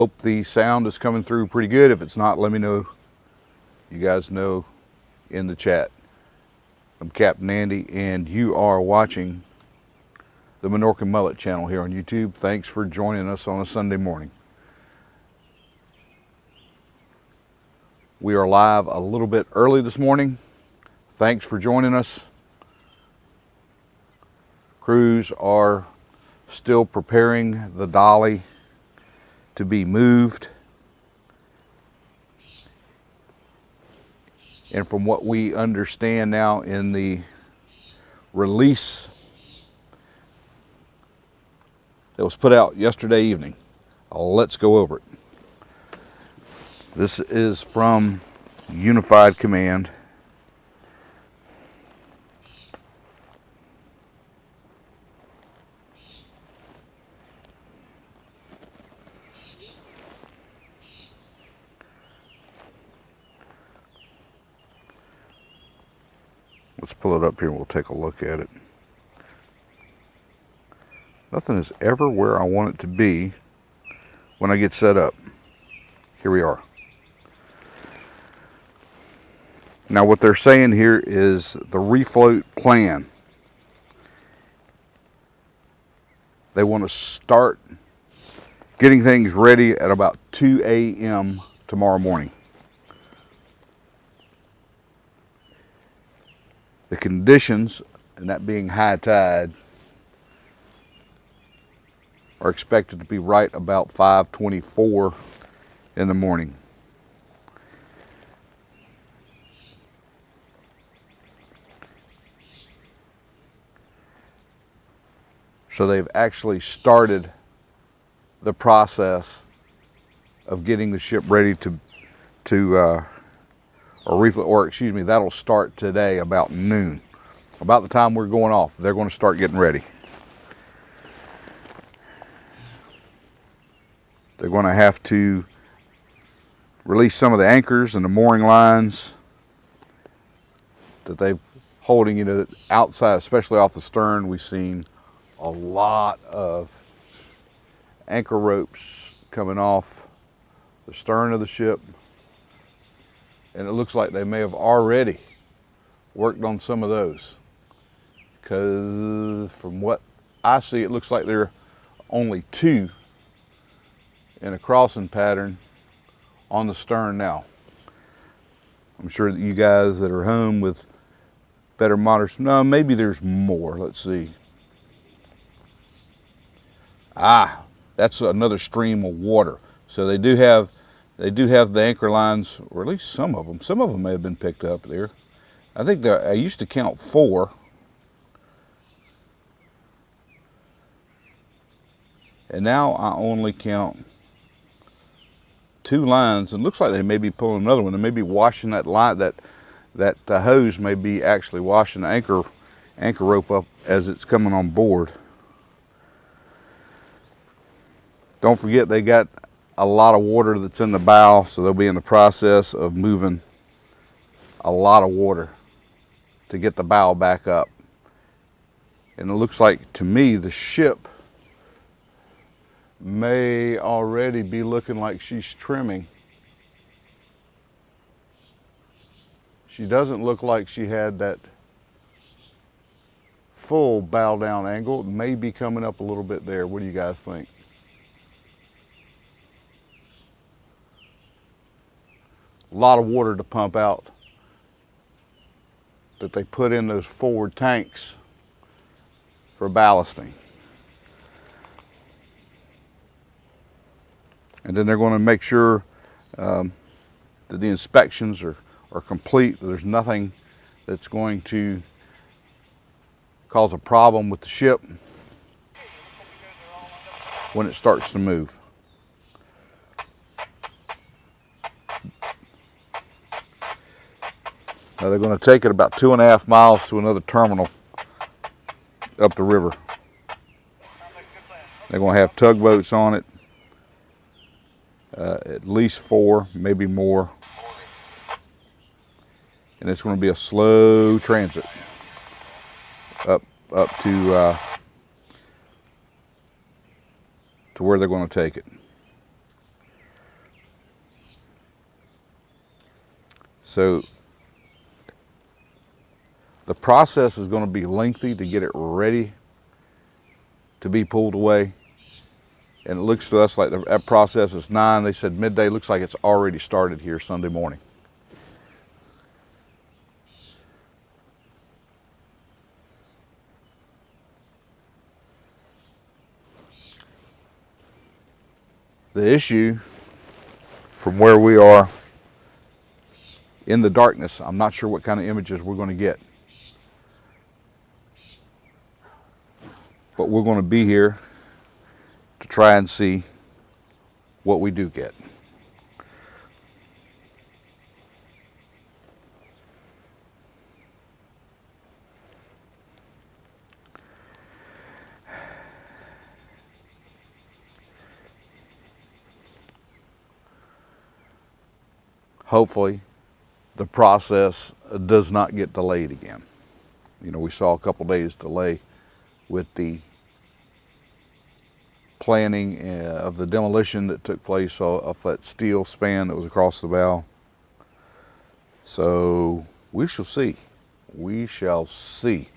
Hope the sound is coming through pretty good. If it's not, let me know. You guys know in the chat. I'm Captain Andy, and you are watching the Minorcan Mullet channel here on YouTube. Thanks for joining us on a Sunday morning. We are live a little bit early this morning. Thanks for joining us. Crews are still preparing the Dali to be moved. And from what we understand now in the release that was put out yesterday evening, let's go over it. This is from Unified Command. Let's pull it up here and we'll take a look at it. Nothing is ever where I want it to be when I get set up. Here we are. Now what they're saying here is the refloat plan. They want to start getting things ready at about 2 a.m. tomorrow morning. The conditions, and that being high tide, are expected to be right about 5:24 in the morning. So they've actually started the process of getting the ship ready that'll start today about noon. About the time we're going off, they're going to start getting ready. They're going to have to release some of the anchors and the mooring lines that they're holding, outside, especially off the stern. We've seen a lot of anchor ropes coming off the stern of the ship. And it looks like they may have already worked on some of those, because from what I see, it looks like there are only 2 in a crossing pattern on the stern now. I'm sure that you guys that are home with better monitors, no, maybe there's more. Let's see. That's another stream of water. So they do have the anchor lines, or at least some of them. Some of them may have been picked up there. I think I used to count 4. And now I only count 2 lines. And it looks like they may be pulling another one. They may be washing that line, that hose may be actually washing the anchor rope up as it's coming on board. Don't forget, they got a lot of water that's in the bow, so they'll be in the process of moving a lot of water to get the bow back up. And it looks like, to me, the ship may already be looking like she's trimming. She doesn't look like she had that full bow down angle. It may be coming up a little bit there. What do you guys think? A lot of water to pump out that they put in those forward tanks for ballasting. And then they're going to make sure that the inspections are complete. There's nothing that's going to cause a problem with the ship when it starts to move. Now they're going to take it about 2.5 miles to another terminal up the river. They're going to have tugboats on it, at least 4, maybe more. And it's going to be a slow transit up to where they're going to take it. So the process is going to be lengthy to get it ready to be pulled away. And it looks to us like that process is 9. They said midday. Looks like it's already started here Sunday morning. The issue from where we are in the darkness, I'm not sure what kind of images we're going to get. But we're going to be here to try and see what we do get. Hopefully, the process does not get delayed again. You know, we saw a couple days delay with the planning of the demolition that took place off that steel span that was across the bow. So we shall see. We shall see.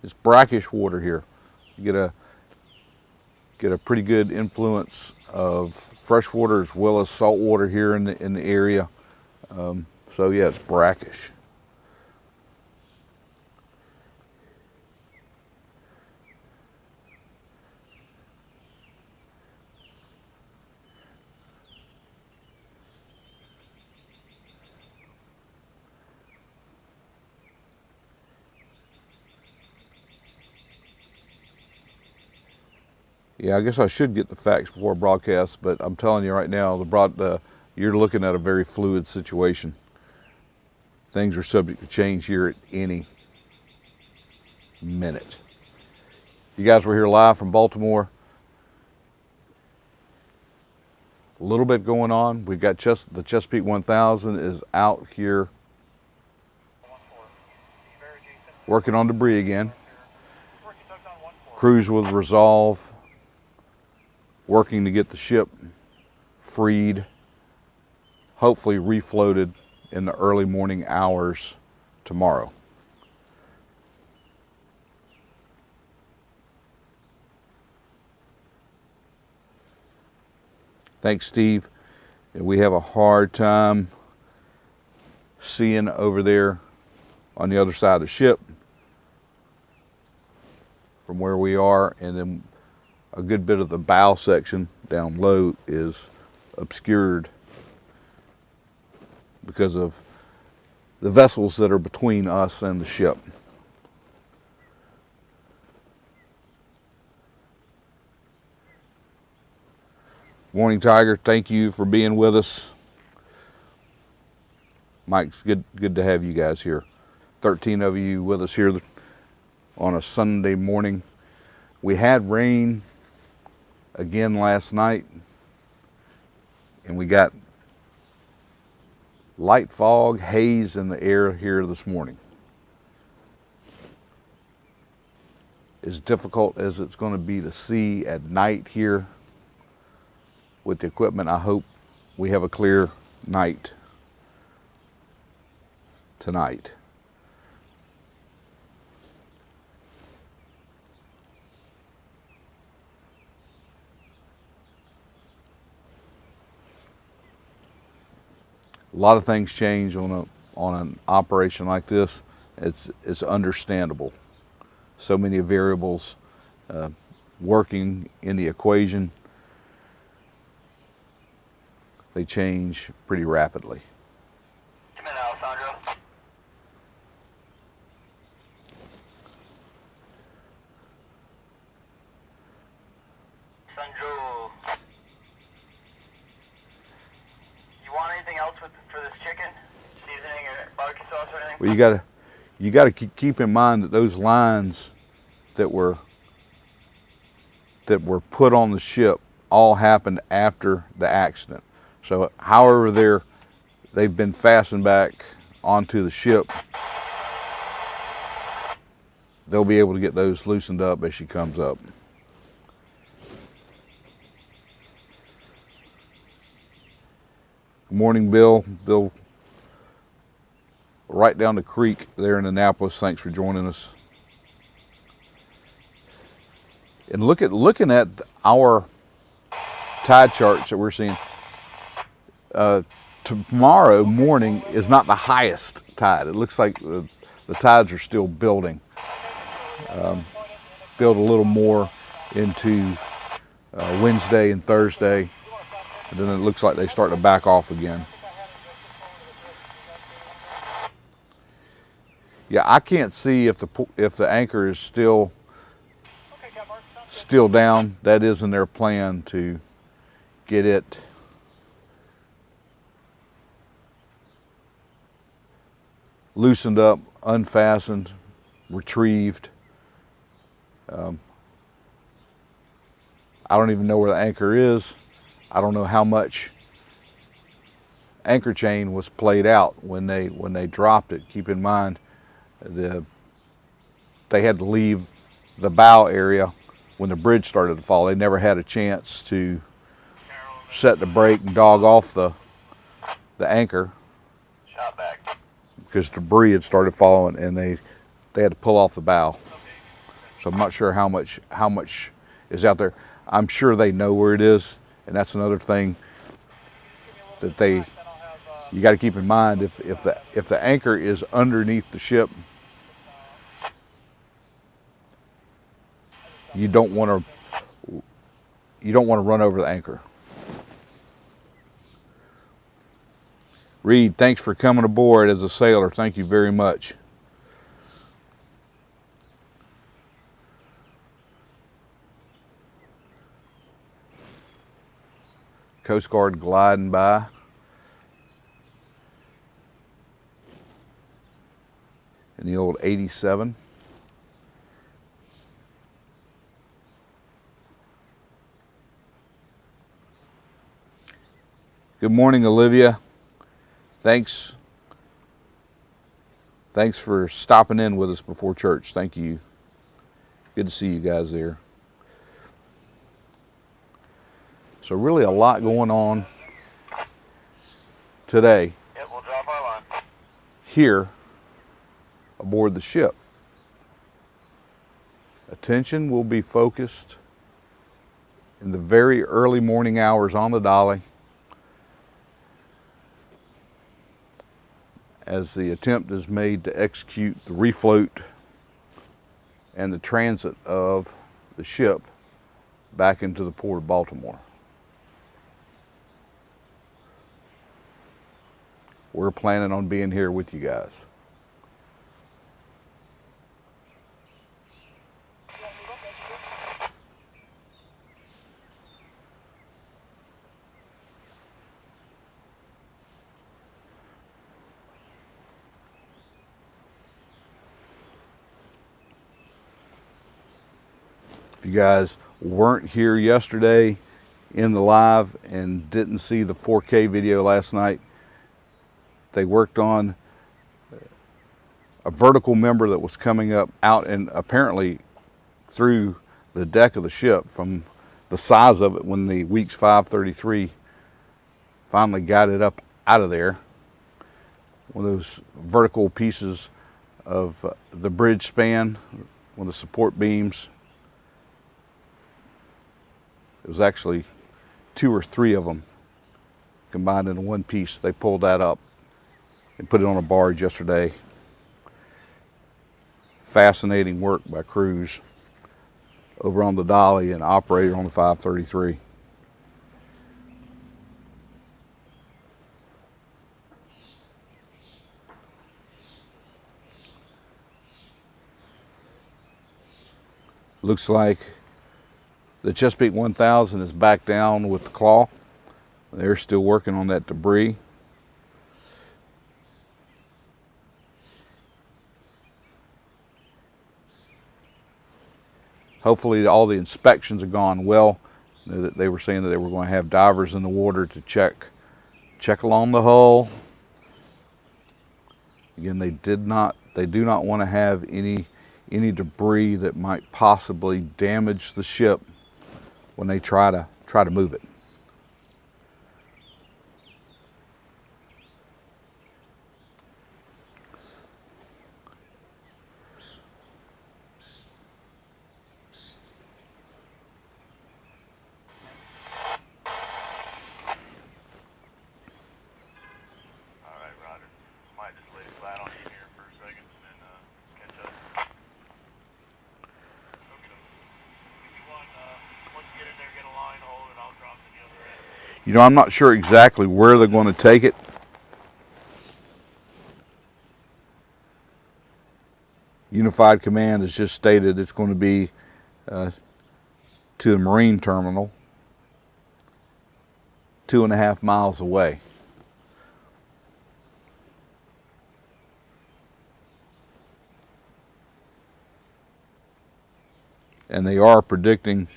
It's brackish water here. You get a pretty good influence of fresh water as well as salt water here in the area. So yeah, it's brackish. Yeah, I guess I should get the facts before broadcast, but I'm telling you right now, you're looking at a very fluid situation. Things are subject to change here at any minute. You guys were here live from Baltimore. A little bit going on. We've got the Chesapeake 1000 is out here working on debris again. Crews with resolve, working to get the ship freed, hopefully refloated in the early morning hours tomorrow. Thanks, Steve. We have a hard time seeing over there on the other side of the ship from where we are, and then a good bit of the bow section down low is obscured because of the vessels that are between us and the ship. Morning, Tiger. Thank you for being with us. Mike's good to have you guys here. 13 of you with us here on a Sunday morning. We had rain again last night, and we got light fog, haze in the air here this morning. As difficult as it's going to be to see at night here with the equipment, I hope we have a clear night tonight. A lot of things change on an operation like this. It's understandable. So many variables working in the equation. They change pretty rapidly. Come in, Alessandro. Sandro. You want anything else for this chicken? Seasoning or barbecue sauce or anything? Well, you gotta keep in mind that those lines that were put on the ship all happened after the accident. So however they've been fastened back onto the ship, they'll be able to get those loosened up as she comes up. Good morning, Bill. Bill, right down the creek there in Annapolis. Thanks for joining us. And looking at our tide charts that we're seeing, tomorrow morning is not the highest tide. It looks like the tides are still building. Build a little more into Wednesday and Thursday, and then it looks like they start to back off again. Yeah, I can't see if the anchor is still down. That isn't their plan to get it loosened up, unfastened, retrieved. I don't even know where the anchor is. I don't know how much anchor chain was played out when they dropped it. Keep in mind, they had to leave the bow area when the bridge started to fall. They never had a chance to set the brake and dog off the anchor because debris had started falling, and they had to pull off the bow. So I'm not sure how much is out there. I'm sure they know where it is, and that's another thing that you got to keep in mind. If the anchor is underneath the ship, you don't want to run over the anchor. Reed, thanks for coming aboard as a sailor. Thank you very much. Coast Guard gliding by. In the old 87. Good morning, Olivia. Thanks for stopping in with us before church. Thank you. Good to see you guys there. So really a lot going on today. Yep, we'll drop our line. Here aboard the ship. Attention will be focused in the very early morning hours on the Dali as the attempt is made to execute the refloat and the transit of the ship back into the port of Baltimore. We're planning on being here with you guys. If you guys weren't here yesterday in the live and didn't see the 4K video last night, they worked on a vertical member that was coming up out and apparently through the deck of the ship from the size of it when the Weeks 533 finally got it up out of there. One of those vertical pieces of the bridge span, one of the support beams. It was actually 2 or 3 of them combined into one piece. They pulled that up and put it on a barge yesterday. Fascinating work by crews over on the Dali and operator on the 533. Looks like the Chesapeake 1000 is back down with the claw. They're still working on that debris. Hopefully all the inspections have gone well. They were saying that they were going to have divers in the water to check along the hull. Again, they do not want to have any debris that might possibly damage the ship when they try to move it. You know, I'm not sure exactly where they're going to take it. Unified Command has just stated it's going to be to the Marine Terminal, 2.5 miles away. And they are predicting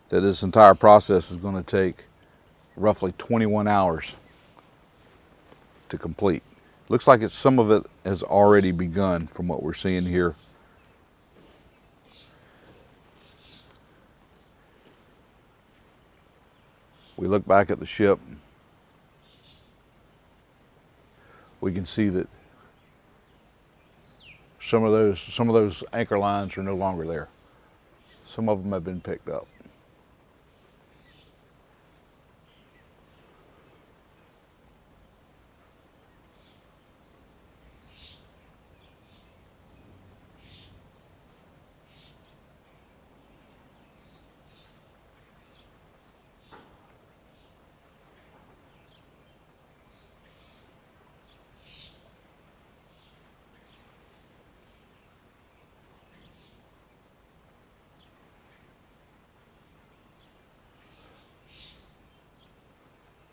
that this entire process is going to take roughly 21 hours to complete. Looks like some of it has already begun from what we're seeing here. We look back at the ship, we can see that some of those anchor lines are no longer there. Some of them have been picked up.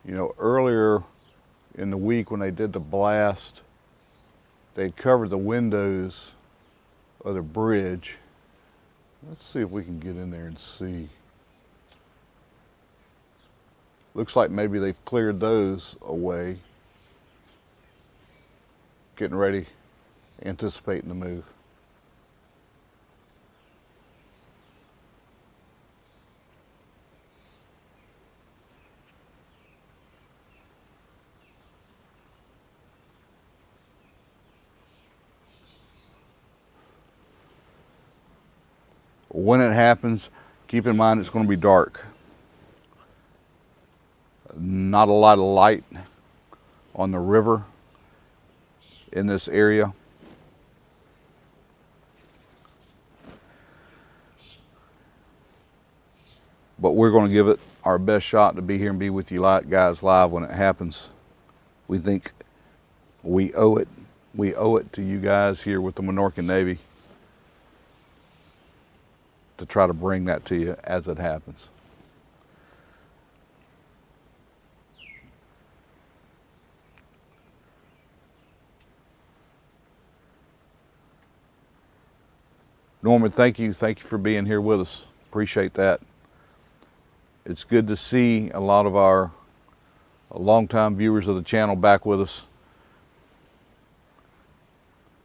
You know, earlier in the week when they did the blast, they'd covered the windows of the bridge. Let's see if we can get in there and see. Looks like maybe they've cleared those away, getting ready, anticipating the move. When it happens, keep in mind it's going to be dark. Not a lot of light on the river in this area. But we're going to give it our best shot to be here and be with you guys live when it happens. We think we owe it. We owe it to you guys here with the Minorcan Navy to try to bring that to you as it happens. Norman, thank you. Thank you for being here with us. Appreciate that. It's good to see a lot of our longtime viewers of the channel back with us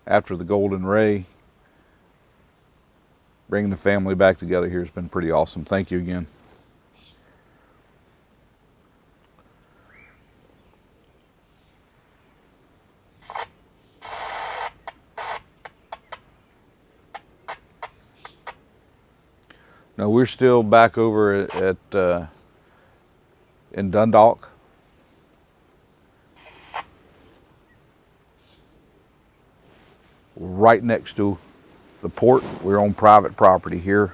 after the Golden Ray. Bringing the family back together here has been pretty awesome. Thank you again. Now we're still back over at in Dundalk. We're right next to the port. We're on private property here.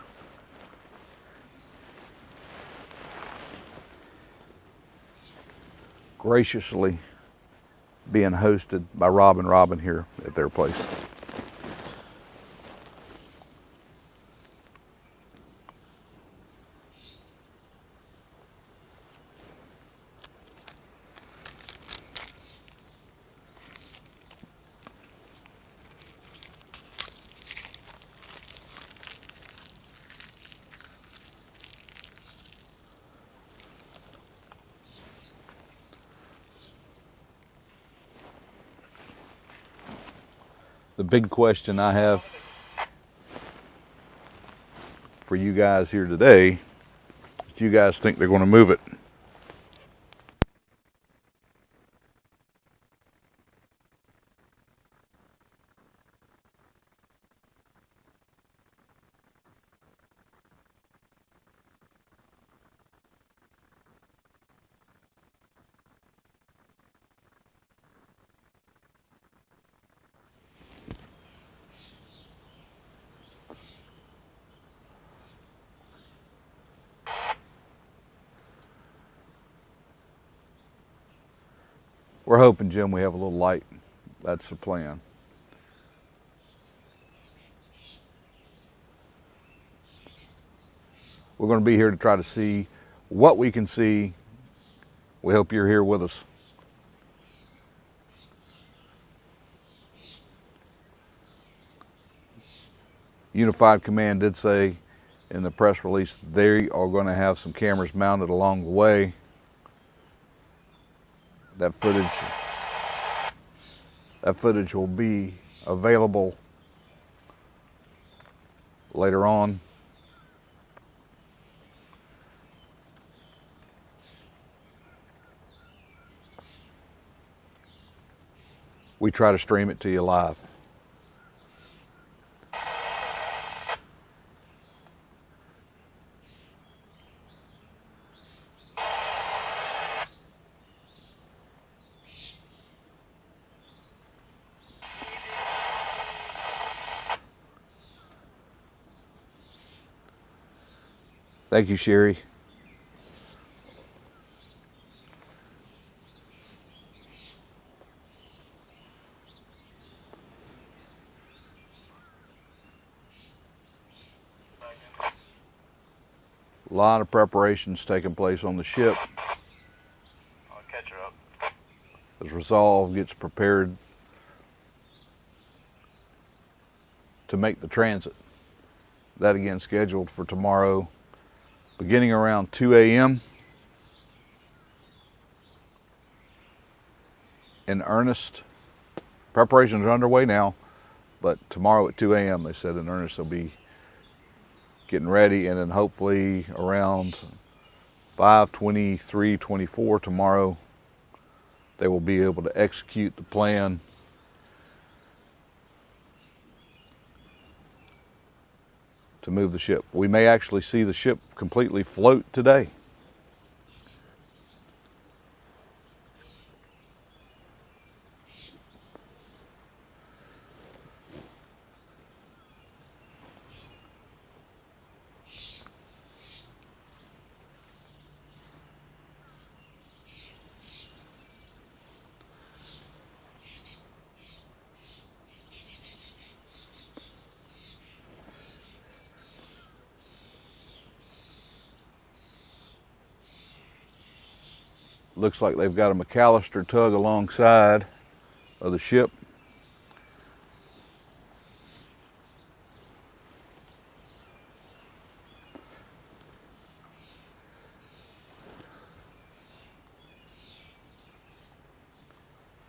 Graciously being hosted by Rob and Robin here at their place. The big question I have for you guys here today is, do you guys think they're going to move it? We're hoping, Jim, we have a little light. That's the plan. We're going to be here to try to see what we can see. We hope you're here with us. Unified Command did say in the press release they are going to have some cameras mounted along the way. That footage will be available later on. We try to stream it to you live. Thank you, Sherry. A lot of preparations taking place on the ship. I'll catch her up. As Resolve gets prepared to make the transit. That again scheduled for tomorrow, beginning around 2 a.m. in earnest. Preparations are underway now, but tomorrow at 2 a.m. they said in earnest they'll be getting ready, and then hopefully around 5:23, 24 tomorrow they will be able to execute the plan to move the ship. We may actually see the ship completely float today. Looks like they've got a McAllister tug alongside of the ship.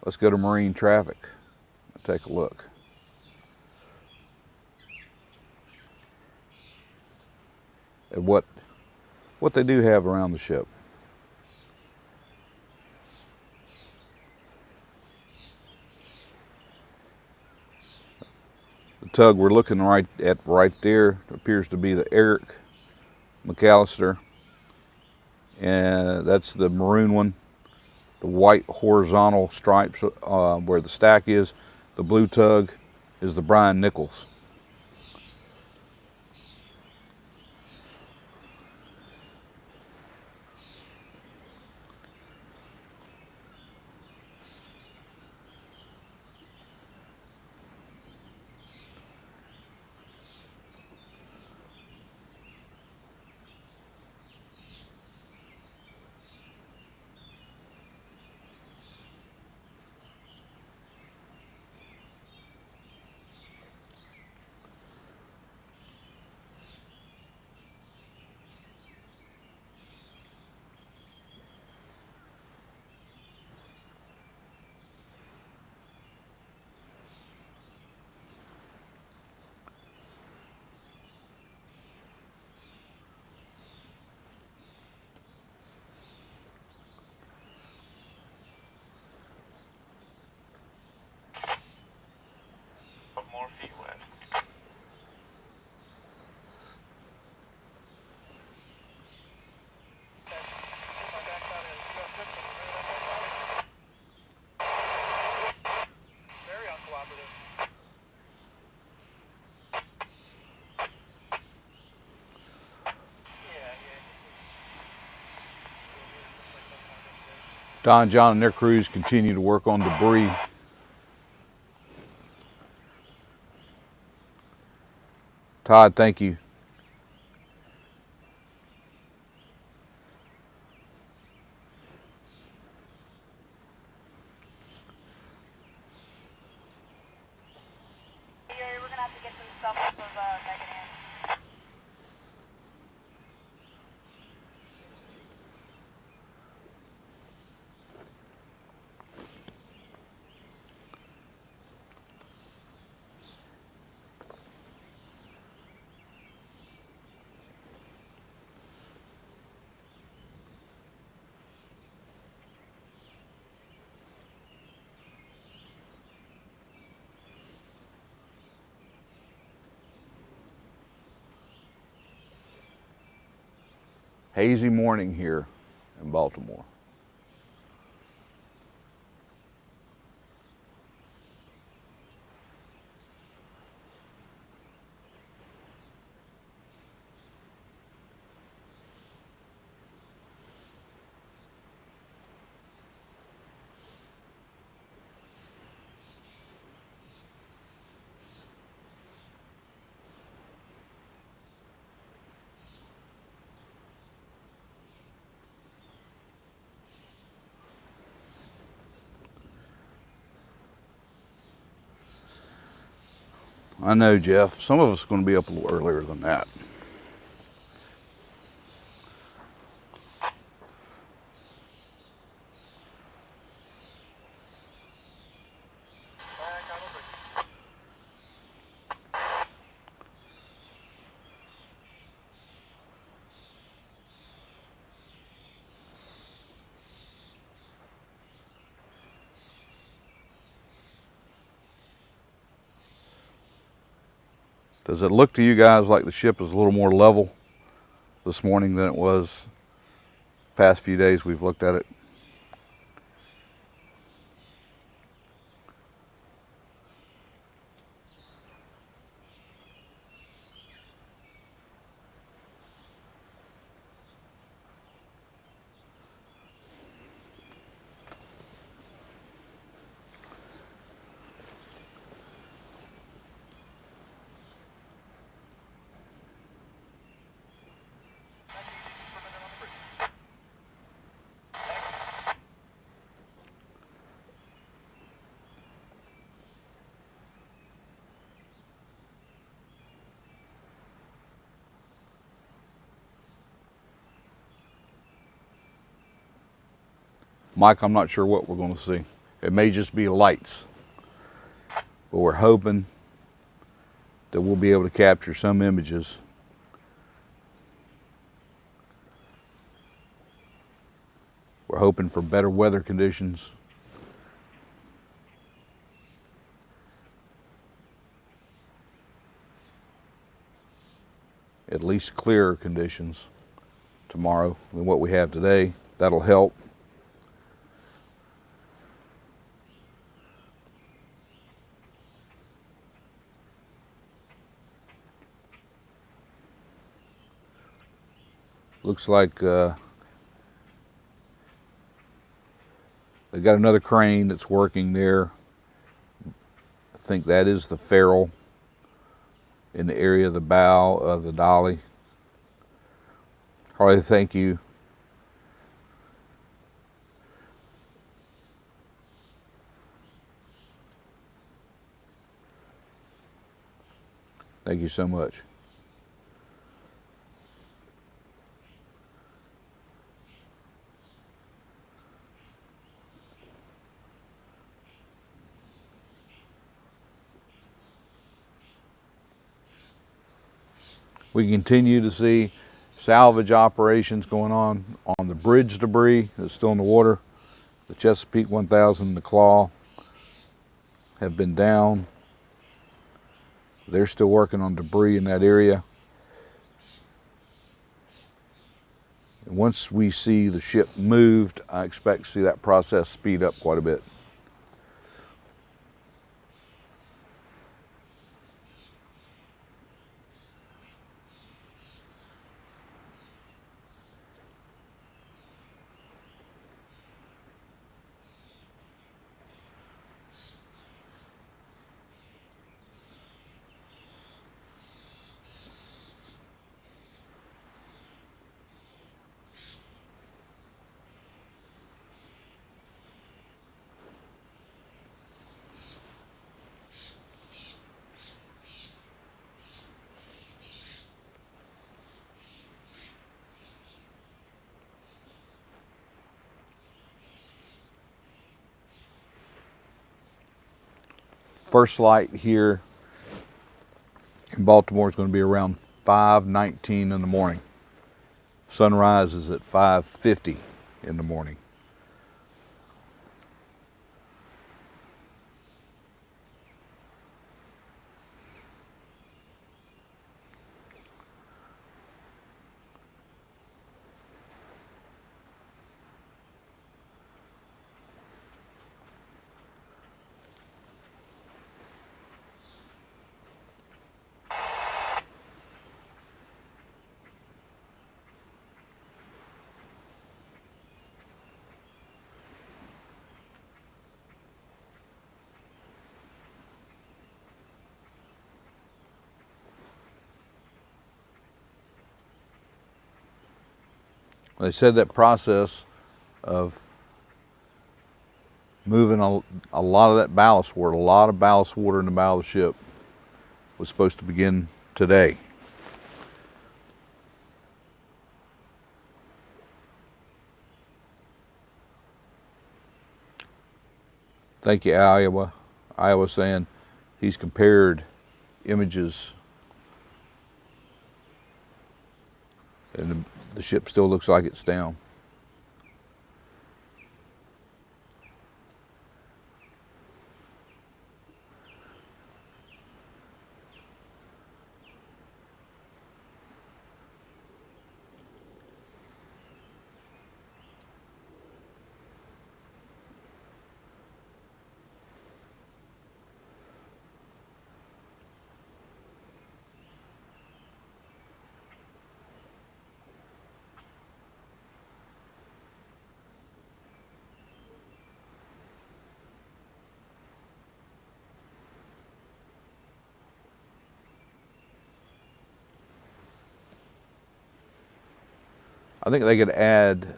Let's go to marine traffic and take a look. At what they do have around the ship. The tug we're looking right there appears to be the Eric McAllister, and that's the maroon one. The white horizontal stripes where the stack is. The blue tug is the Brian Nichols. More feet wet. Very uncooperative. Yeah. Don, John, and their crews continue to work on debris. Todd, thank you. We're gonna have to get some stuff off of Megan Ann. Hazy morning here in Baltimore. I know, Jeff. Some of us are going to be up a little earlier than that. Does it look to you guys like the ship is a little more level this morning than it was past few days we've looked at it? Mike, I'm not sure what we're going to see. It may just be lights, but we're hoping that we'll be able to capture some images. We're hoping for better weather conditions. At least clearer conditions tomorrow than what we have today. That'll help. Looks like they got another crane that's working there. I think that is the ferrule in the area of the bow of the Dali. Harley, thank you. Thank you so much. We continue to see salvage operations going on the bridge debris that's still in the water. The Chesapeake 1000 and the Claw have been down. They're still working on debris in that area. And once we see the ship moved, I expect to see that process speed up quite a bit. First light here in Baltimore is going to be around 5:19 in the morning. Sunrise is at 5:50 in the morning. They said that process of moving a lot of that ballast water, a lot of ballast water in the bow of the ship, was supposed to begin today. Thank you, Iowa. Iowa saying he's compared images and the ship still looks like it's down. I think they could add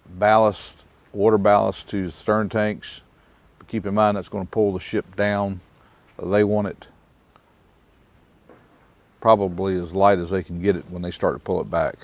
ballast, water ballast to stern tanks. But keep in mind that's going to pull the ship down. They want it probably as light as they can get it when they start to pull it back.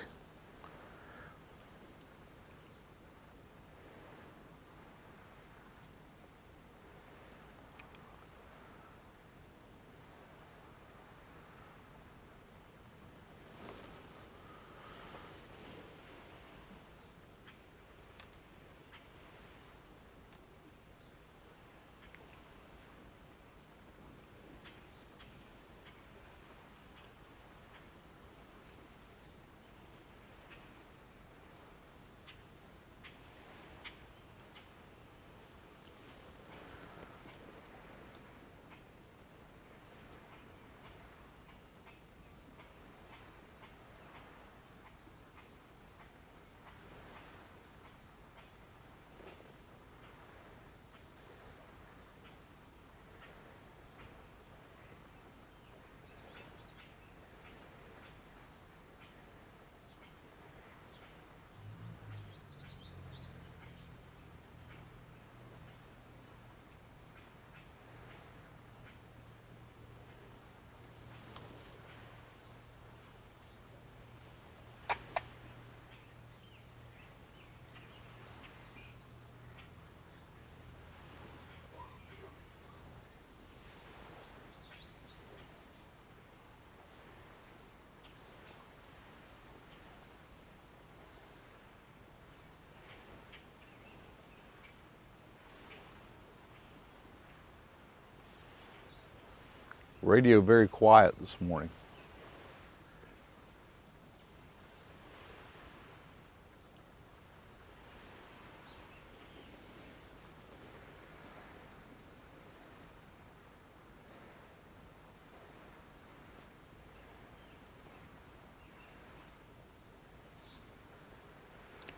Radio very quiet this morning.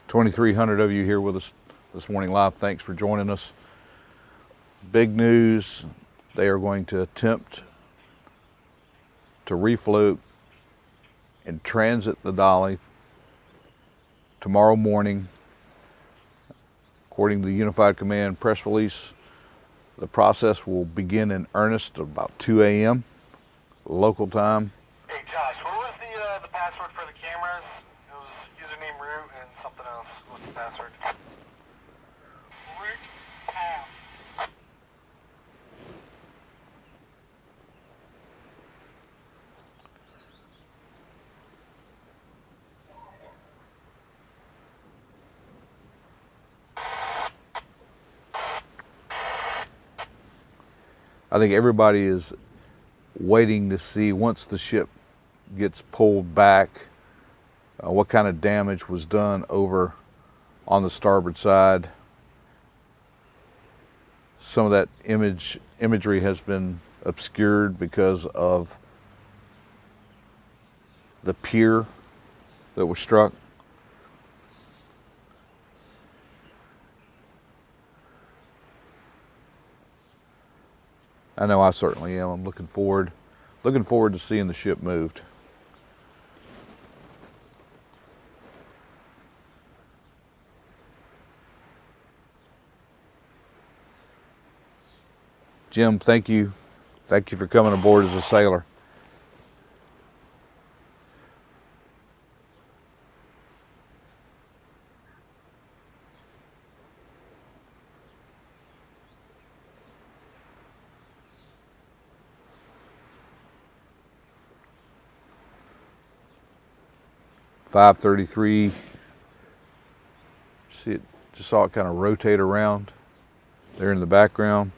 $2,300 of you here with us this morning live. Thanks for joining us. Big news. They are going to attempt to refloat and transit the Dali tomorrow morning. According to the Unified Command press release, the process will begin in earnest at about 2 a.m. local time. Hey Josh, what was the password for the cameras? It was username root and something else. What's the password? Root tab. I think everybody is waiting to see, once the ship gets pulled back, what kind of damage was done over on the starboard side. Some of that imagery has been obscured because of the pier that was struck. I know I certainly am. I'm looking forward to seeing the ship moved. Jim, thank you. Thank you for coming aboard as a sailor. .533. See it? Just saw it kind of rotate around there in the background.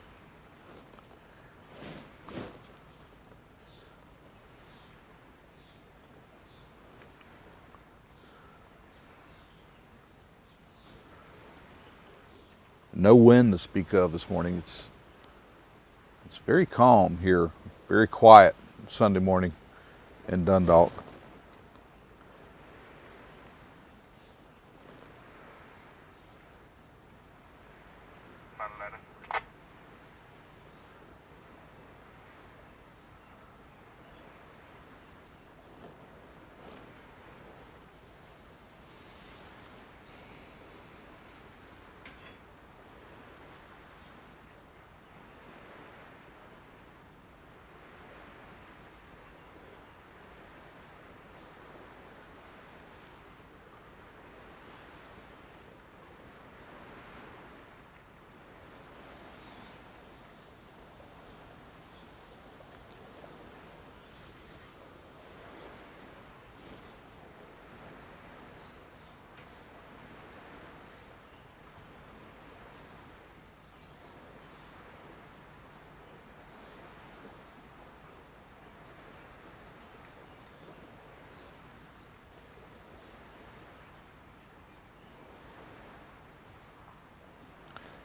No wind to speak of this morning. It's very calm here, very quiet Sunday morning in Dundalk.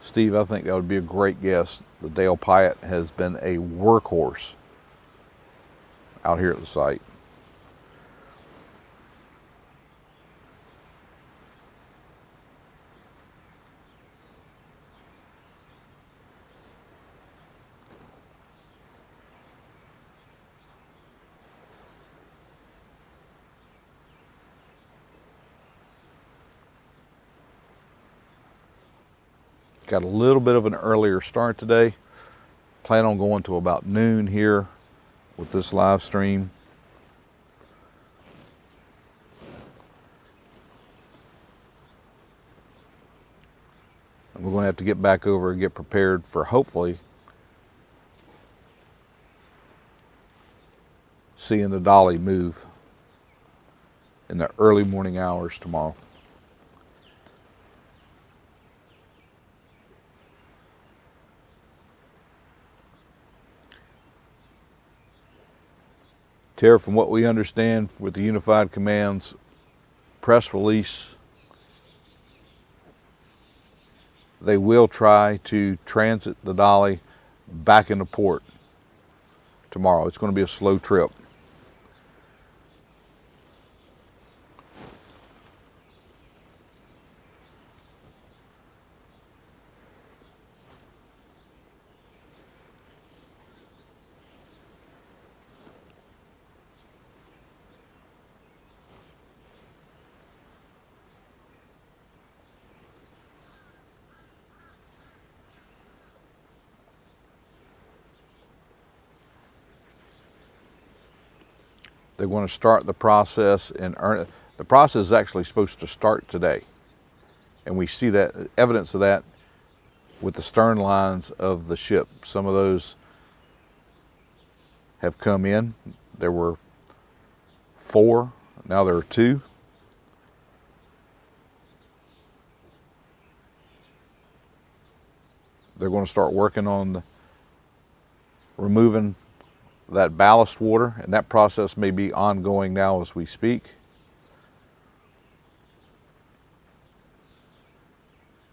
Steve, I think that would be a great guess. The Dale Pyatt has been a workhorse out here at the site. Got a little bit of an earlier start today. Plan on going to about noon here with this live stream. And we're going to have to get back over and get prepared for hopefully seeing the Dali move in the early morning hours tomorrow. Tara, from what we understand with the Unified Command's press release, they will try to transit the Dali back into port tomorrow. It's going to be a slow trip. They want to start the process in earnest. The process is actually supposed to start today. And we see that evidence of that with the stern lines of the ship. Some of those have come in. There were 4, now there are 2. They're going to start working on removing that ballast water, and that process may be ongoing now as we speak.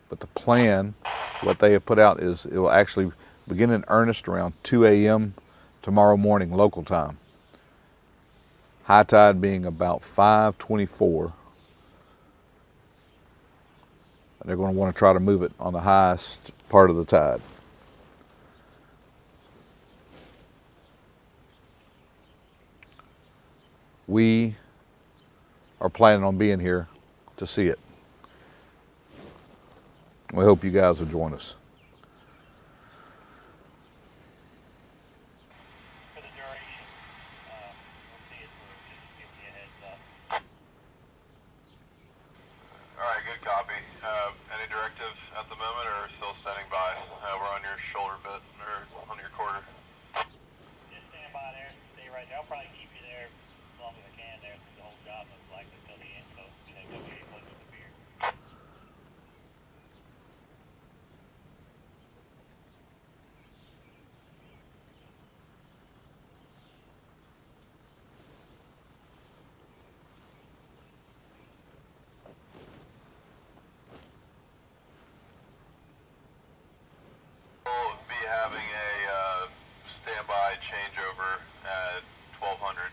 But the plan, what they have put out, is it will actually begin in earnest around 2 a.m. tomorrow morning local time. High tide being about 5:24. And they're going to want to try to move it on the highest part of the tide. We are planning on being here to see it. We hope you guys will join us. For the duration, we'll see it through. Just give me a heads up. All right, good copy. Any directives at the moment, or still standing by? We're on your shoulder bit, or on your quarter. Just stand by there. Stay right there. I'll probably keep you there as long as I can there. The whole job looks like until the end, so don't get any close to the pier. We'll be having a standby changeover at 1200.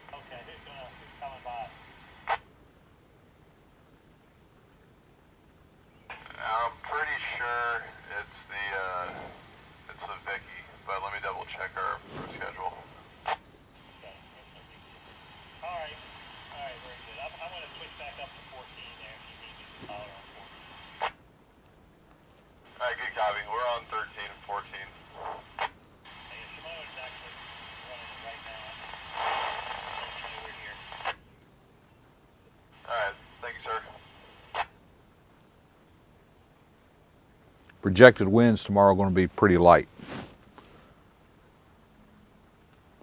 Okay, who's coming by? I'm pretty sure it's the Vicky, but let me double check our schedule. Okay. Alright, very good. I'm gonna switch back up to 14 there if you need me to follow on 14. Alright, good copy. We're on 13 and 14. Hey, Shimoda's actually running it right now. We're here. Alright, thank you, sir. Projected winds tomorrow are going to be pretty light.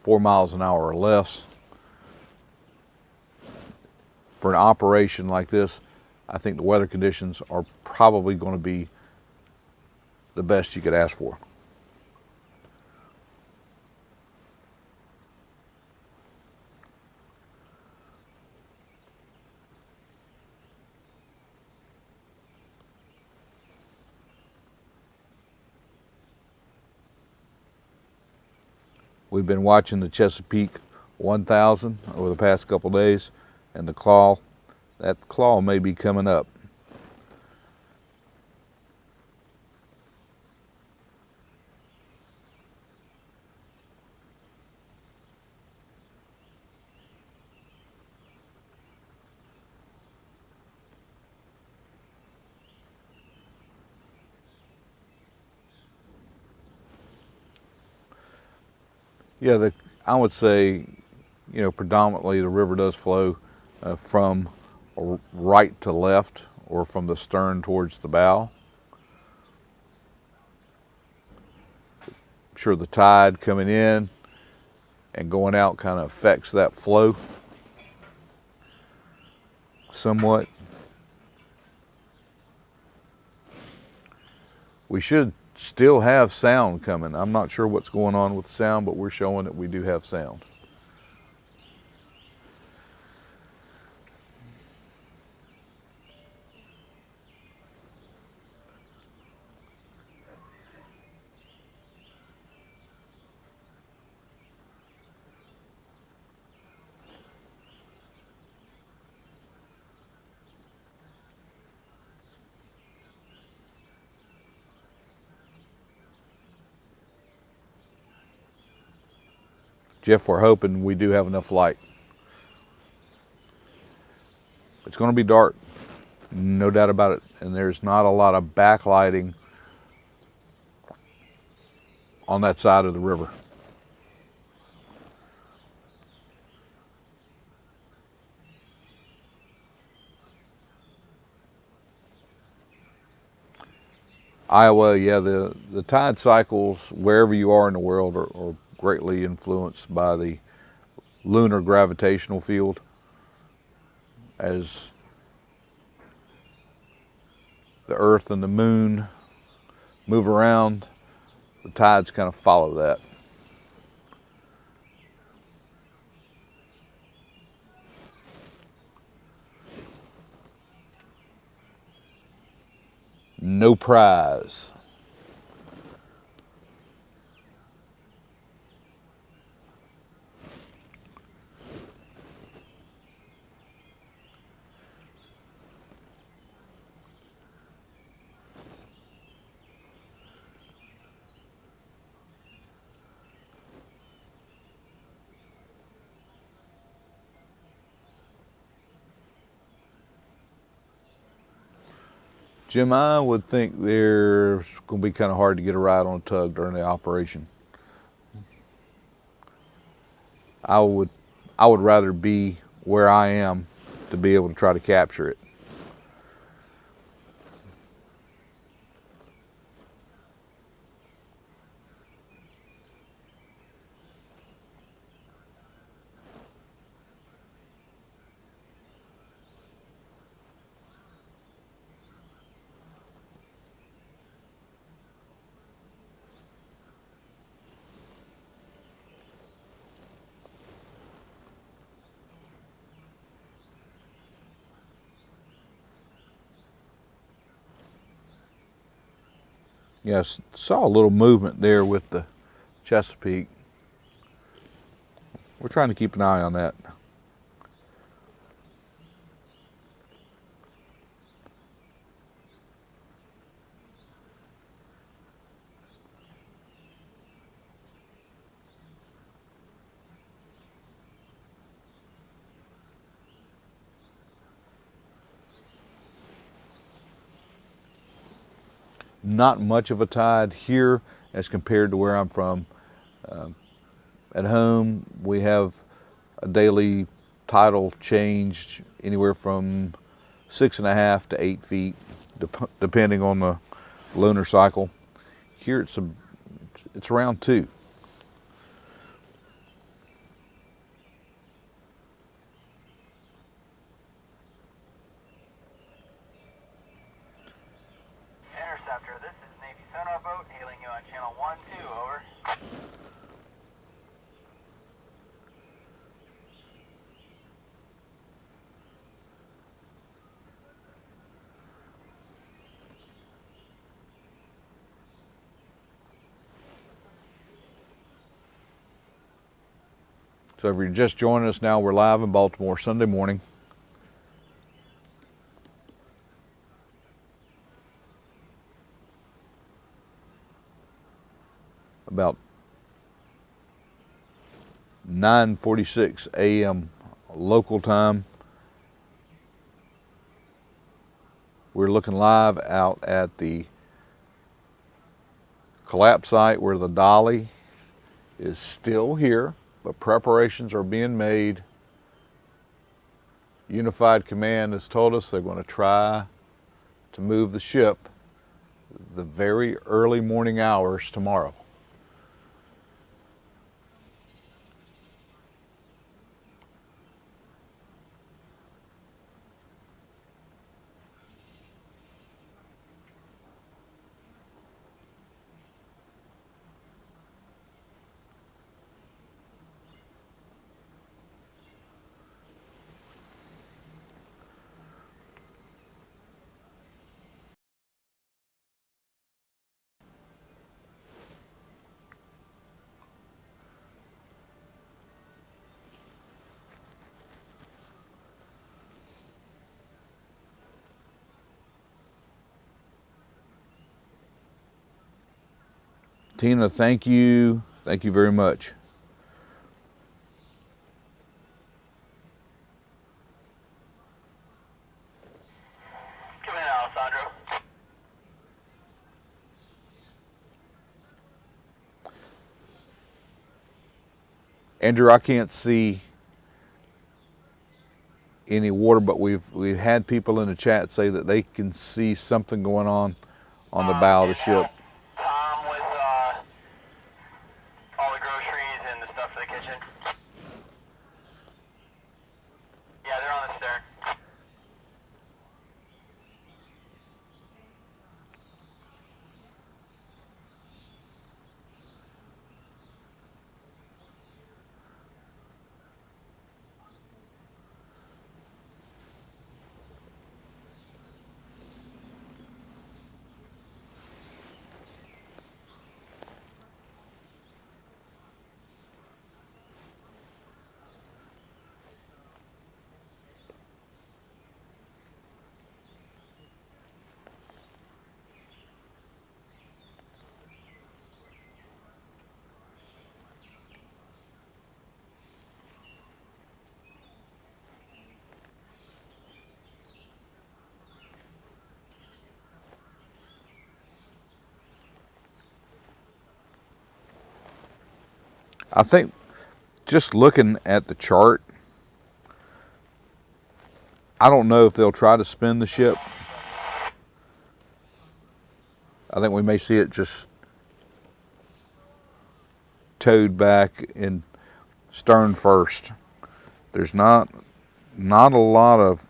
4 miles an hour or less. For an operation like this, I think the weather conditions are probably going to be the best you could ask for. We've been watching the Chesapeake 1000 over the past couple days, and the claw, that claw may be coming up. Yeah, I would say, predominantly the river does flow from right to left, or from the stern towards the bow. I'm sure the tide coming in and going out kind of affects that flow somewhat. We should still have sound coming. I'm not sure what's going on with the sound, but we're showing that we do have sound. Jeff, we're hoping we do have enough light. It's going to be dark, no doubt about it, and there's not a lot of backlighting on that side of the river. Iowa, yeah, the tide cycles wherever you are in the world are greatly influenced by the lunar gravitational field. As the Earth and the Moon move around, the tides kind of follow that. No prize. Jim, I would think there's going to be kind of hard to get a ride on a tug during the operation. I would rather be where I am to be able to try to capture it. Yes, saw a little movement there with the Chesapeake. We're trying to keep an eye on that. Not much of a tide here as compared to where I'm from. At home, we have a daily tidal change anywhere from 6.5 to 8 feet, depending on the lunar cycle. Here it's around 2. Interceptor, this is Navy sonar boat hailing you on channel 12, over. So if you're just joining us now, we're live in Baltimore Sunday morning. About 9:46 a.m. local time. We're looking live out at the collapse site where the Dali is still here, but preparations are being made. Unified Command has told us they're going to try to move the ship the very early morning hours tomorrow. Tina, thank you. Thank you very much. Come in, Alessandro. Andrew, I can't see any water, but we've had people in the chat say that they can see something going on the bow of the ship. Tom with all the groceries and the stuff for the kitchen. Yeah, they're on the stern. I think just looking at the chart, I don't know if they'll try to spin the ship. I think we may see it just towed back in stern first. There's not a lot of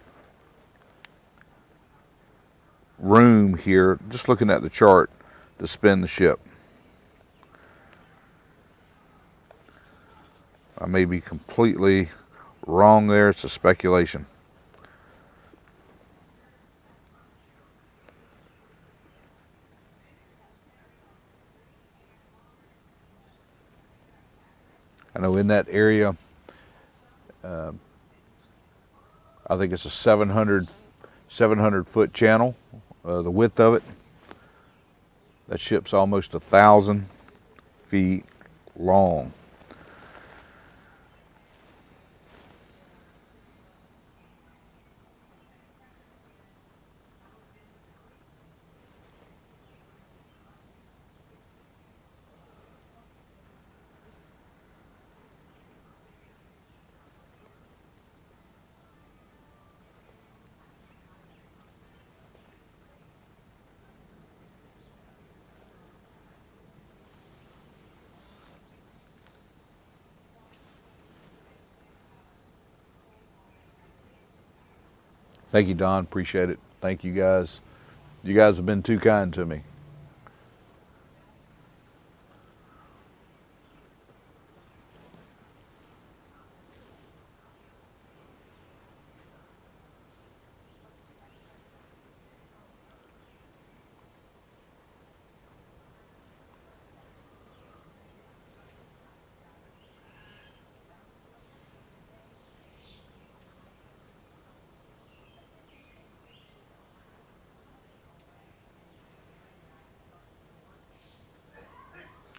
room here, just looking at the chart, to spin the ship. I may be completely wrong there. It's a speculation. I know in that area, I think it's a 700 foot channel, the width of it. That ship's almost 1,000 feet long. Thank you, Don. Appreciate it. Thank you guys. You guys have been too kind to me.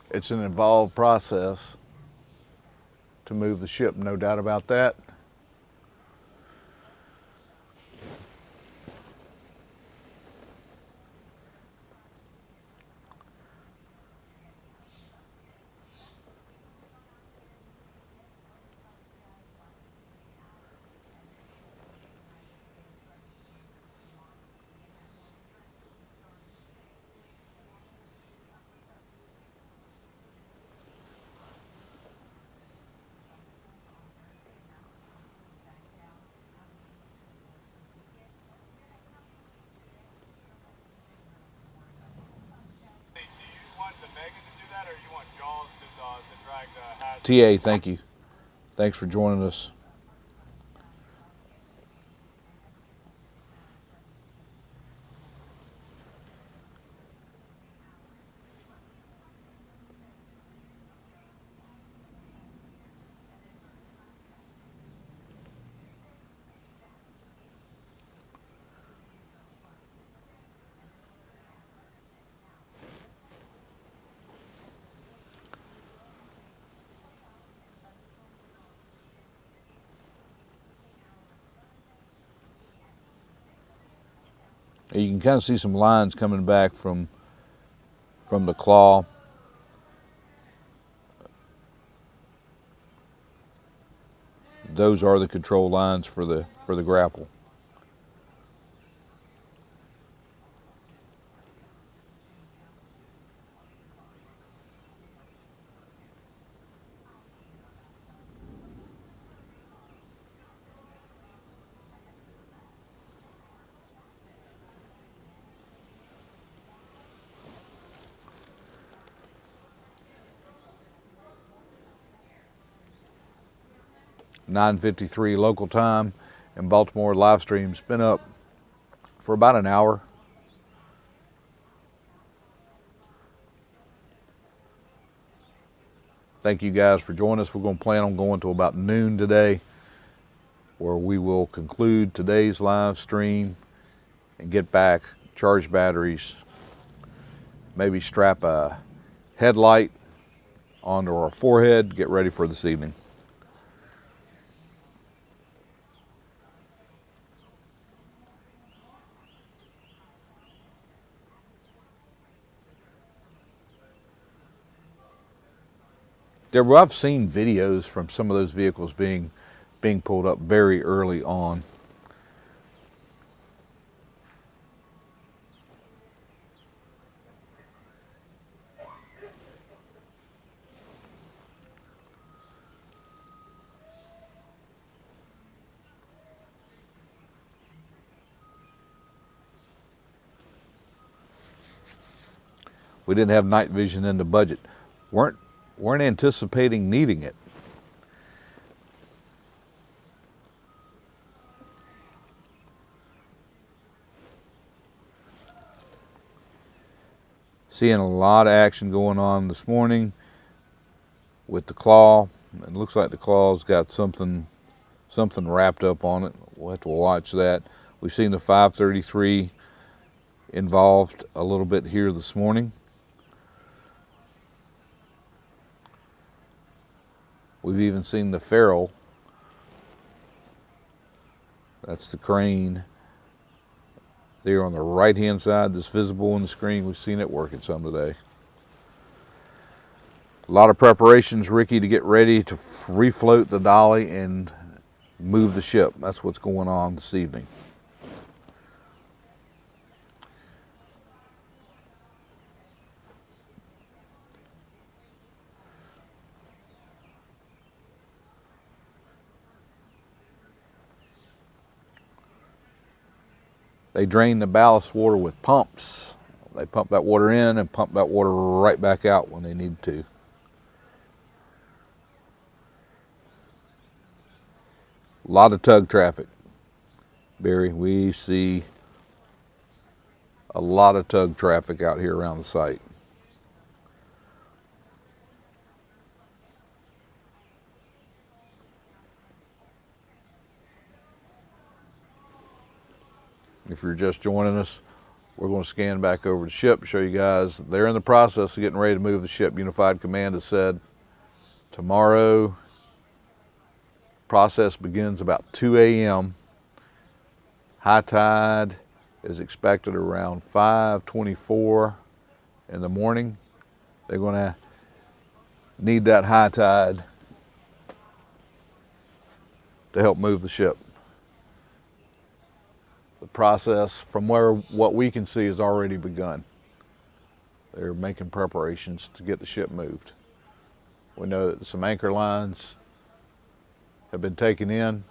It's an involved process to move the ship, no doubt about that. TA, thank you. Thanks for joining us. You can kind of see some lines coming back from the claw. Those are the control lines for the grapple. (9:53) local time in Baltimore. Live stream's been up for about an hour. Thank you guys for joining us. We're going to plan on going to about noon today, where we will conclude today's live stream and get back, charge batteries, maybe strap a headlight onto our forehead, get ready for this evening. Deborah, I've seen videos from some of those vehicles being pulled up very early on. We didn't have night vision in the budget. Weren't anticipating needing it. Seeing a lot of action going on this morning with the claw. It looks like the claw's got something wrapped up on it. We'll have to watch that. We've seen the 533 involved a little bit here this morning. We've even seen the ferrule. That's the crane there on the right hand side that's visible on the screen. We've seen it working some today. A lot of preparations, Ricky, to get ready to refloat the Dali and move the ship. That's what's going on this evening. They drain the ballast water with pumps. They pump that water in and pump that water right back out when they need to. A lot of tug traffic, Barry. We see a lot of tug traffic out here around the site. If you're just joining us, we're going to scan back over the ship, show you guys they're in the process of getting ready to move the ship. Unified Command has said tomorrow process begins about 2 a.m. High tide is expected around 5:24 in the morning. They're going to need that high tide to help move the ship. The process, from what we can see, has already begun. They're making preparations to get the ship moved. We know that some anchor lines have been taken in.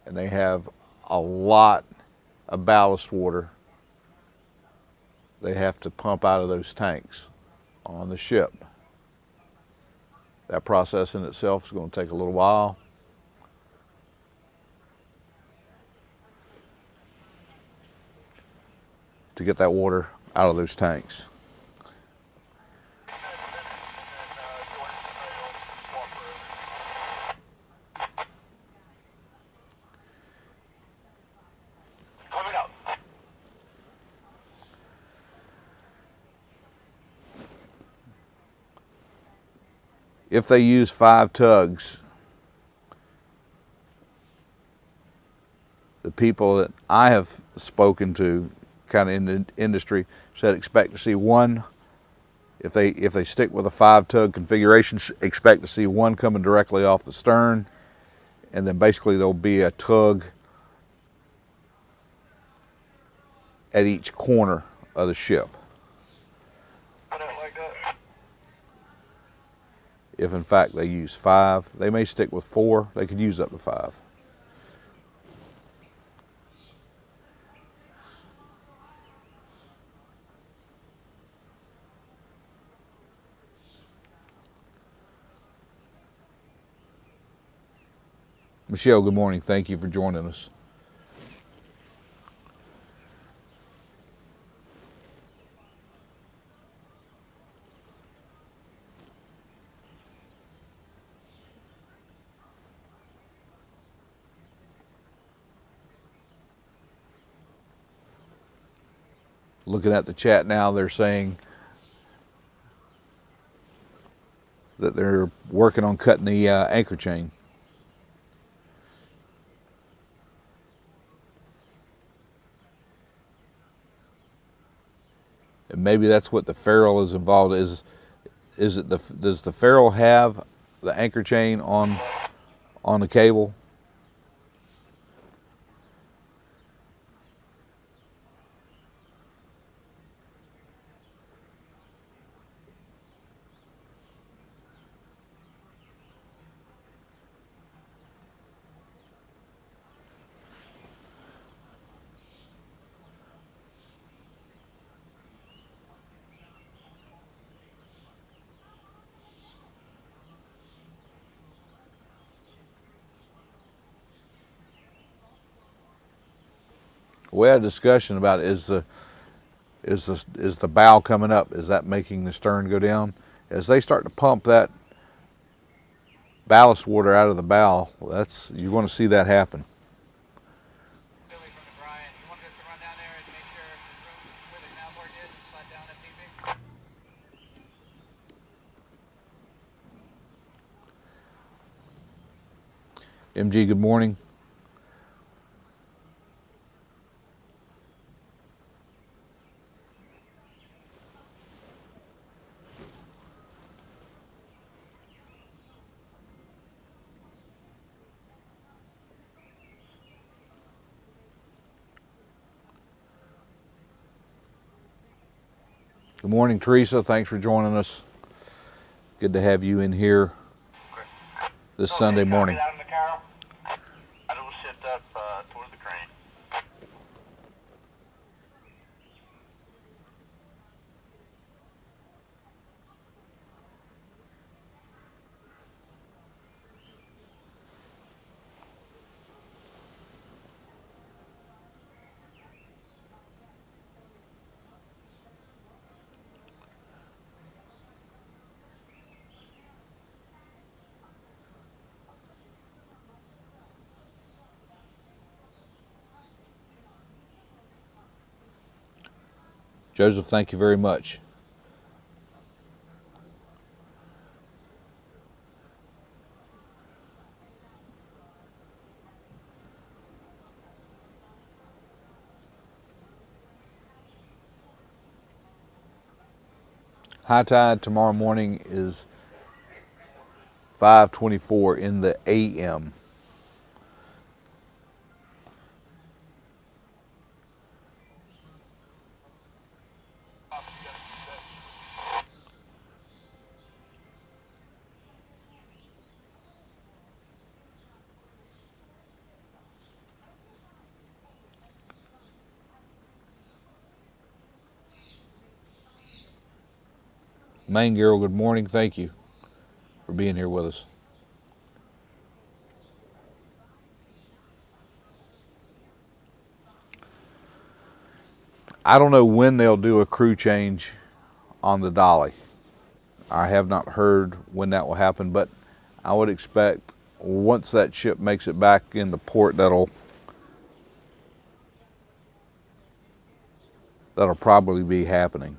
And they have a lot of ballast water they have to pump out of those tanks on the ship. That process in itself is going to take a little while. To get that water out of those tanks. Coming up. If they use 5 tugs, the people that I have spoken to kind of in the industry said expect to see one. If they stick with a 5 tug configuration, expect to see one coming directly off the stern, and then basically there'll be a tug at each corner of the ship. If in fact they use 5, they may stick with 4. They could use up to 5. Michelle, good morning. Thank you for joining us. Looking at the chat now, they're saying that they're working on cutting the anchor chain. maybe that's what the ferrule is involved. Is it does the ferrule have the anchor chain on the cable? We had a discussion about is the bow coming up? Is that making the stern go down? As they start to pump that ballast water out of the bow, that's you're going to see that happen. Billy from the Bryant, you wanted us to run down there and make sure where the canal board is and slide down if need be? MG, good morning. Good morning, Teresa. Thanks for joining us. Good to have you in here this Sunday morning. Out in the car. I will shift up towards the crane. Joseph, thank you very much. High tide tomorrow morning is 5:24 in the a.m. Main Girl, good morning. Thank you for being here with us. I don't know when they'll do a crew change on the Dali. I have not heard when that will happen, but I would expect once that ship makes it back into port, that'll probably be happening.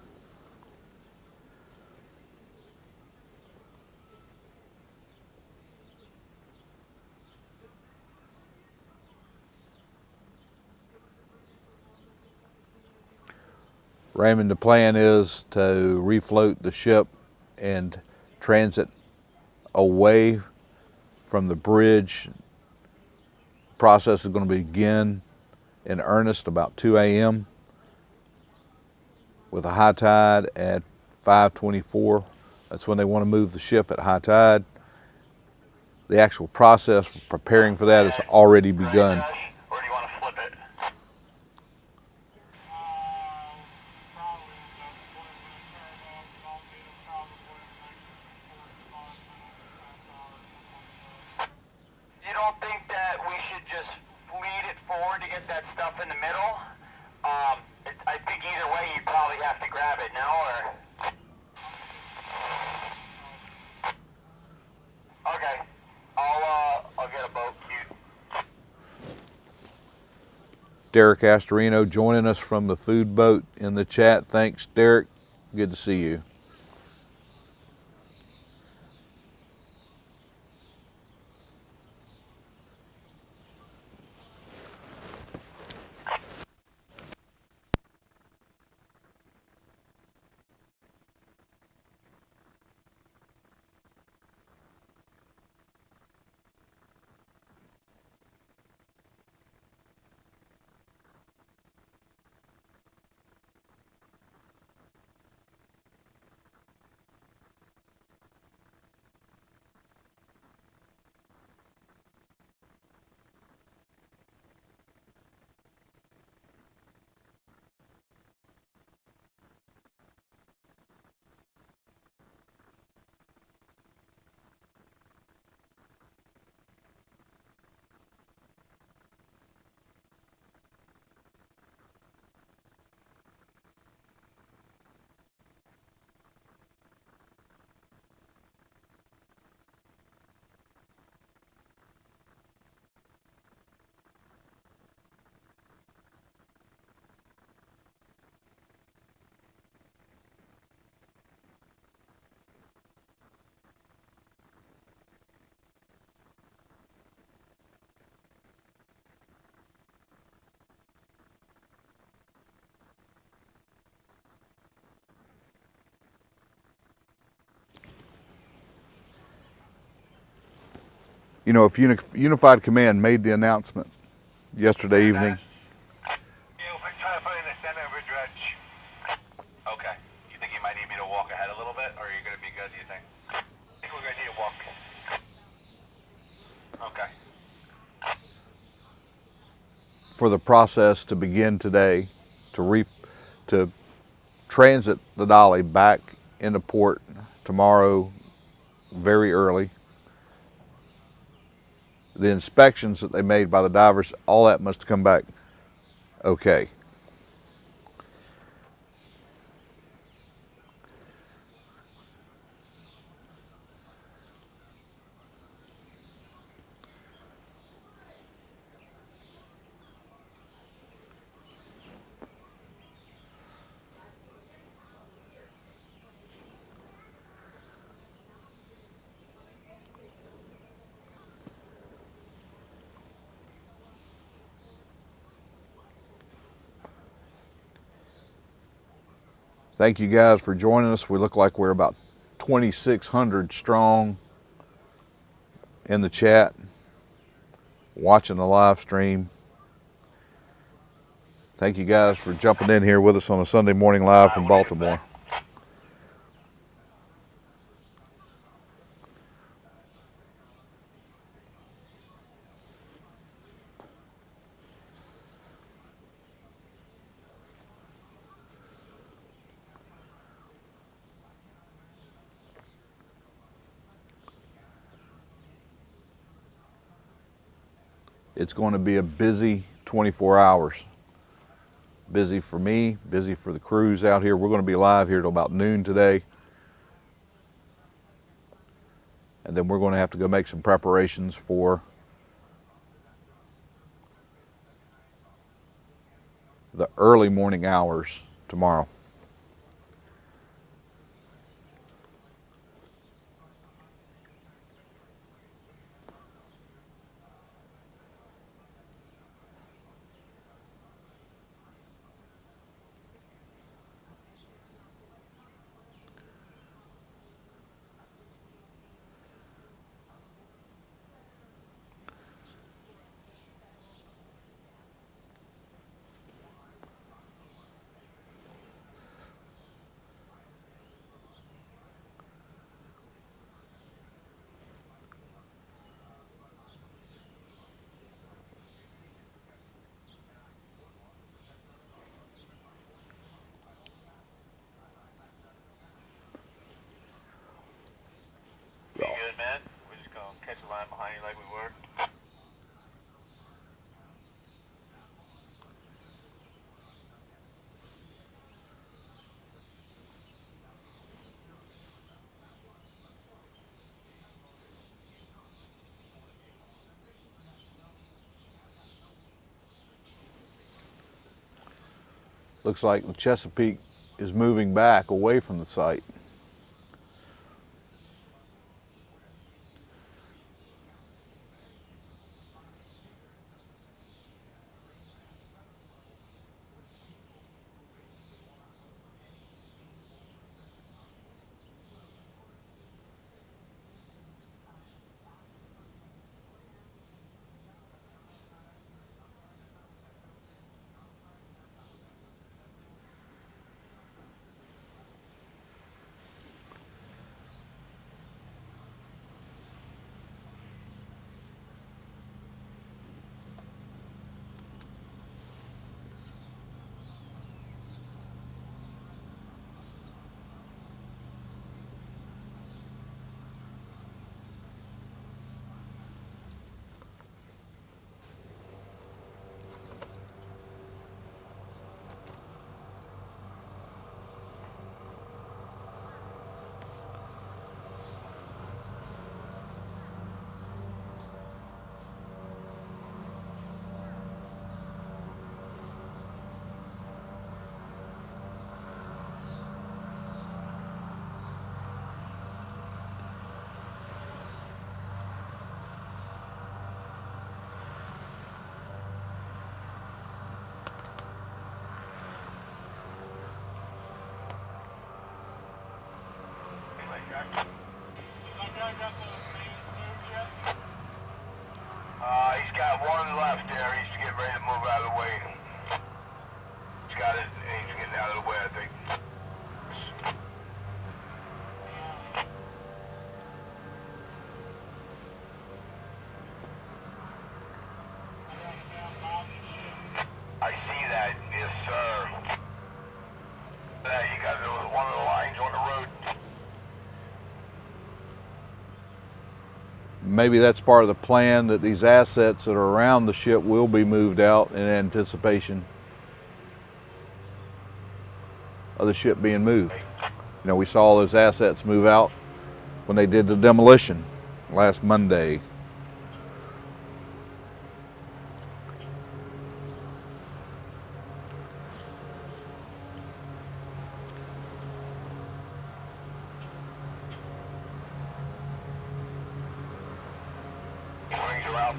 Raymond, the plan is to refloat the ship and transit away from the bridge. Process is going to begin in earnest about 2 a.m. with a high tide at 5:24. That's when they want to move the ship at high tide. The actual process for preparing for that has already begun. Or do you want to flip it? You don't think that we should just lead it forward to get that stuff in the middle? I think either way you probably have to grab it now, or... Okay. I'll get a boat queued. Derek Astorino joining us from the food boat in the chat. Thanks, Derek. Good to see you. You know, if Unified Command made the announcement yesterday evening, Yeah, we're trying to put in the center of a dredge. Okay. You think you might need me to walk ahead a little bit, or are you going to be good, do you think? I think we're going to need to walk. Okay. for the process to begin today, to transit the Dali back into port tomorrow very early. The inspections that they made by the divers, all that must come back okay. Thank you guys for joining us. We look like we're about 2,600 strong in the chat, watching the live stream. Thank you guys for jumping in here with us on a Sunday morning live from Baltimore. It's going to be a busy 24 hours. Busy for me, busy for the crews out here. We're going to be live here till about noon today. And then we're going to have to go make some preparations for the early morning hours tomorrow. You good, man? We're just going to catch a line behind you like we were. Looks like the Chesapeake is moving back away from the site. maybe that's part of the plan, that these assets that are around the ship will be moved out in anticipation of the ship being moved. You know, we saw those assets move out when they did the demolition last Monday. Wings are out.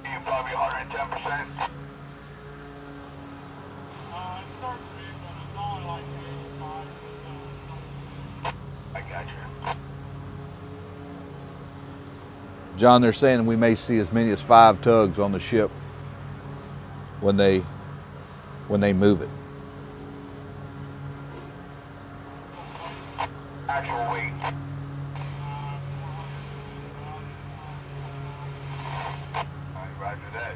You probably 110%. It starts to be, but it's only like 85%. I got you. John, they're saying we may see as many as 5 tugs on the ship when they move it. Actual weight. Alright, roger that.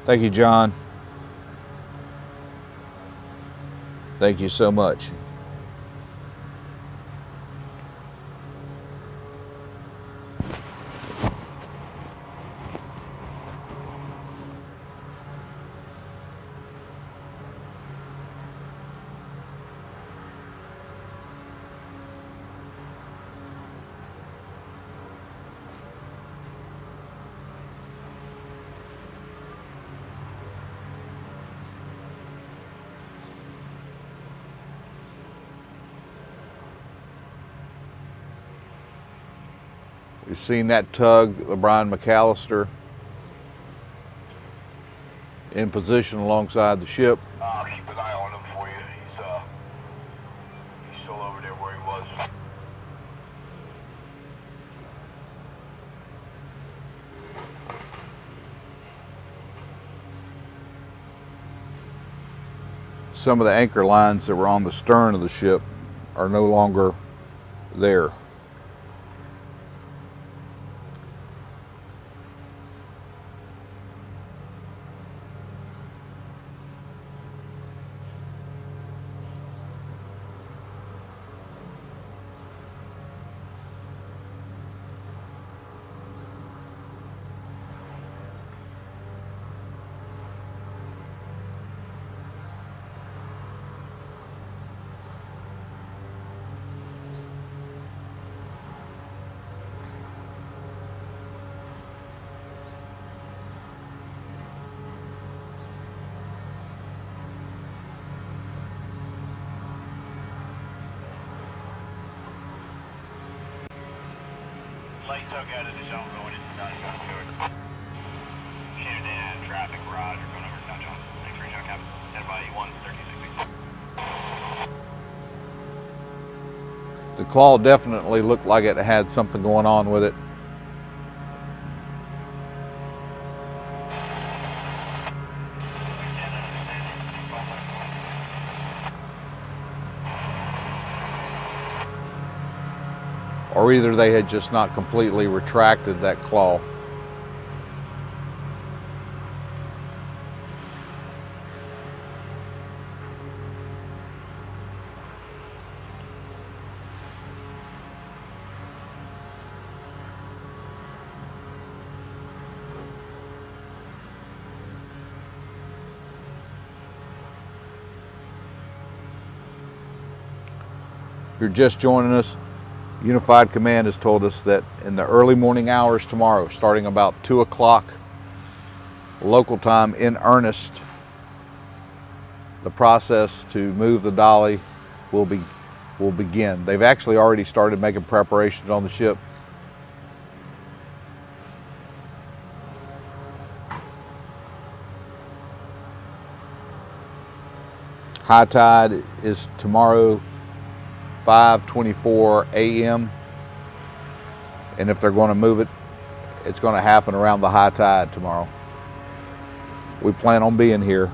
Thank you, John. Thank you so much. We've seen that tug, the Brian McAllister, in position alongside the ship. Keep an eye on him for you. He's still over there where he was. Some of the anchor lines that were on the stern of the ship are no longer there. Light tug out of the zone going into Dali. Shannon and traffic, Roger, going over to Dutch on. Thanks for reaching out, Captain. Stand by 1360. The claw definitely looked like it had something going on with it. Or either they had just not completely retracted that claw. If you're just joining us, Unified Command has told us that in the early morning hours tomorrow, starting about 2 o'clock local time in earnest, the process to move the Dali will begin. They've actually already started making preparations on the ship. High tide is tomorrow 5:24 a.m. and if they're going to move it, it's going to happen around the high tide tomorrow. We plan on being here.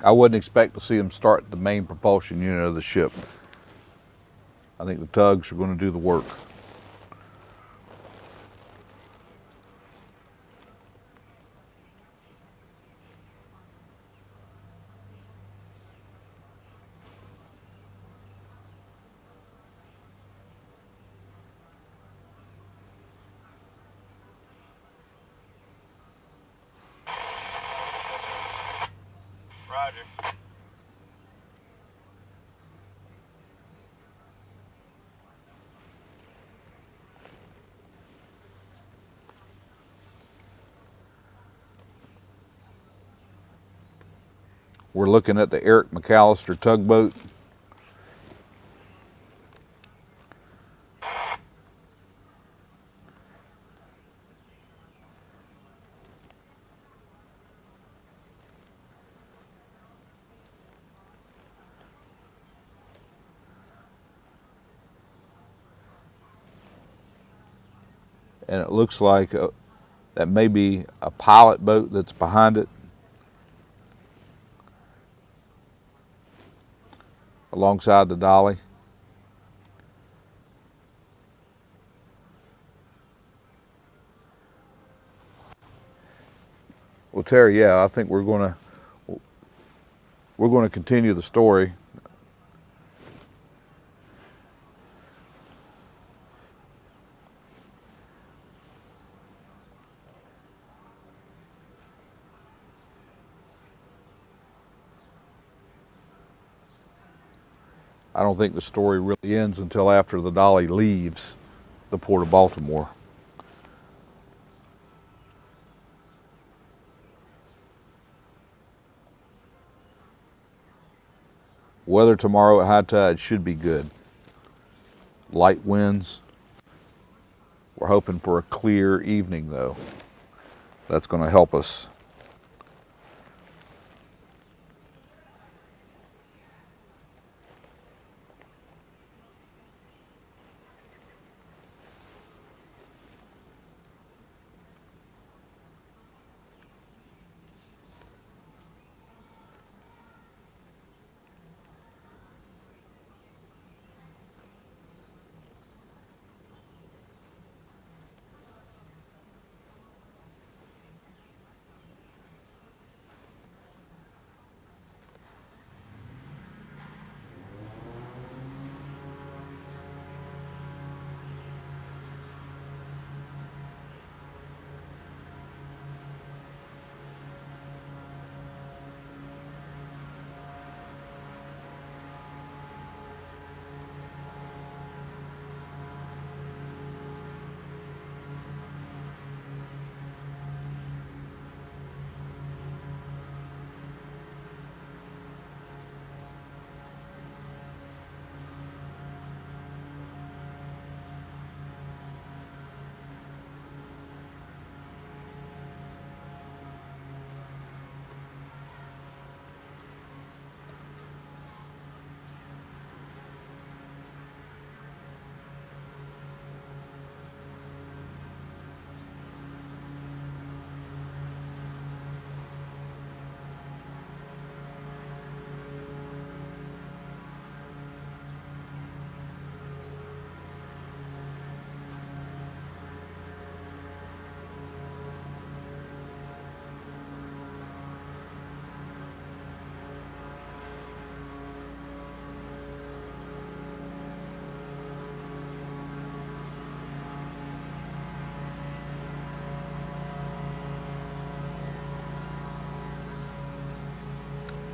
I wouldn't expect to see them start the main propulsion unit of the ship. I think the tugs are going to do the work. Roger. We're looking at the Eric McAllister tugboat. And it looks like that may be a pilot boat that's behind it, alongside the Dali. Well, Terry, yeah, I think we're going to continue the story. I don't think the story really ends until after the Dali leaves the port of Baltimore. Weather tomorrow at high tide should be good. Light winds. We're hoping for a clear evening though. That's going to help us.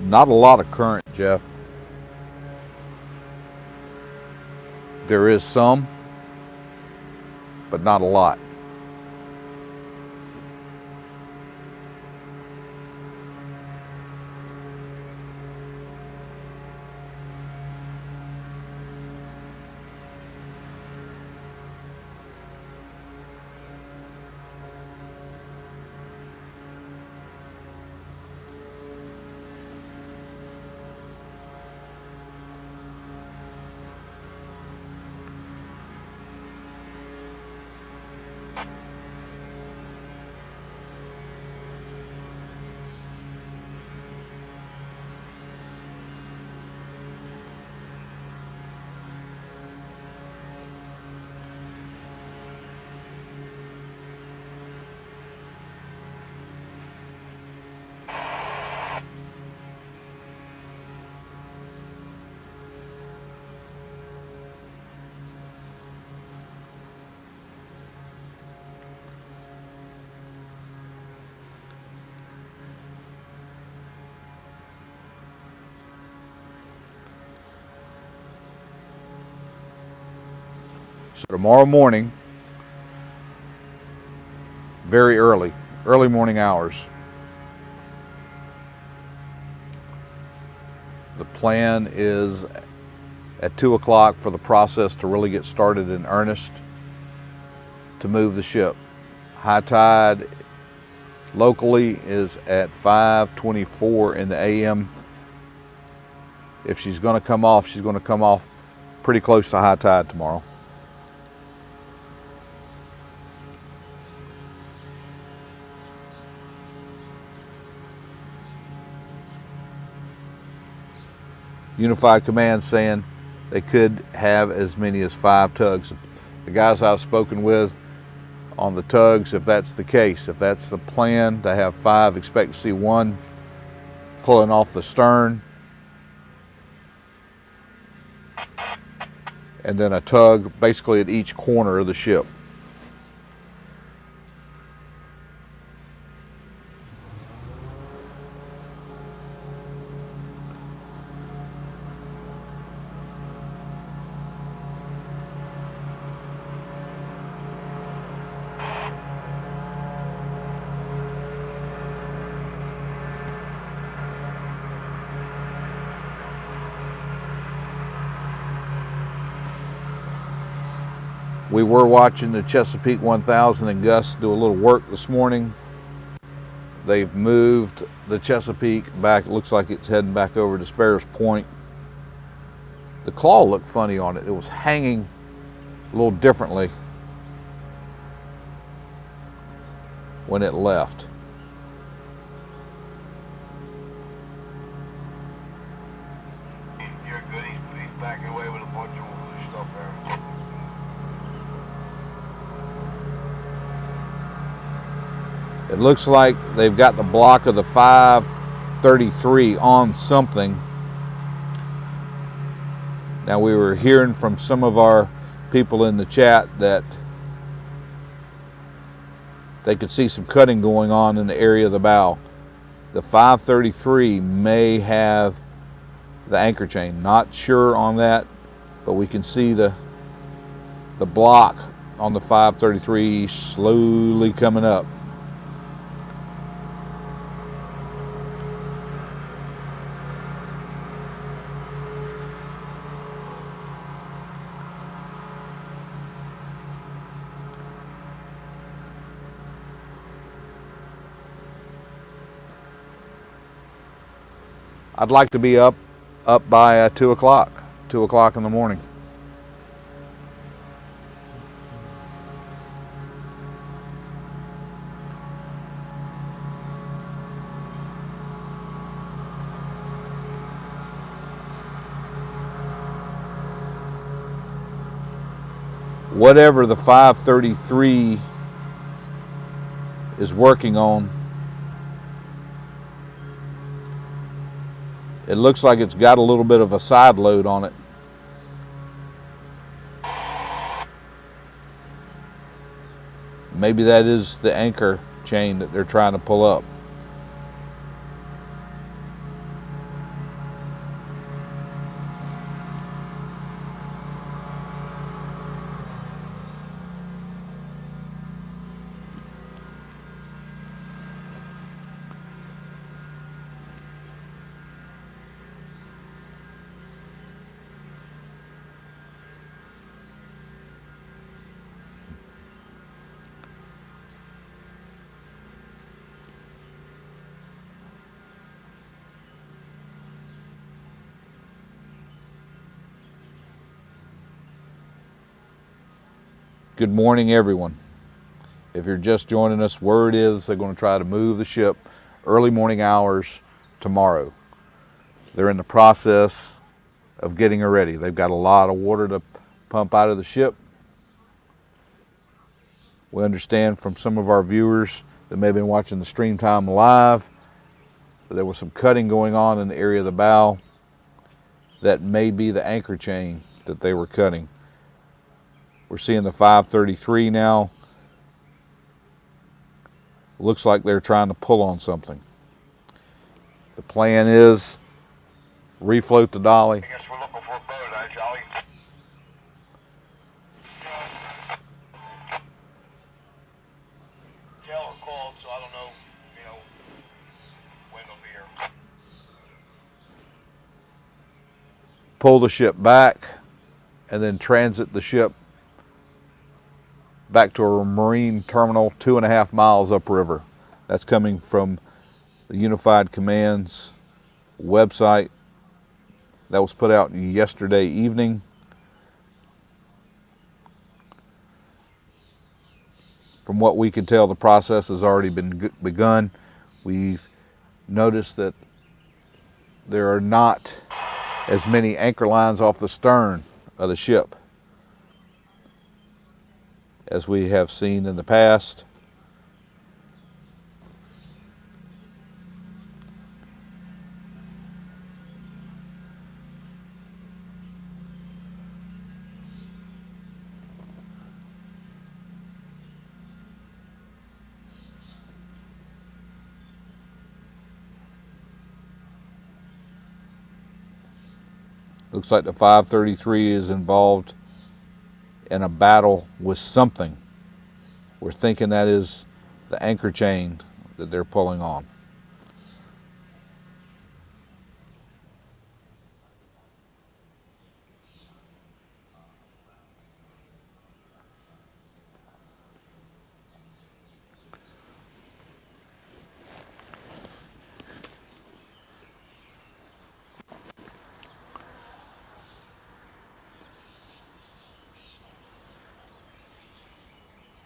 Not a lot of current, Jeff. There is some, but not a lot. So tomorrow morning, very early morning hours, the plan is at 2 o'clock for the process to really get started in earnest to move the ship. High tide locally is at 5:24 in the AM. If she's going to come off, she's going to come off pretty close to high tide tomorrow. Unified Command saying they could have as many as 5 tugs. The guys I've spoken with on the tugs, if that's the case, if that's the plan to have 5, expect to see 1 pulling off the stern and then a tug basically at each corner of the ship. We were watching the Chesapeake 1000 and Gus do a little work this morning. They've moved the Chesapeake back. It looks like it's heading back over to Sparrows Point. The claw looked funny on it. It was hanging a little differently when it left. You're good. He's backing away with a bunch of stuff there. It looks like they've got the block of the 533 on something. Now, we were hearing from some of our people in the chat that they could see some cutting going on in the area of the bow. The 533 may have the anchor chain. Not sure on that, but we can see the block on the 533 slowly coming up. I'd like to be up by 2 o'clock in the morning. Whatever the 533 is working on, it looks like it's got a little bit of a side load on it. Maybe that is the anchor chain that they're trying to pull up. Good morning, everyone. If you're just joining us, word is they're going to try to move the ship early morning hours tomorrow. They're in the process of getting her ready. They've got a lot of water to pump out of the ship. We understand from some of our viewers that may have been watching the stream time live that there was some cutting going on in the area of the bow. That may be the anchor chain that they were cutting. We're seeing the 533 now. Looks like they're trying to pull on something. The plan is refloat the Dali. I guess we're looking for a boat, Jolly? Taylor called, so I don't know, when they'll be here. Pull the ship back and then transit the ship back to a marine terminal 2.5 miles upriver. That's coming from the Unified Command's website. That was put out yesterday evening. From what we can tell, the process has already been begun. We've noticed that there are not as many anchor lines off the stern of the ship as we have seen in the past. Looks like the 533 is involved in a battle with something. We're thinking that is the anchor chain that they're pulling on.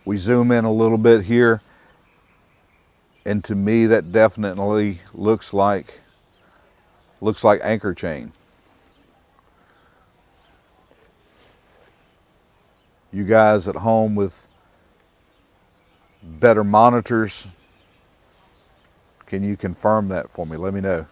We zoom in a little bit here, and to me that definitely looks like anchor chain. You guys at home with better monitors, can you confirm that for me? Let me know.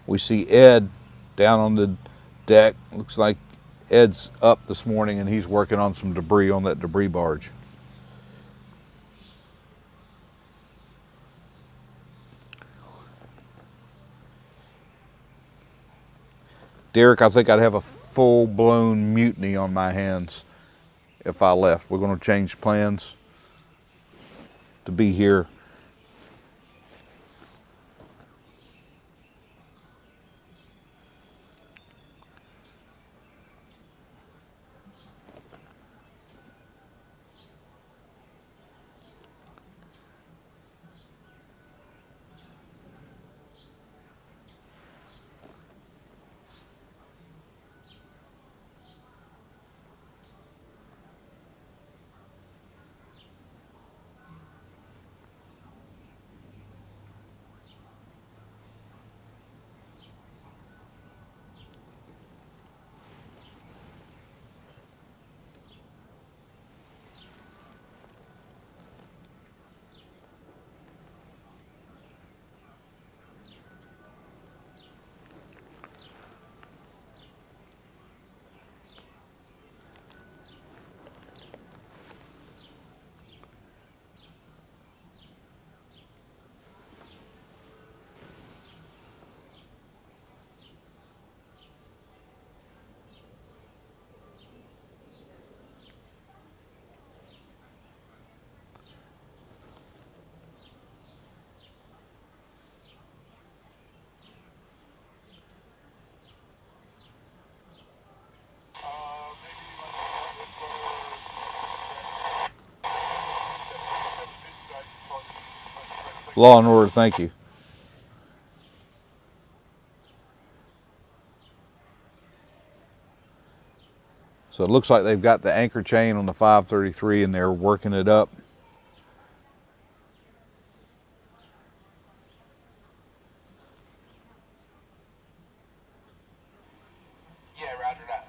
We see Ed down on the deck. Looks like Ed's up this morning and he's working on some debris on that debris barge. Derek, I think I'd have a full-blown mutiny on my hands if I left. We're going to change plans to be here. Law and order, thank you. So it looks like they've got the anchor chain on the 533 and they're working it up. Yeah, roger that.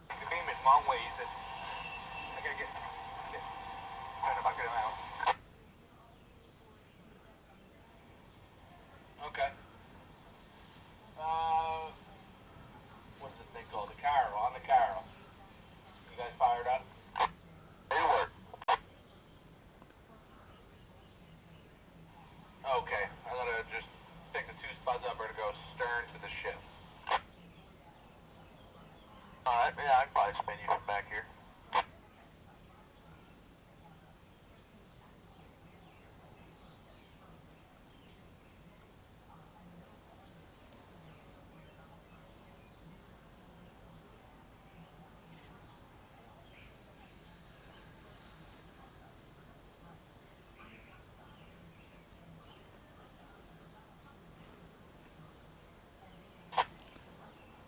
The beam is long ways. I gotta get trying to bucket him out. Okay. What's this thing called? The Carol, on the Carol. You guys fired up? Anywhere. Okay. I'm gonna just pick the 2 spuds up. We're gonna go stern to the ship. Alright, yeah, I can probably spin you from back here.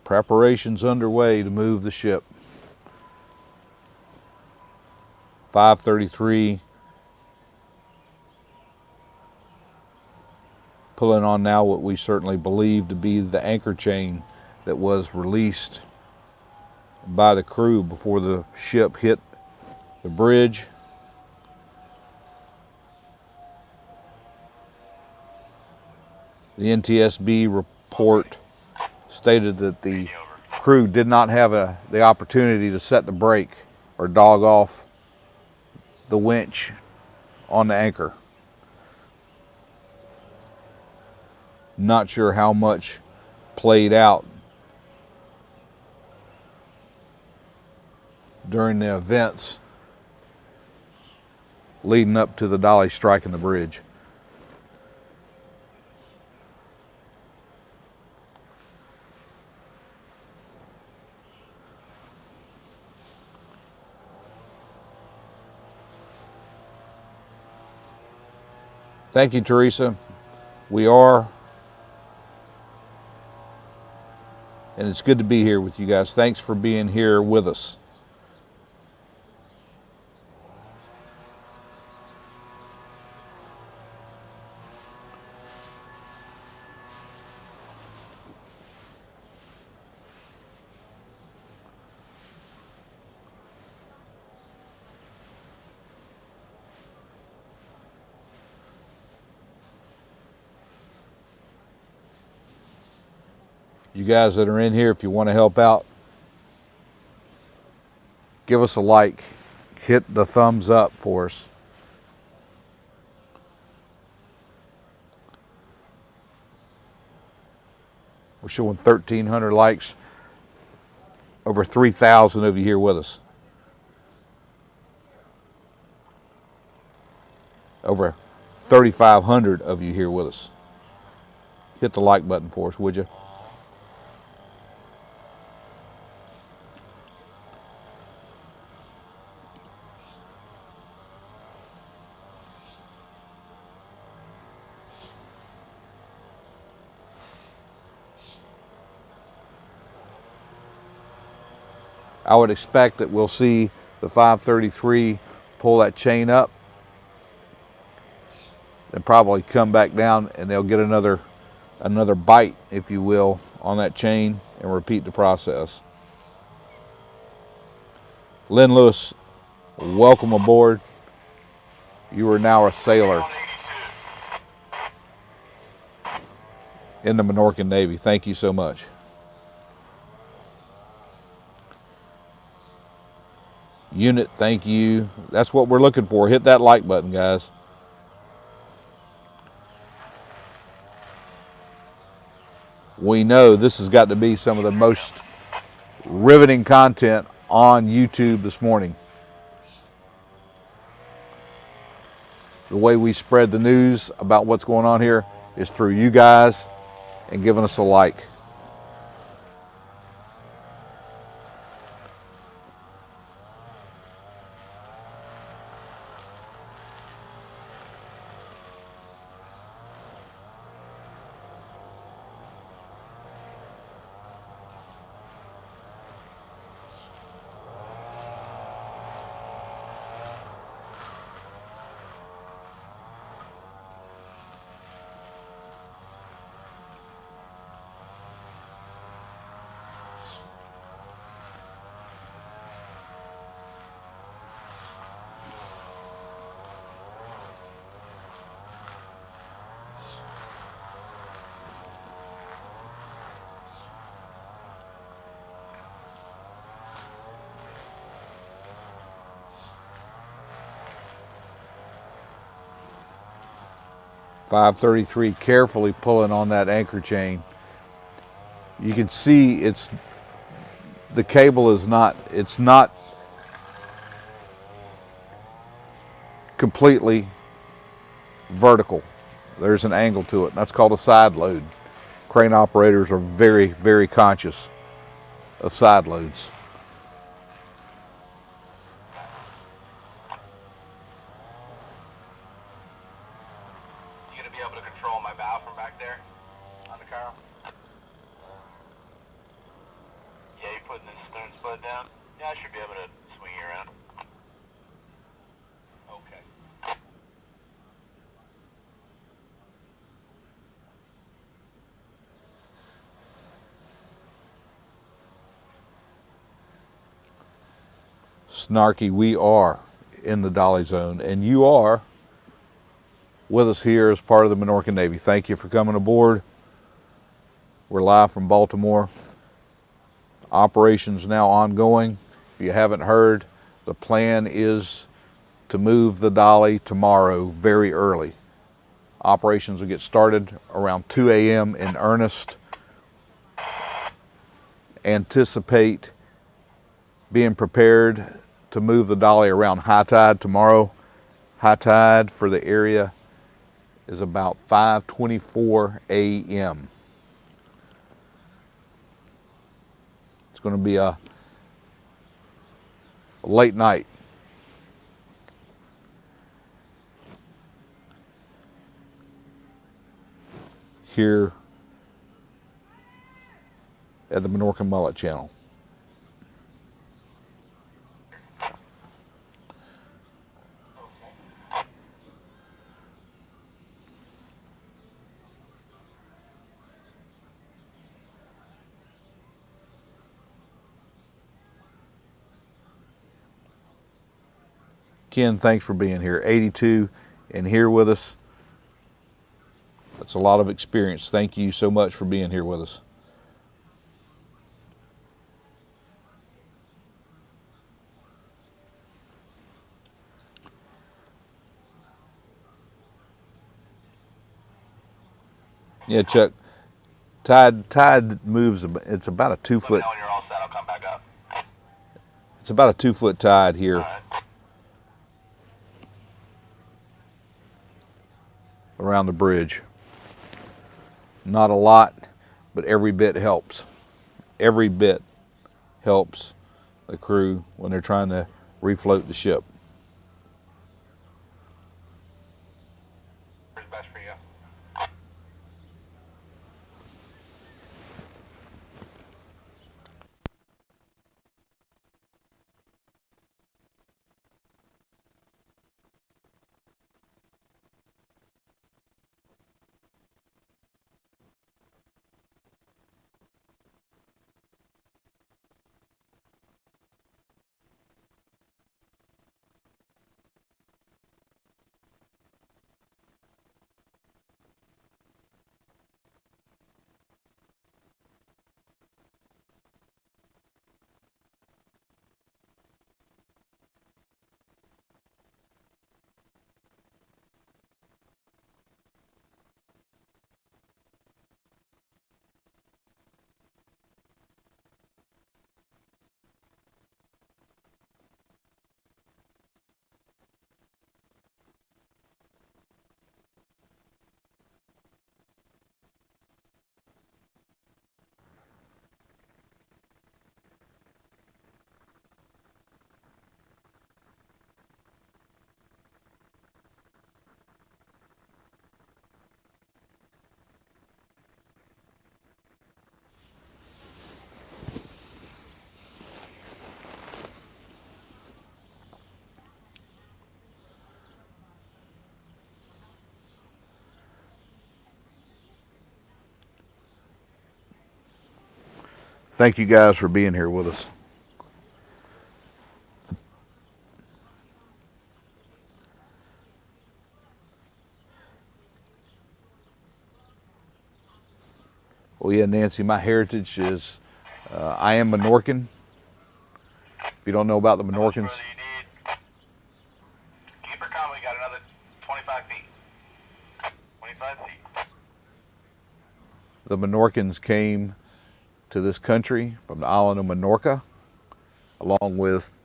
Preparations underway to move the ship. 533 pulling on now what we certainly believe to be the anchor chain that was released by the crew before the ship hit the bridge. The NTSB report stated that the crew did not have the opportunity to set the brake or dog off the winch on the anchor. Not sure how much played out during the events leading up to the Dali striking the bridge. Thank you, Teresa. We are, and it's good to be here with you guys. Thanks for being here with us. You guys that are in here, if you want to help out, give us a like, hit the thumbs up for us. We're showing 1,300 likes, over 3,000 of you here with us. Over 3,500 of you here with us. Hit the like button for us, would you? I would expect that we'll see the 533 pull that chain up and probably come back down, and they'll get another bite, if you will, on that chain and repeat the process. Lynn Lewis, welcome aboard. You are now a sailor in the Minorcan Navy. Thank you so much. Unit, thank you. That's what we're looking for. Hit that like button, guys. We know this has got to be some of the most riveting content on YouTube this morning. The way we spread the news about what's going on here is through you guys and giving us a like. 533 carefully pulling on that anchor chain. You can see the cable is not completely vertical. There's an angle to it. That's called a side load. Crane operators are very, very conscious of side loads. You gonna be able to control my bow from back there on the car? Yeah, you putting this stern spud down? Yeah, I should be able to swing you around. Okay. Snarky, we are in the Dali zone, and you are with us here as part of the Minorcan Navy. Thank you for coming aboard. We're live from Baltimore. Operations now ongoing. If you haven't heard, the plan is to move the Dali tomorrow very early. Operations will get started around 2 a.m. in earnest. Anticipate being prepared to move the Dali around high tide tomorrow. High tide for the area is about 5:24 a.m. It's going to be a late night. Here at the Minorcan Mullet channel. Ken, thanks for being here. 82 and here with us. That's a lot of experience. Thank you so much for being here with us. Yeah, Chuck. Tide moves. It's about a 2 foot. When you're all set, I'll come back up. It's about a 2 foot tide here. All right. Around the bridge. Not a lot, but every bit helps. Every bit helps the crew when they're trying to refloat the ship. Where's best for you? Thank you guys for being here with us. Well, yeah, Nancy, my heritage is, I am Minorcan. If you don't know about the Minorcans, You need. Keep her calm. We got another 25 feet. 25. the Minorcans came to this country from the island of Minorca, along with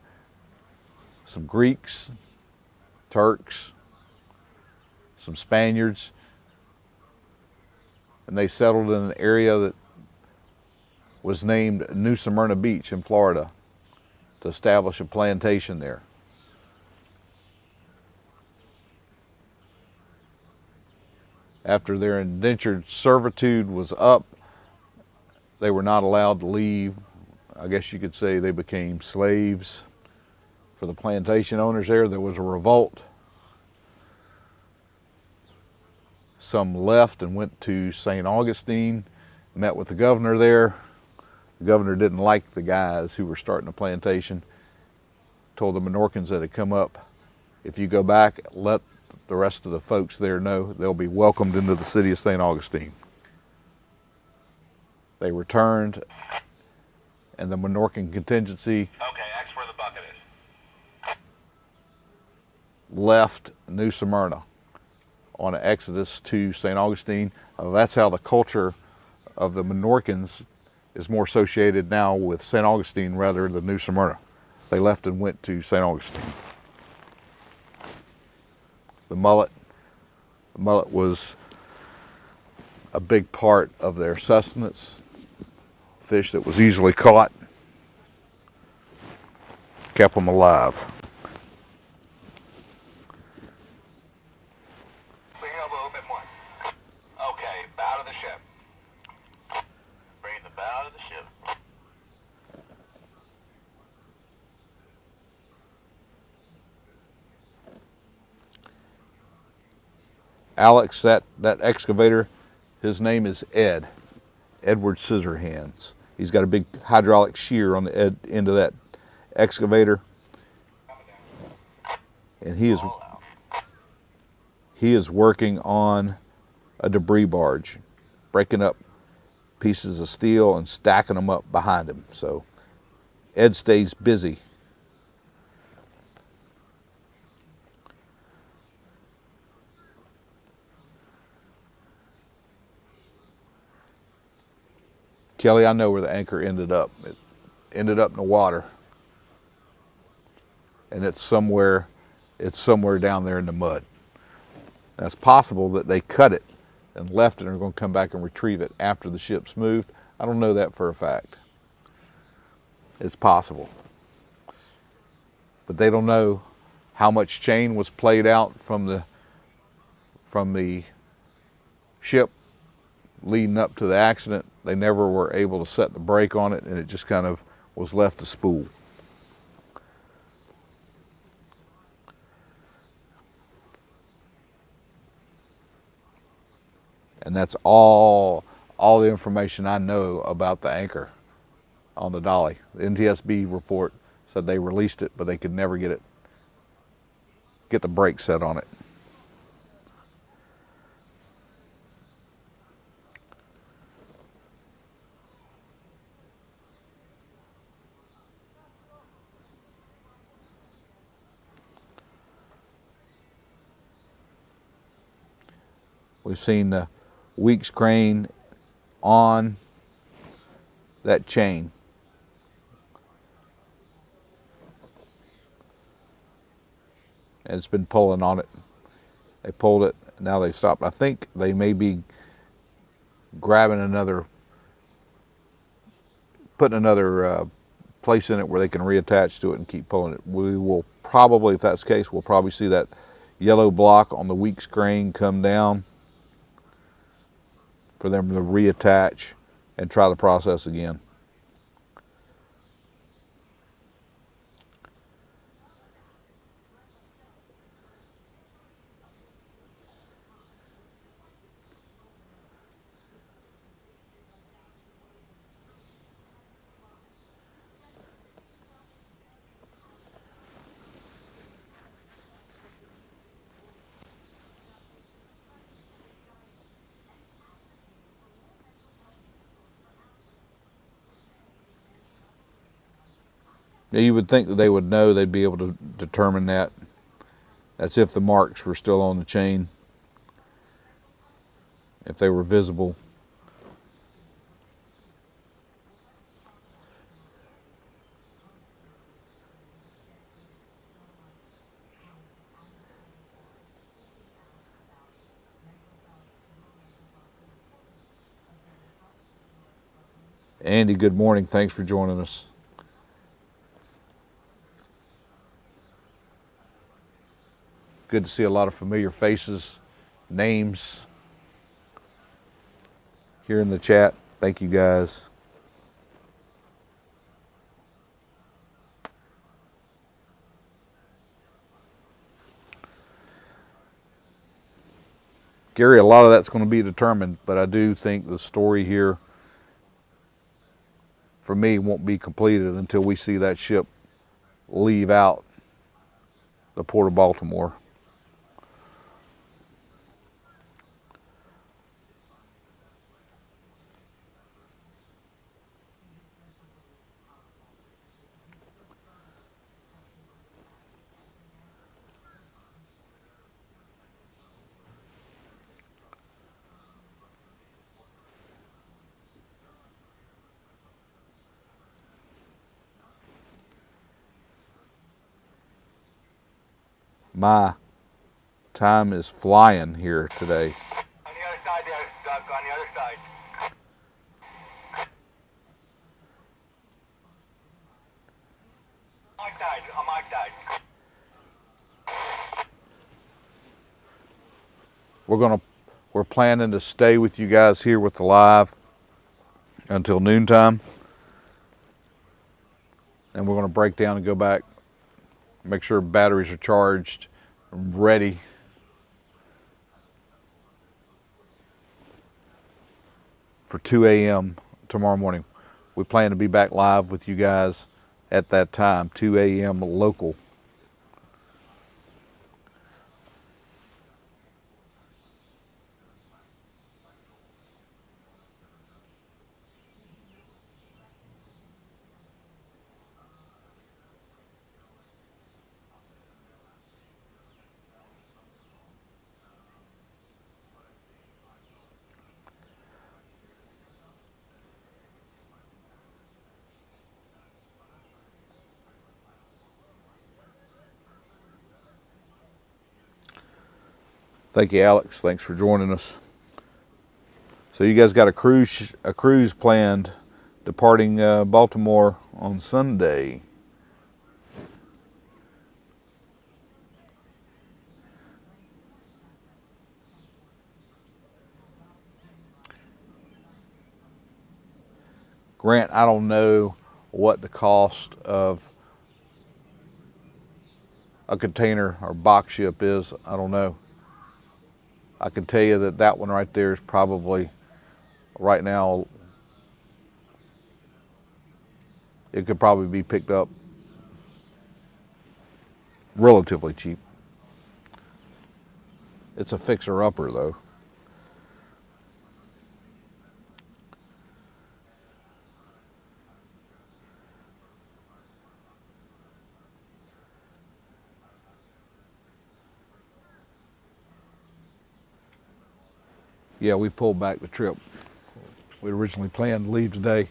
some Greeks, Turks, some Spaniards, and they settled in an area that was named New Smyrna Beach in Florida to establish a plantation there. After their indentured servitude was up, they were not allowed to leave. I guess you could say they became slaves for the plantation owners there. There was a revolt. Some left and went to St. Augustine, met with the governor there. The governor didn't like the guys who were starting a plantation. Told the Minorcans that had come up, if you go back, let the rest of the folks there know they'll be welcomed into the city of St. Augustine. They returned, and the Minorcan contingency X where the bucket is. left New Smyrna on an exodus to St. Augustine. That's how the culture of the Minorcans is more associated now with St. Augustine rather than New Smyrna. They left and went to St. Augustine. The mullet was a big part of their sustenance. Fish that was easily caught, kept them alive. Bring your elbow a little bit more. Okay, bow to the ship. Bring the bow to the ship. Alex, that excavator, his name is Ed, Edward Scissorhands. He's got a big hydraulic shear on the end of that excavator, and he is working on a debris barge, breaking up pieces of steel and stacking them up behind him. So Ed stays busy. Kelly, I know where the anchor ended up. It ended up in the water, and it's somewhere down there in the mud. Now, it's possible that they cut it and left it and are going to come back and retrieve it after the ship's moved. I don't know that for a fact. It's possible. But they don't know how much chain was played out from the ship leading up to the accident. They never were able to set the brake on it, and it just kind of was left to spool. And that's all the information I know about the anchor on the Dali. The NTSB report said they released it, but they could never get the brake set on it. We've seen the Weeks crane on that chain. And it's been pulling on it. They pulled it, now they've stopped. I think they may be grabbing putting another place in it where they can reattach to it and keep pulling it. We will probably, if that's the case, we'll probably see that yellow block on the Weeks crane come down for them to reattach and try the process again. Now, you would think that they would know, they'd be able to determine that. That's if the marks were still on the chain, if they were visible. Andy, good morning. Thanks for joining us. Good to see a lot of familiar faces, names here in the chat. Thank you guys. Gary, a lot of that's going to be determined, but I do think the story here for me won't be completed until we see that ship leave out the port of Baltimore. My time is flying here today. On the other side there, Doug, on the other side. On my side. We're planning to stay with you guys here with the live until noontime. And we're going to break down and go back, make sure batteries are charged, ready for 2 a.m. tomorrow morning. We plan to be back live with you guys at that time, 2 a.m. local. Thank you, Alex. Thanks for joining us. So you guys got a cruise planned departing Baltimore on Sunday. Grant, I don't know what the cost of a container or box ship is. I don't know. I can tell you that that one right there is probably, right now, it could probably be picked up relatively cheap. It's a fixer-upper though. Yeah, we pulled back the trip. We originally planned to leave today.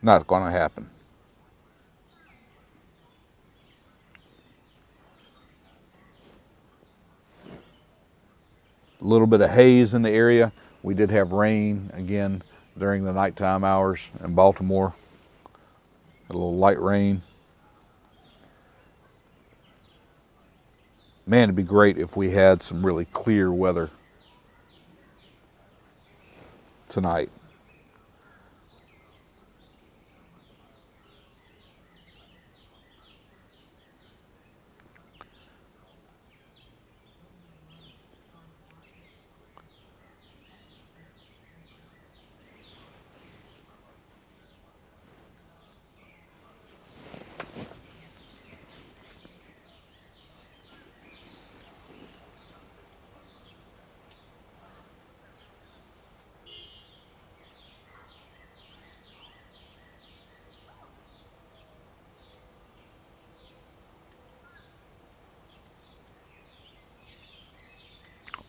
Not going to happen. A little bit of haze in the area. We did have rain again during the nighttime hours in Baltimore. A little light rain. Man, it'd be great if we had some really clear weather tonight.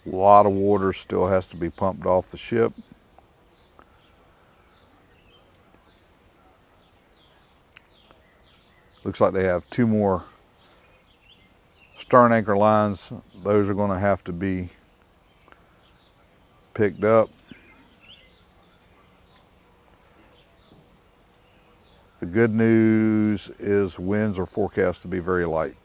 A lot of water still has to be pumped off the ship. Looks like they have 2 more stern anchor lines. Those are going to have to be picked up. The good news is winds are forecast to be very light.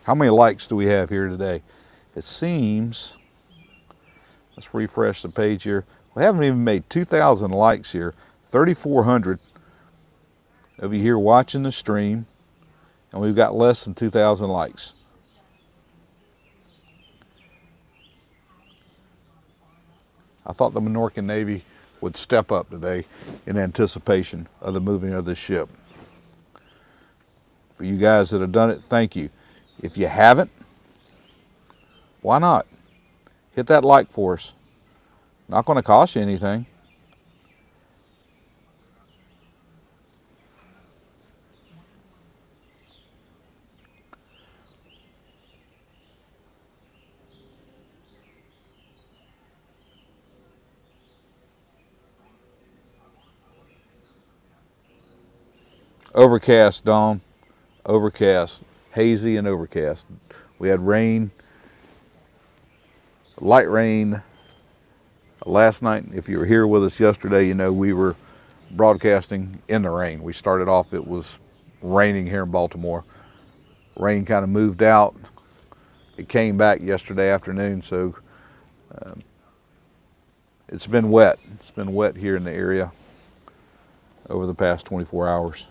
How many likes do we have here today? It seems, let's refresh the page here. We haven't even made 2,000 likes here. 3,400 of you here watching the stream, and we've got less than 2,000 likes. I thought the Minorcan Navy would step up today in anticipation of the moving of this ship. For you guys that have done it, thank you. If you haven't, why not? Hit that like for us. Not going to cost you anything. Overcast, Dawn. Overcast. Hazy and overcast. We had rain, light rain last night. If you were here with us yesterday, you know we were broadcasting in the rain. We started off, it was raining here in Baltimore. Rain kind of moved out. It came back yesterday afternoon, so it's been wet. It's been wet here in the area over the past 24 hours.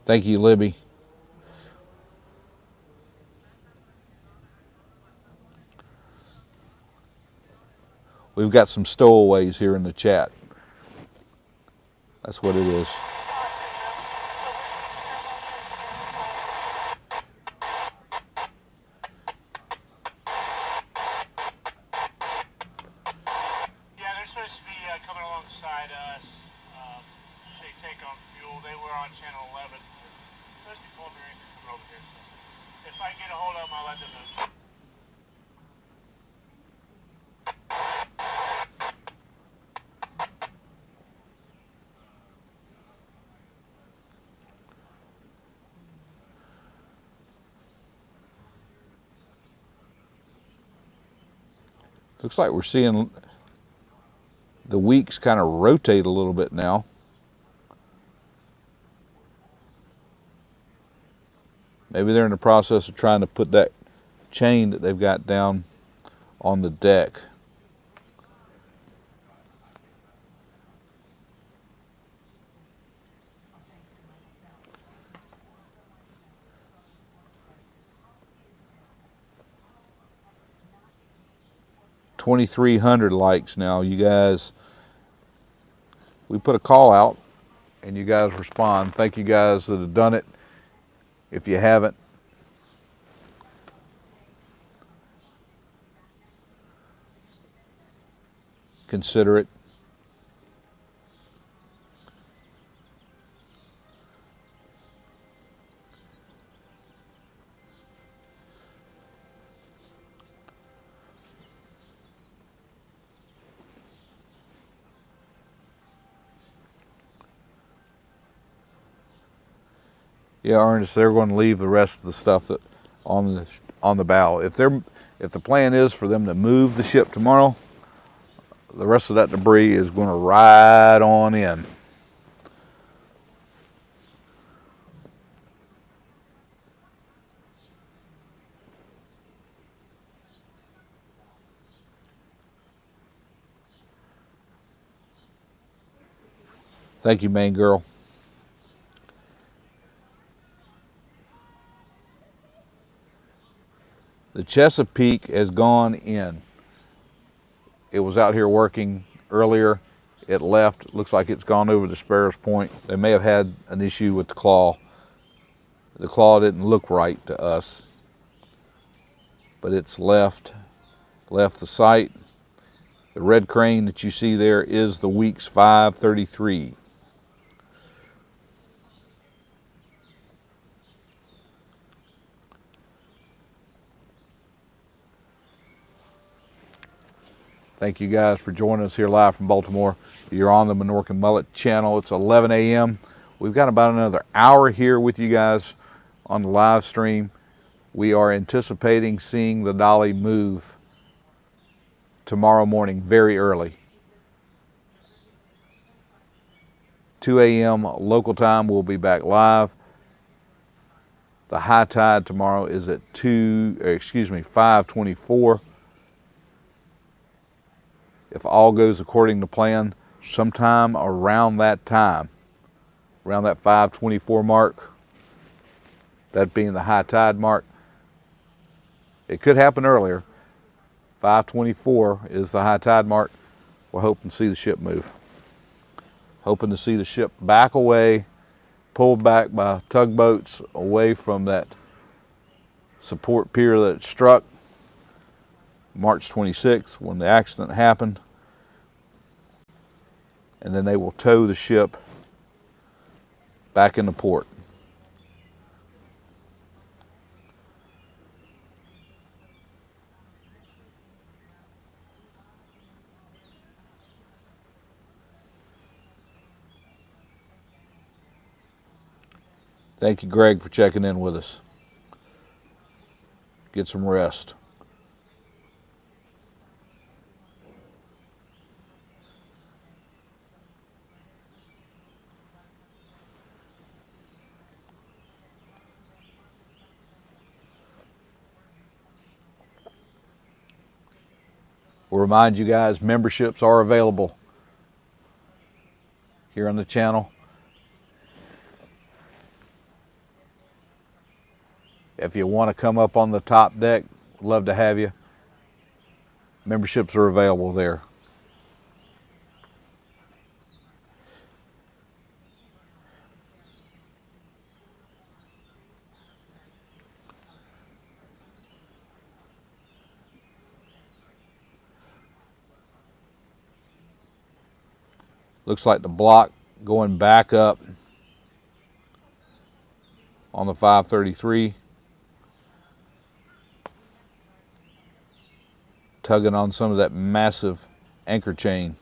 Thank you, Libby. We've got some stowaways here in the chat. That's what it is. Yeah, they're supposed to be coming alongside us. They take on fuel. They were on channel 11. They're supposed to be pulling their anchor coming over here. So if I get a hold of them, I'll let them know. Looks like we're seeing the weeks kind of rotate a little bit now. Maybe they're in the process of trying to put that chain that they've got down on the deck. $2,300 likes now, you guys. We put a call out and you guys respond. Thank you guys that have done it. If you haven't, consider it. Yeah, Ernest, they're going to leave the rest of the stuff that on the bow. If the plan is for them to move the ship tomorrow, the rest of that debris is going to ride on in. Thank you, Maine girl. The Chesapeake has gone in. It was out here working earlier. It left. Looks like it's gone over to Sparrows Point. They may have had an issue with the claw. The claw didn't look right to us, but it's left the site. The red crane that you see there is the Weeks 533. Thank you guys for joining us here live from Baltimore. You're on the Minorcan Mullet channel. It's 11 a.m. We've got about another hour here with you guys on the live stream. We are anticipating seeing the Dali move tomorrow morning very early. 2 a.m. local time, we'll be back live. The high tide tomorrow is at 5:24. If all goes according to plan, sometime around that time, around that 5:24 mark, that being the high tide mark, it could happen earlier. 5:24 is the high tide mark. We're hoping to see the ship move. Hoping to see the ship back away, pulled back by tugboats away from that support pier that it struck March 26th when the accident happened. And then they will tow the ship back into port. Thank you, Greg, for checking in with us. Get some rest. We'll remind you guys, memberships are available here on the channel. If you want to come up on the top deck, love to have you. Memberships are available there. Looks like the block going back up on the 533. Tugging on some of that massive anchor chain.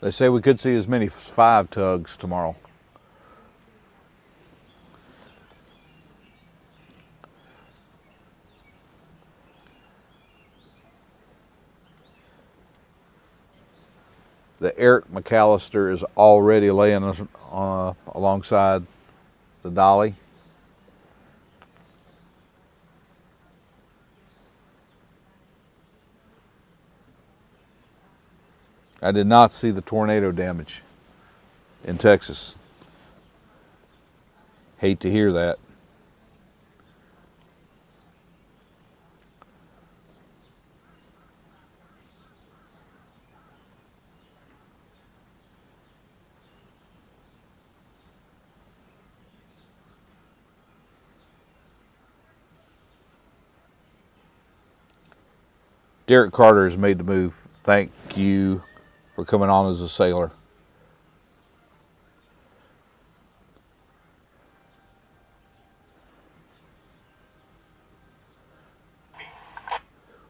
They say we could see as many as 5 tugs tomorrow. The Eric McAllister is already laying alongside the Dali. I did not see the tornado damage in Texas. Hate to hear that. Derek Carter has made the move. Thank you for coming on as a sailor.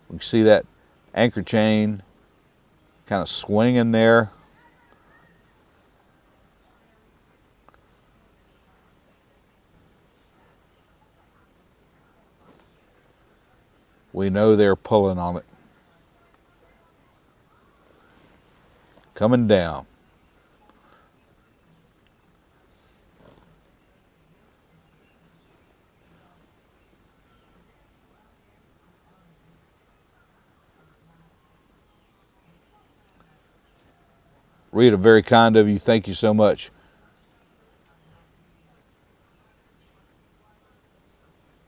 We can see that anchor chain kind of swinging there. We know they're pulling on it. Coming down. Rita, very kind of you. Thank you so much.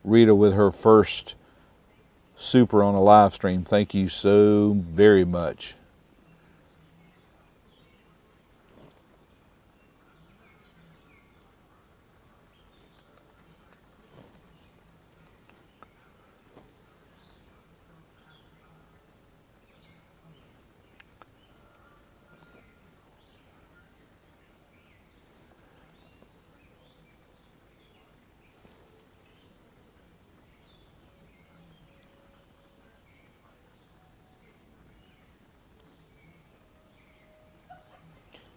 Rita with her first super on a live stream. Thank you so very much.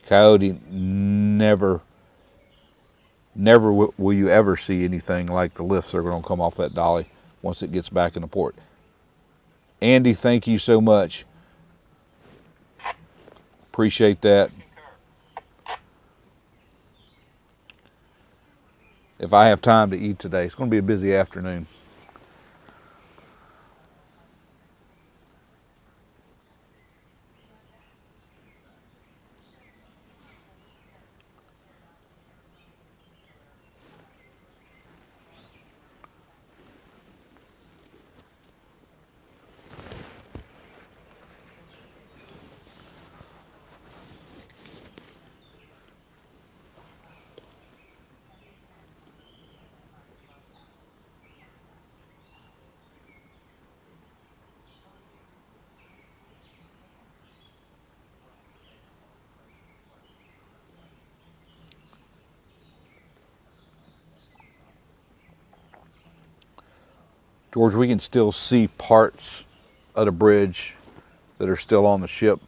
Coyote, never will you ever see anything like the lifts that are going to come off that dolly once it gets back in the port. Andy, thank you so much. Appreciate that. If I have time to eat today, it's going to be a busy afternoon. George, we can still see parts of the bridge that are still on the ship.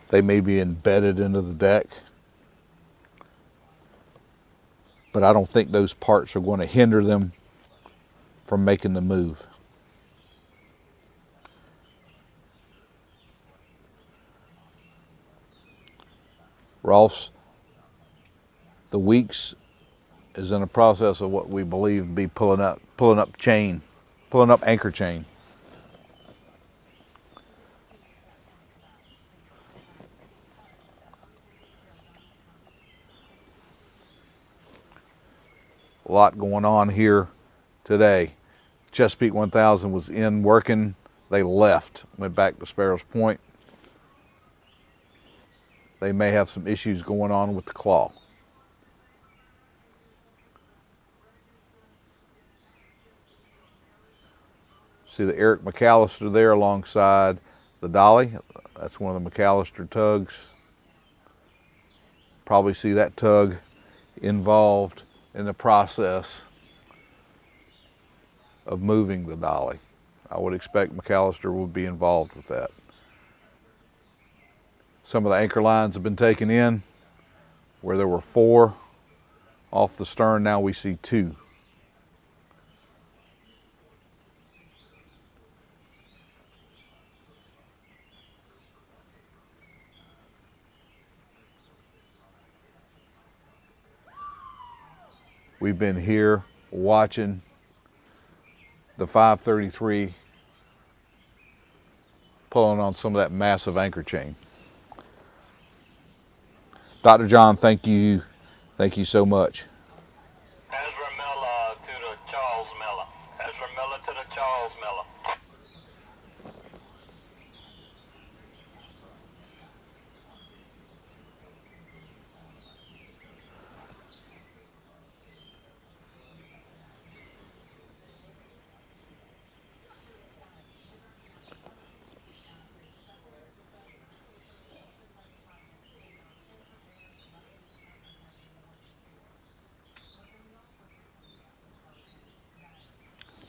They may be embedded into the deck, but I don't think those parts are going to hinder them from making the move. Ross, the Weeks is in the process of what we believe to be pulling up anchor chain. A lot going on here today. Chesapeake 1000 was in working. They left, went back to Sparrows Point. They may have some issues going on with the claw. See the Eric McAllister there alongside the Dali. That's one of the McAllister tugs. Probably see that tug involved in the process of moving the Dali. I would expect McAllister would be involved with that. Some of the anchor lines have been taken in. Where there were 4 off the stern, now we see 2. We've been here watching the 533 pulling on some of that massive anchor chain. Dr. John, thank you so much. Ezra Miller to the Charles Miller. Ezra Miller to the Charles Miller.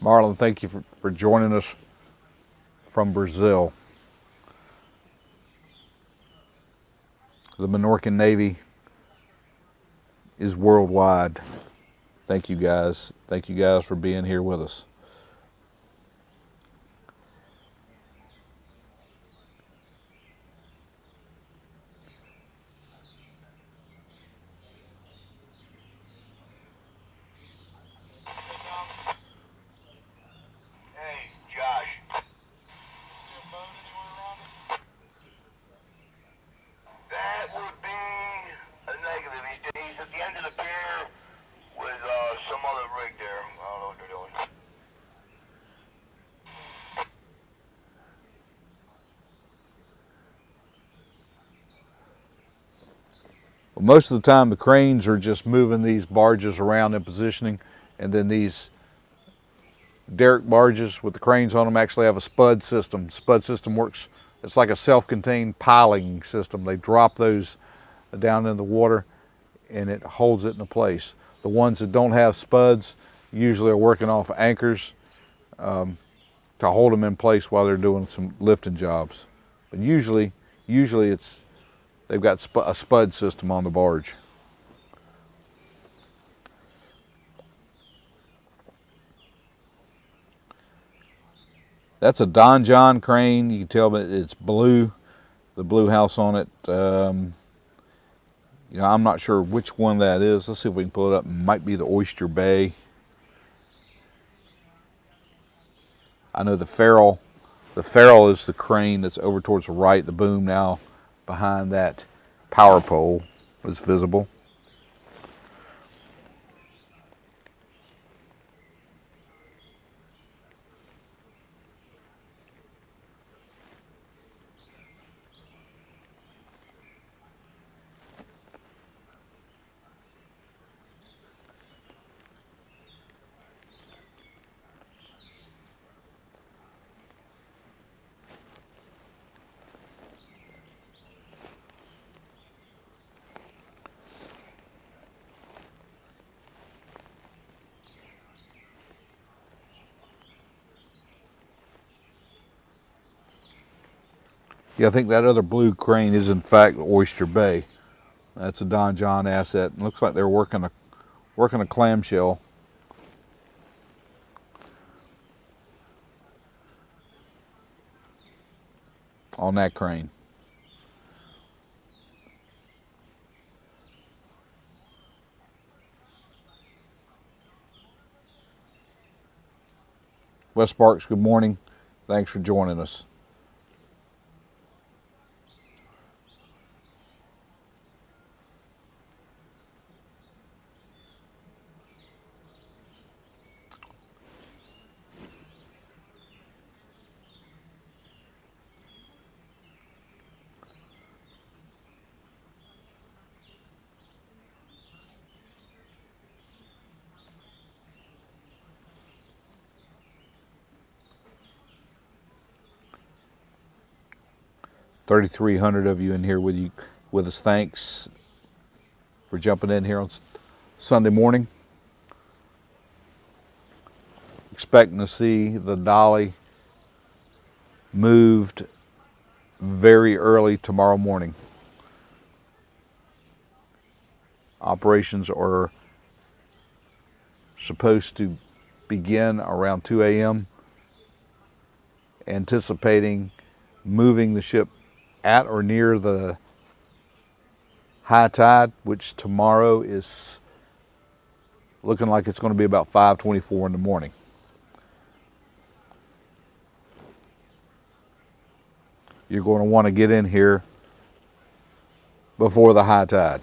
Marlon, thank you for joining us from Brazil. The Minorcan Navy is worldwide. Thank you guys. Thank you guys for being here with us. Hey, Josh. That would be a negative. He's at the end of the pier with some other rig there. I don't know what they're doing. Well, most of the time the cranes are just moving these barges around and positioning, and then these derrick barges with the cranes on them actually have a spud system. Spud system works, it's like a self-contained piling system. They drop those down in the water and it holds it in place. The ones that don't have spuds usually are working off anchors to hold them in place while they're doing some lifting jobs. But usually they've got a spud system on the barge. That's a Don John crane. You can tell that it's blue, the blue house on it. You know, I'm not sure which one that is. Let's see if we can pull it up. It might be the Oyster Bay. I know the Farrell. The Farrell is the crane that's over towards the right. The boom now behind that power pole is visible. Yeah, I think that other blue crane is in fact Oyster Bay. That's a Don John asset. It looks like they're working a clamshell. On that crane. Wes Sparks, good morning. Thanks for joining us. $3,300 of you in here with us. Thanks for jumping in here on Sunday morning. Expecting to see the Dali moved very early tomorrow morning. Operations are supposed to begin around 2 a.m. Anticipating moving the ship at or near the high tide, which tomorrow is looking like it's going to be about 5:24 in the morning. You're going to want to get in here before the high tide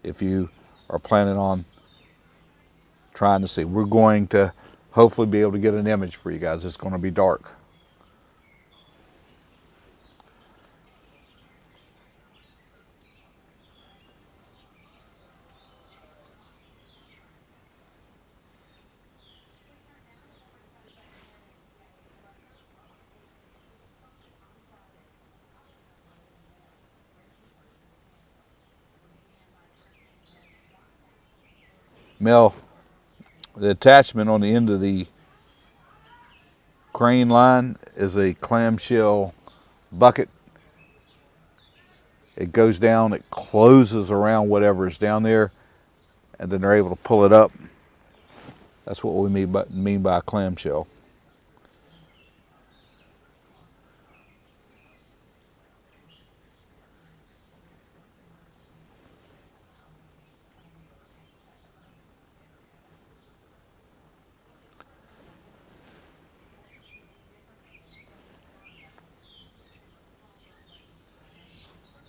if you are planning on trying to see. We're going to hopefully be able to get an image for you guys. It's going to be dark. Mel, the attachment on the end of the crane line is a clamshell bucket. It goes down, it closes around whatever is down there, and then they're able to pull it up. That's what we mean by a clamshell.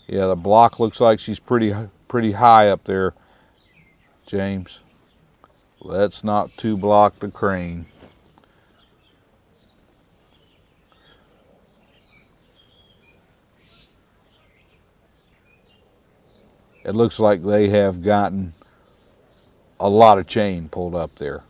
Yeah, the block looks like she's pretty high up there, James. Let's not two block the crane. It looks like they have gotten a lot of chain pulled up there.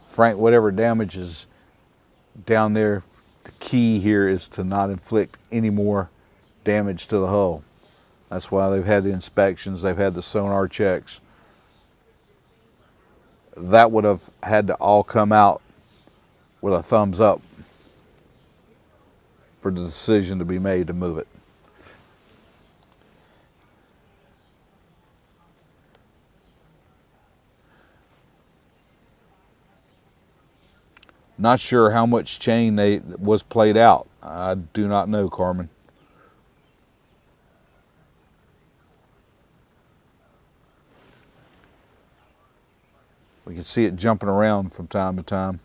Frank, whatever damage is down there, the key here is to not inflict any more damage to the hull. That's why they've had the inspections, they've had the sonar checks. That would have had to all come out with a thumbs up for the decision to be made to move it. Not sure how much chain was played out. I do not know, Carmen. We can see it jumping around from time to time.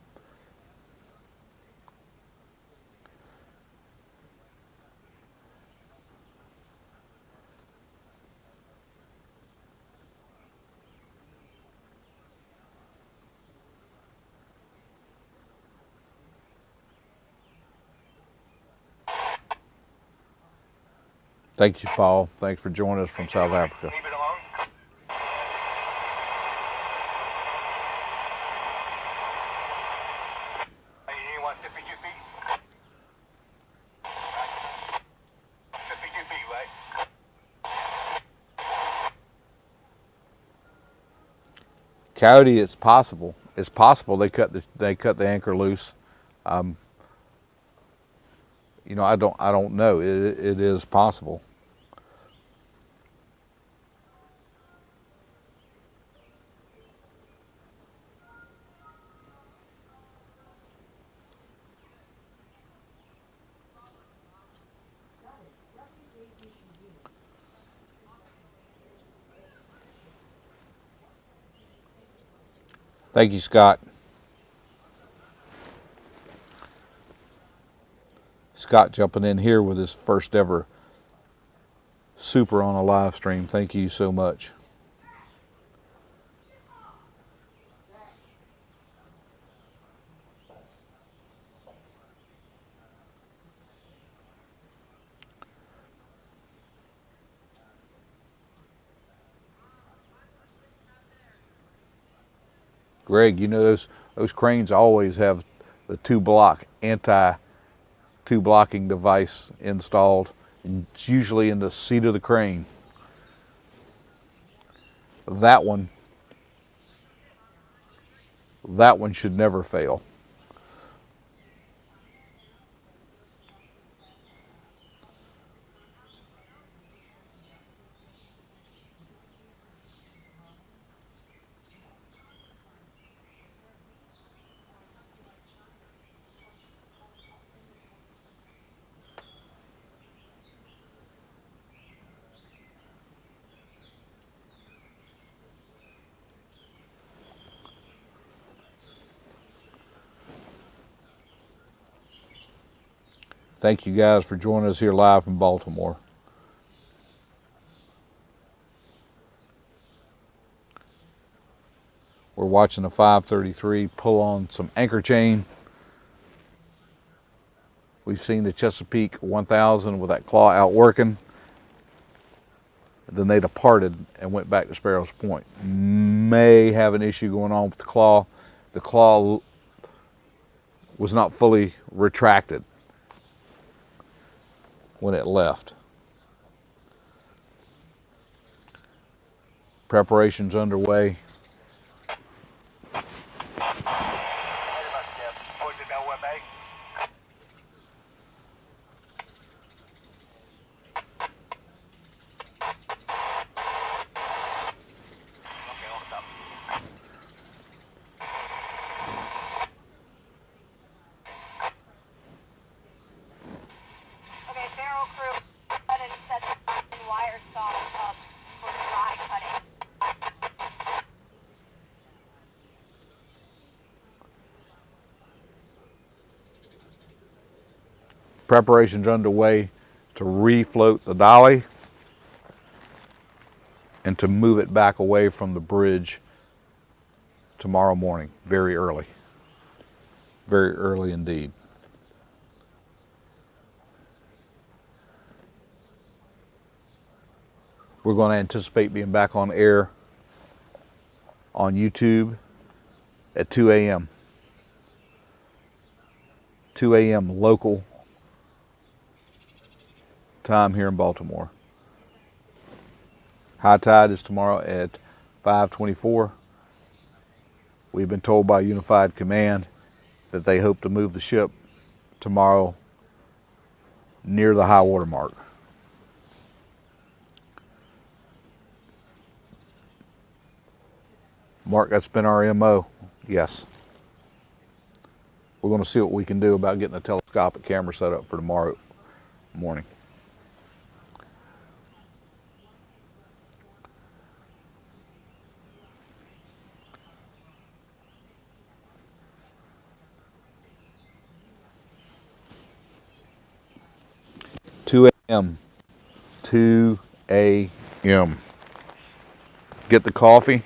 Thank you, Paul. Thanks for joining us from South Africa. Leave it alone. You want 52 feet? 52 feet, right? Coyote, it's possible. It's possible they cut the anchor loose. You know, I don't know. It is possible. Thank you, Scott. Scott jumping in here with his first ever super on a live stream. Thank you so much. Greg, you know those cranes always have the two blocking device installed. It's usually in the seat of the crane. That one should never fail. Thank you guys for joining us here live from Baltimore. We're watching a 533 pull on some anchor chain. We've seen the Chesapeake 1000 with that claw out working. Then they departed and went back to Sparrows Point. May have an issue going on with the claw. The claw was not fully retracted when it left. Preparations underway. Preparations underway to refloat the Dali and to move it back away from the bridge tomorrow morning, very early indeed. We're going to anticipate being back on air on YouTube at 2 a.m. 2 a.m. local time here in Baltimore. High tide is tomorrow at 5:24. We've been told by Unified Command that they hope to move the ship tomorrow near the high water mark. Mark, that's been our MO, yes. We're going to see what we can do about getting a telescopic camera set up for tomorrow morning. Two a.m. 2 a.m. Get the coffee.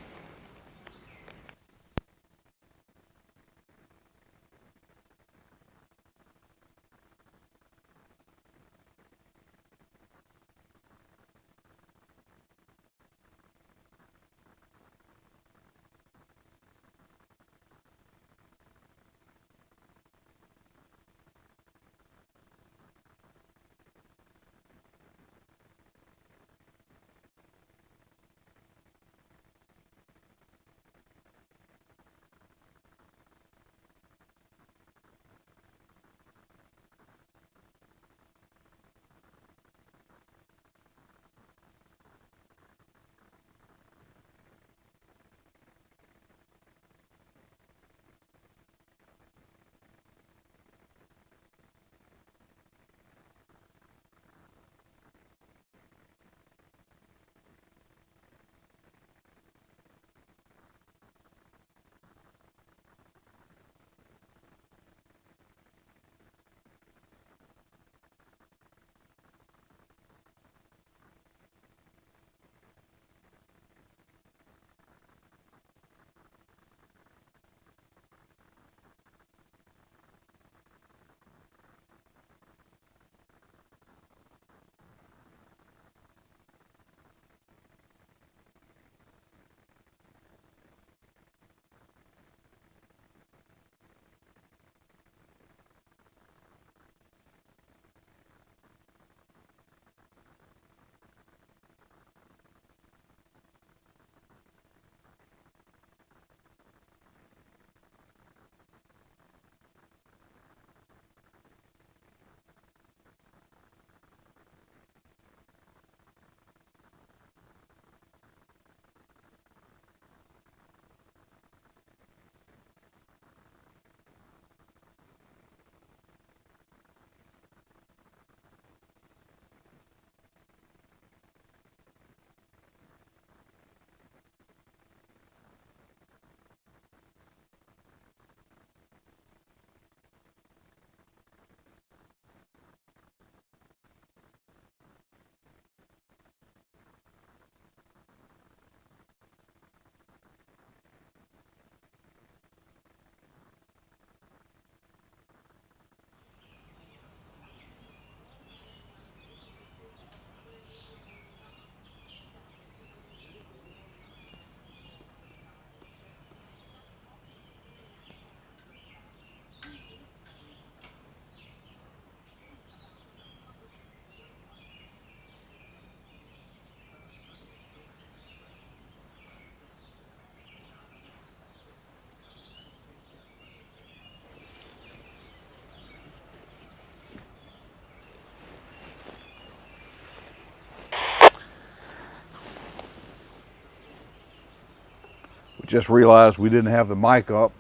just realized we didn't have the mic up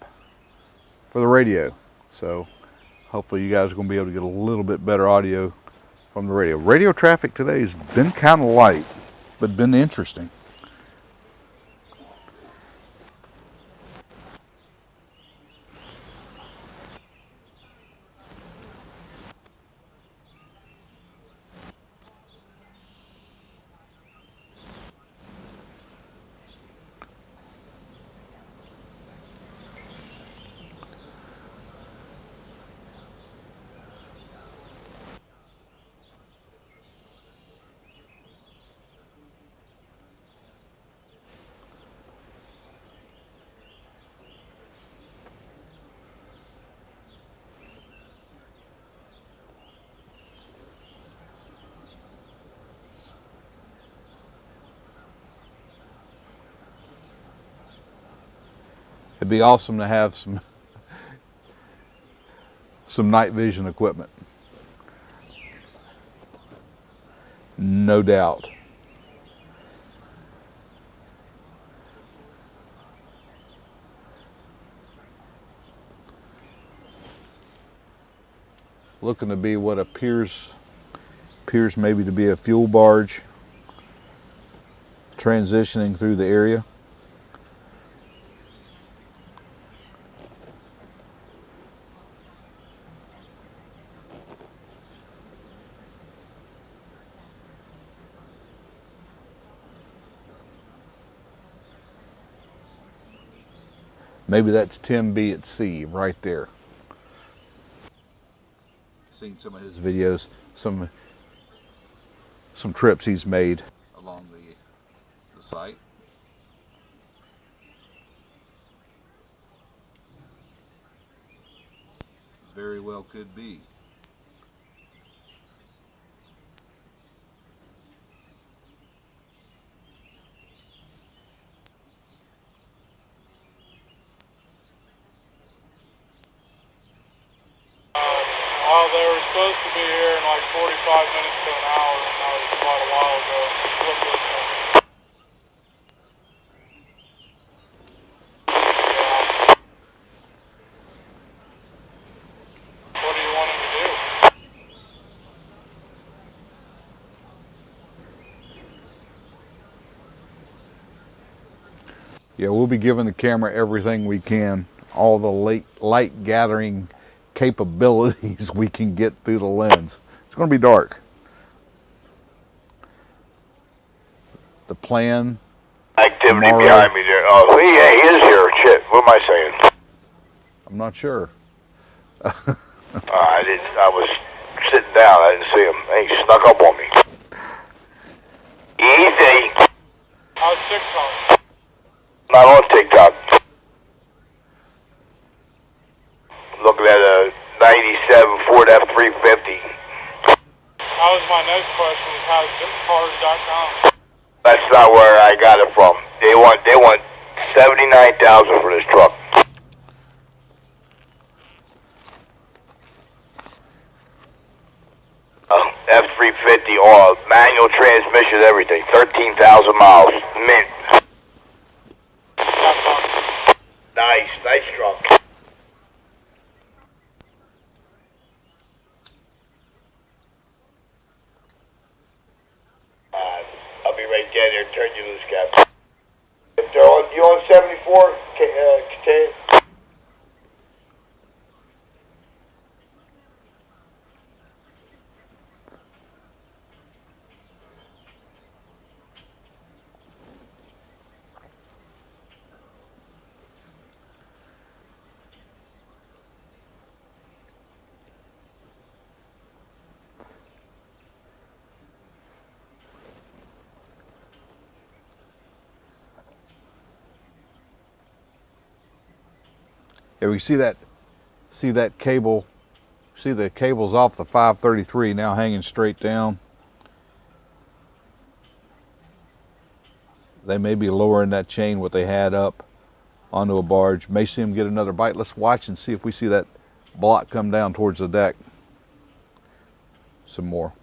for the radio. So hopefully you guys are going to be able to get a little bit better audio from the radio. Radio traffic today has been kind of light, but been interesting. It'd be awesome to have some night vision equipment. No doubt. Looking to be what appears maybe to be a fuel barge transitioning through the area. Maybe that's Tim B at sea right there. Seen some of his videos, some trips he's made along the site. Very well could be. They were supposed to be here in like 45 minutes to an hour, and that was quite a while ago. Yeah. What do you want him to do? Yeah, we'll be giving the camera everything we can, all the light gathering capabilities we can get through the lens. It's going to be dark. The plan Activity tomorrow, behind me there. Oh, yeah, he is here. Shit, what am I saying? I'm not sure. I was sitting down. I didn't see him. He snuck up on me. Easy. How's TikTok? Not on TikTok. Looking at a 97 Ford F-350. That was my next question, was how's That's not where I got it from. They want $79,000 for this truck. F-350, all manual transmission, everything. 13,000 miles. Mint. Nice truck. I'll be right down there. Turn you loose, Captain. If they're on, you on 74, contain? Yeah, we see that cable. See the cable's off the 533 now hanging straight down. They may be lowering that chain what they had up onto a barge. May see them get another bite. Let's watch and see if we see that block come down towards the deck some more.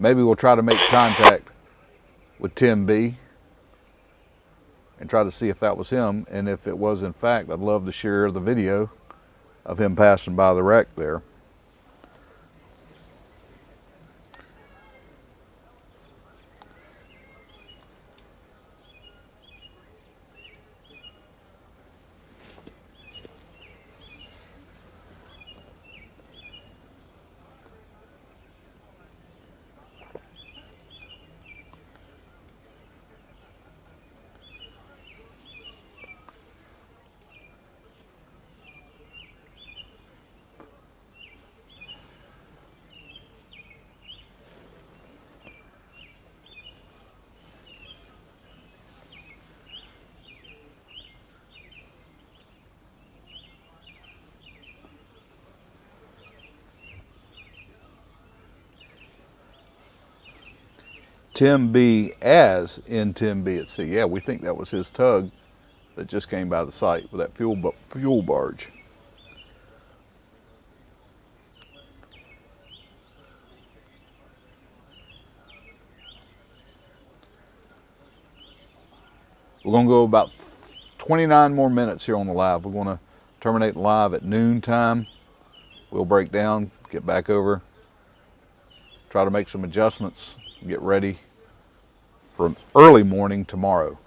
maybe we'll try to make contact with Tim B and try to see if that was him. And if it was in fact, I'd love to share the video of him passing by the wreck there. Tim B as in Tim B at sea. Yeah, we think that was his tug that just came by the site with that fuel barge. We're going to go about 29 more minutes here on the live. We're going to terminate the live at noon time. We'll break down, get back over, try to make some adjustments, get ready for early morning tomorrow.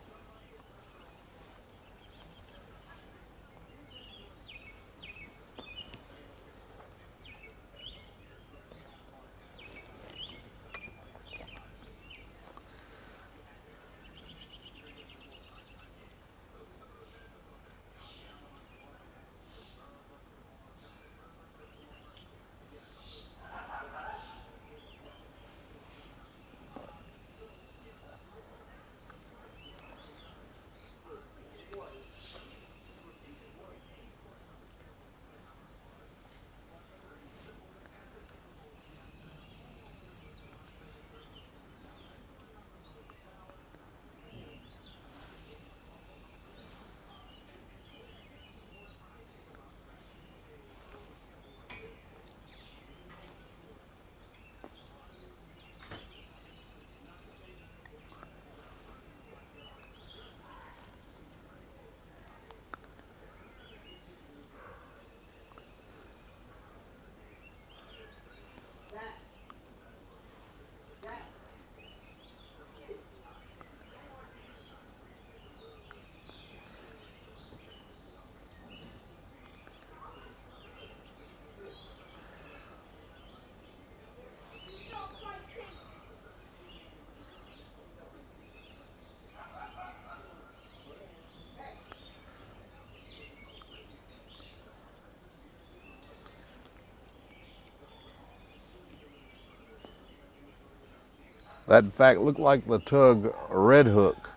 That in fact looked like the tug Red Hook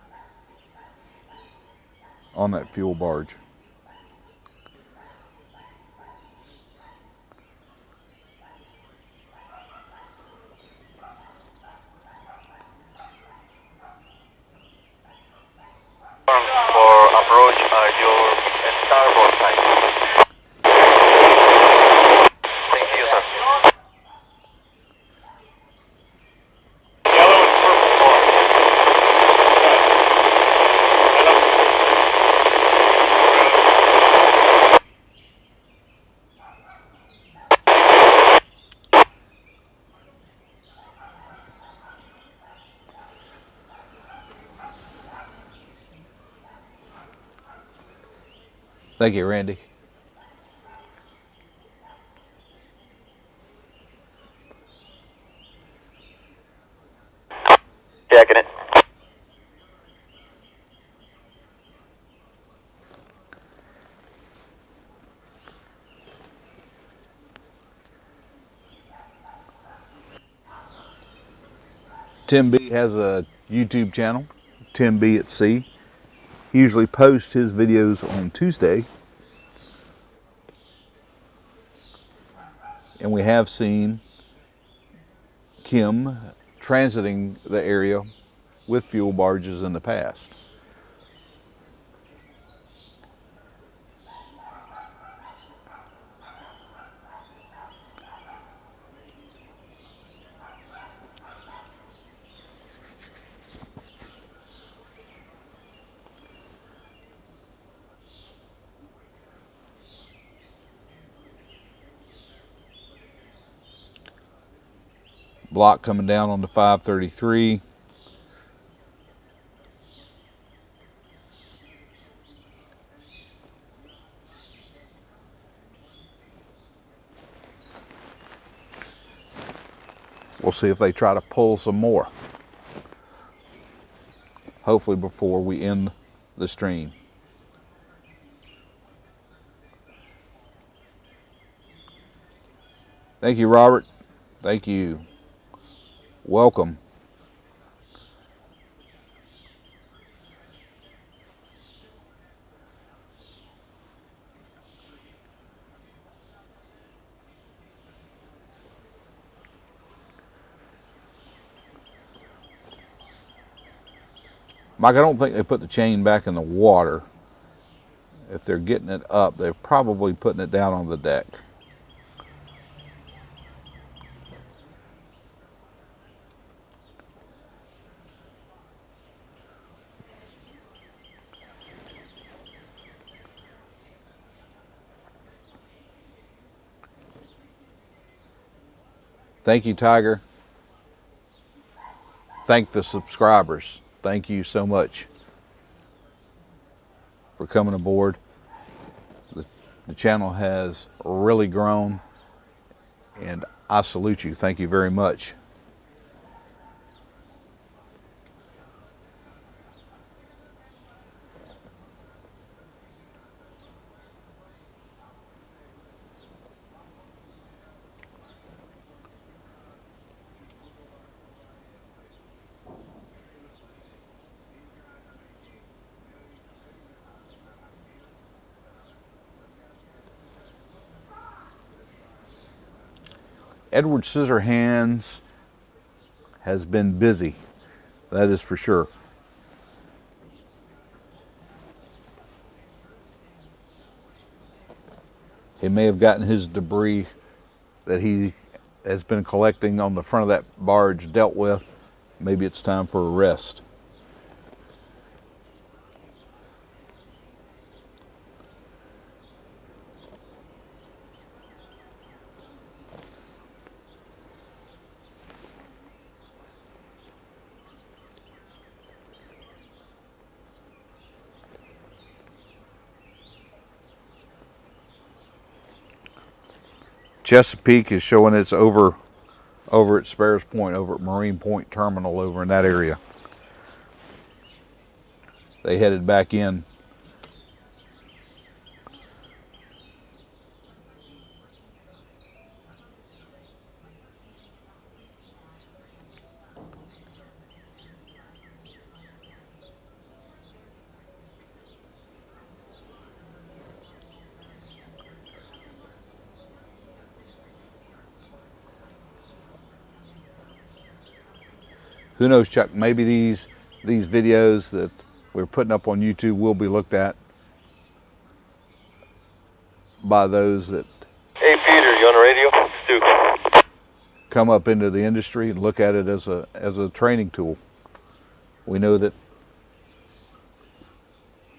on that fuel barge. For approach your starboard side. Thank you, sir. Yellow and purple. Thank you, Randy. Checking it. Tim B has a YouTube channel, Tim B at Sea. He usually posts his videos on Tuesday. And we have seen Kim transiting the area with fuel barges in the past. Block coming down on the 533. We'll see if they try to pull some more. Hopefully before we end the stream. Thank you, Robert. Thank you. Welcome. Mike, I don't think they put the chain back in the water. If they're getting it up, they're probably putting it down on the deck. Thank you, Tiger. Thank the subscribers. Thank you so much for coming aboard. The channel has really grown, and I salute you. Thank you very much. Edward Scissorhands has been busy, that is for sure. He may have gotten his debris that he has been collecting on the front of that barge dealt with. Maybe it's time for a rest. Chesapeake is showing it's over at Sparrows Point, over at Marine Point Terminal over in that area. They headed back in. Who knows, Chuck, maybe these videos that we're putting up on YouTube will be looked at by those that Hey Peter, you on the radio? Stu. come up into the industry and look at it as a training tool. We know that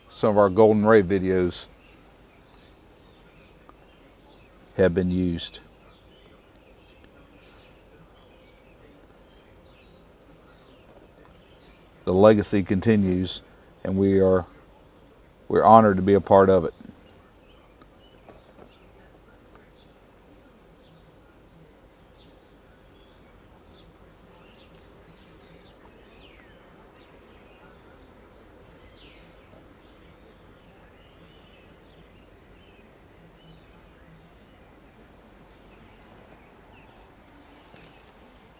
some of our Golden Ray videos have been used. The legacy continues, and we're honored to be a part of it.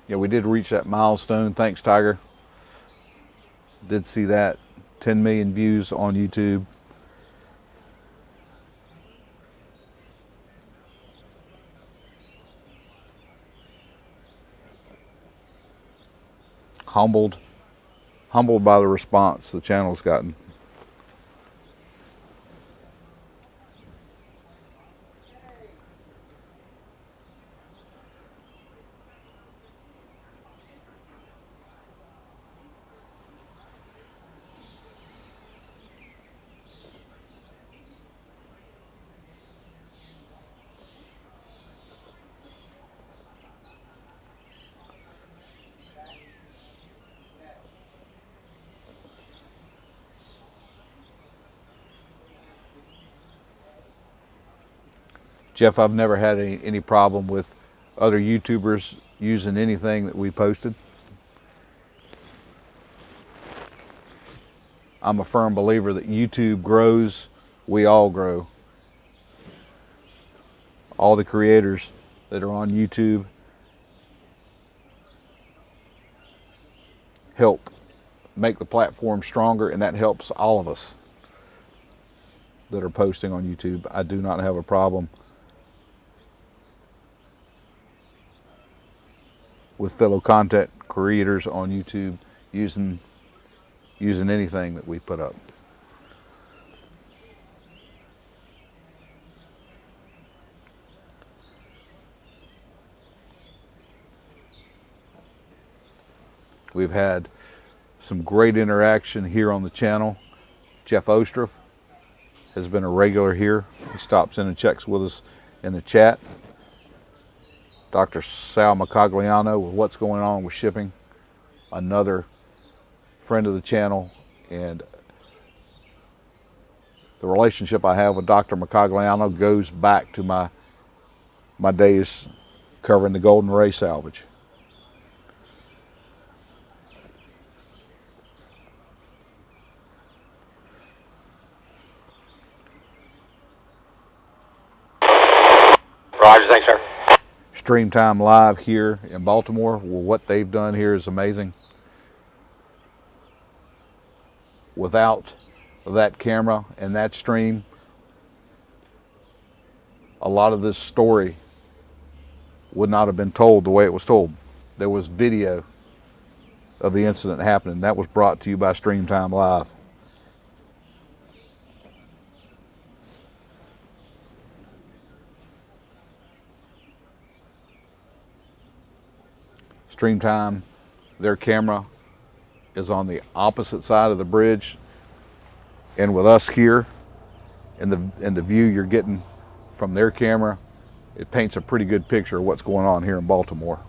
Yeah, we did reach that milestone. Thanks, Tiger. Did see that. 10 million views on YouTube. Humbled by the response the channel's gotten. Jeff, I've never had any problem with other YouTubers using anything that we posted. I'm a firm believer that YouTube grows, we all grow. All the creators that are on YouTube help make the platform stronger, and that helps all of us that are posting on YouTube. I do not have a problem with fellow content creators on YouTube using anything that we put up. We've had some great interaction here on the channel. Jeff Ostroff has been a regular here. He stops in and checks with us in the chat. Dr. Sal Macagliano with what's going on with shipping, another friend of the channel, and the relationship I have with Dr. Macagliano goes back to my days covering the Golden Ray salvage. Roger, thanks, sir. Stream time live here in Baltimore. Well, what they've done here is amazing. Without that camera and that stream, a lot of this story would not have been told the way it was told. There was video of the incident happening. That was brought to you by Stream Time Live. Stream Time, their camera is on the opposite side of the bridge, and with us here and the view you're getting from their camera, it paints a pretty good picture of what's going on here in Baltimore.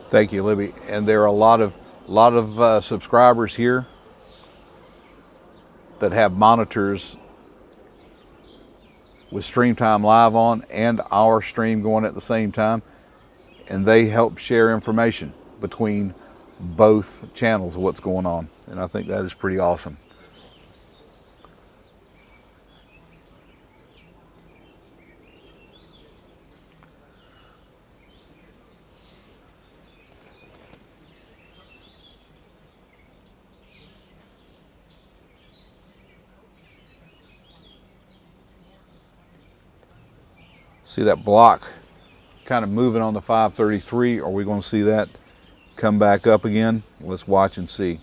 Thank you, Libby. And there are a lot of subscribers here that have monitors with Stream Time Live on and our stream going at the same time, and they help share information between both channels of what's going on, and I think that is pretty awesome. See that block kind of moving on the 533? Are we going to see that come back up again? Let's watch and see.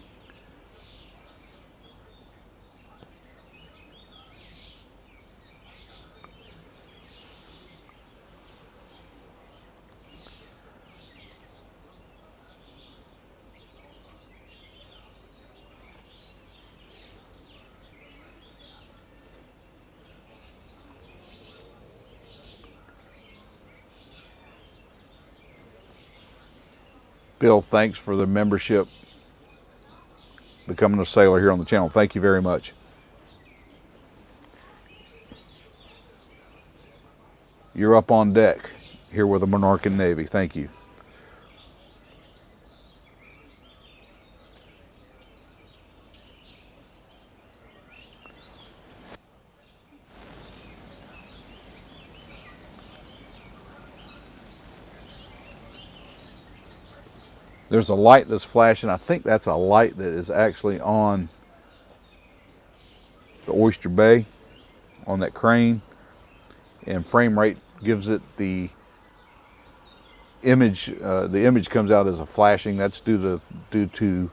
Bill, thanks for the membership, becoming a sailor here on the channel. Thank you very much. You're up on deck here with the Minorcan Navy. Thank you. There's a light that's flashing. I think that's a light that is actually on the Oyster Bay, on that crane. And frame rate gives it the image. The image comes out as a flashing. That's due to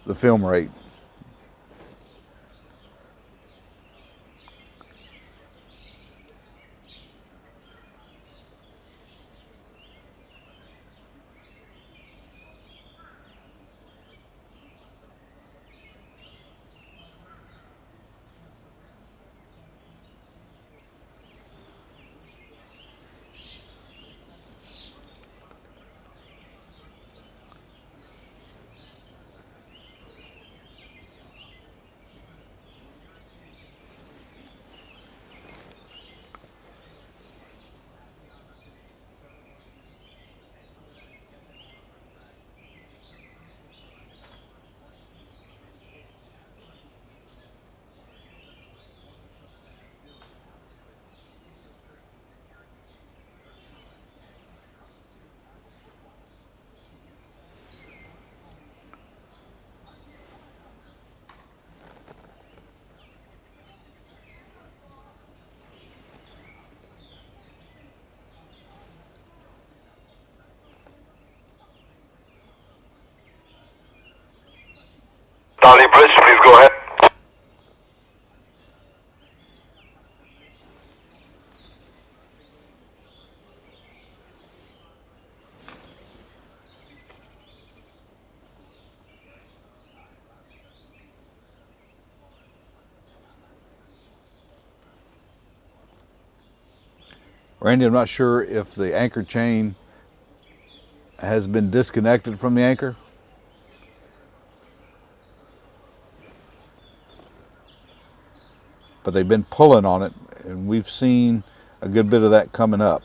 the film rate. Dali Bridge, please go ahead. Randy, I'm not sure if the anchor chain has been disconnected from the anchor. But they've been pulling on it, and we've seen a good bit of that coming up.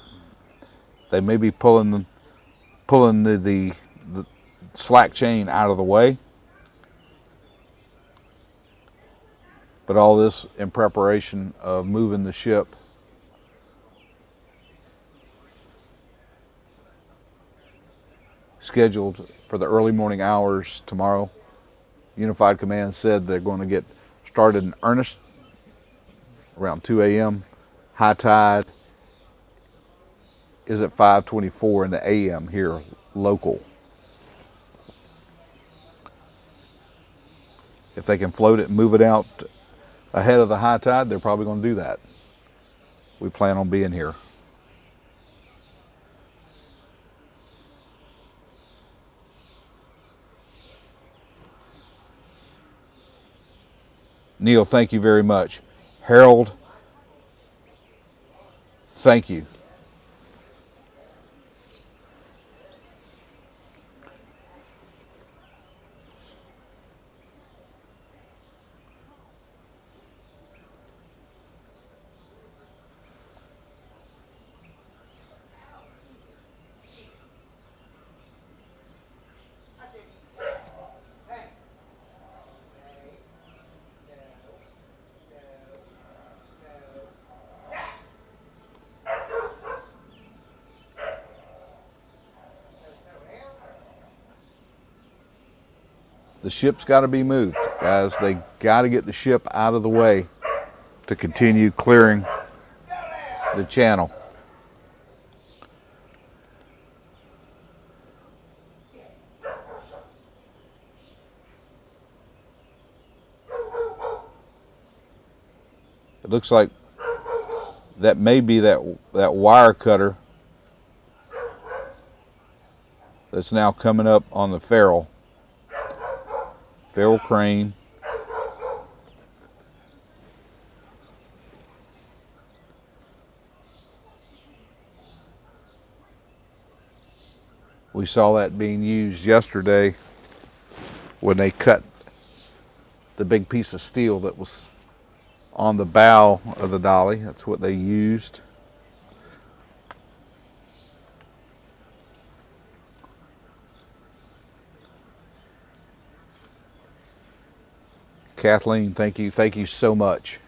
They may be pulling the slack chain out of the way, but all this in preparation of moving the ship scheduled for the early morning hours tomorrow. Unified Command said they're going to get started in earnest around 2 a.m. High tide is at 5:24 in the a.m. here local. If they can float it and move it out ahead of the high tide, they're probably going to do that. We plan on being here. Neil, thank you very much. Harold, thank you. The ship's got to be moved, guys. They got to get the ship out of the way to continue clearing the channel. It looks like that may be that wire cutter that's now coming up on the ferrule crane. We saw that being used yesterday when they cut the big piece of steel that was on the bow of the Dali. That's what they used. Kathleen, thank you. Thank you so much.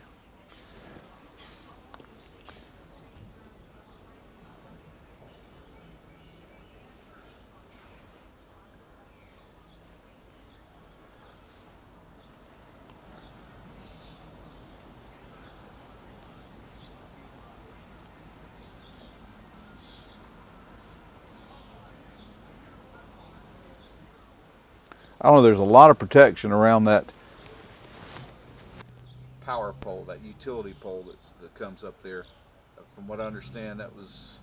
I don't know, there's a lot of protection around that power pole, that utility pole that comes up there. From what I understand, that was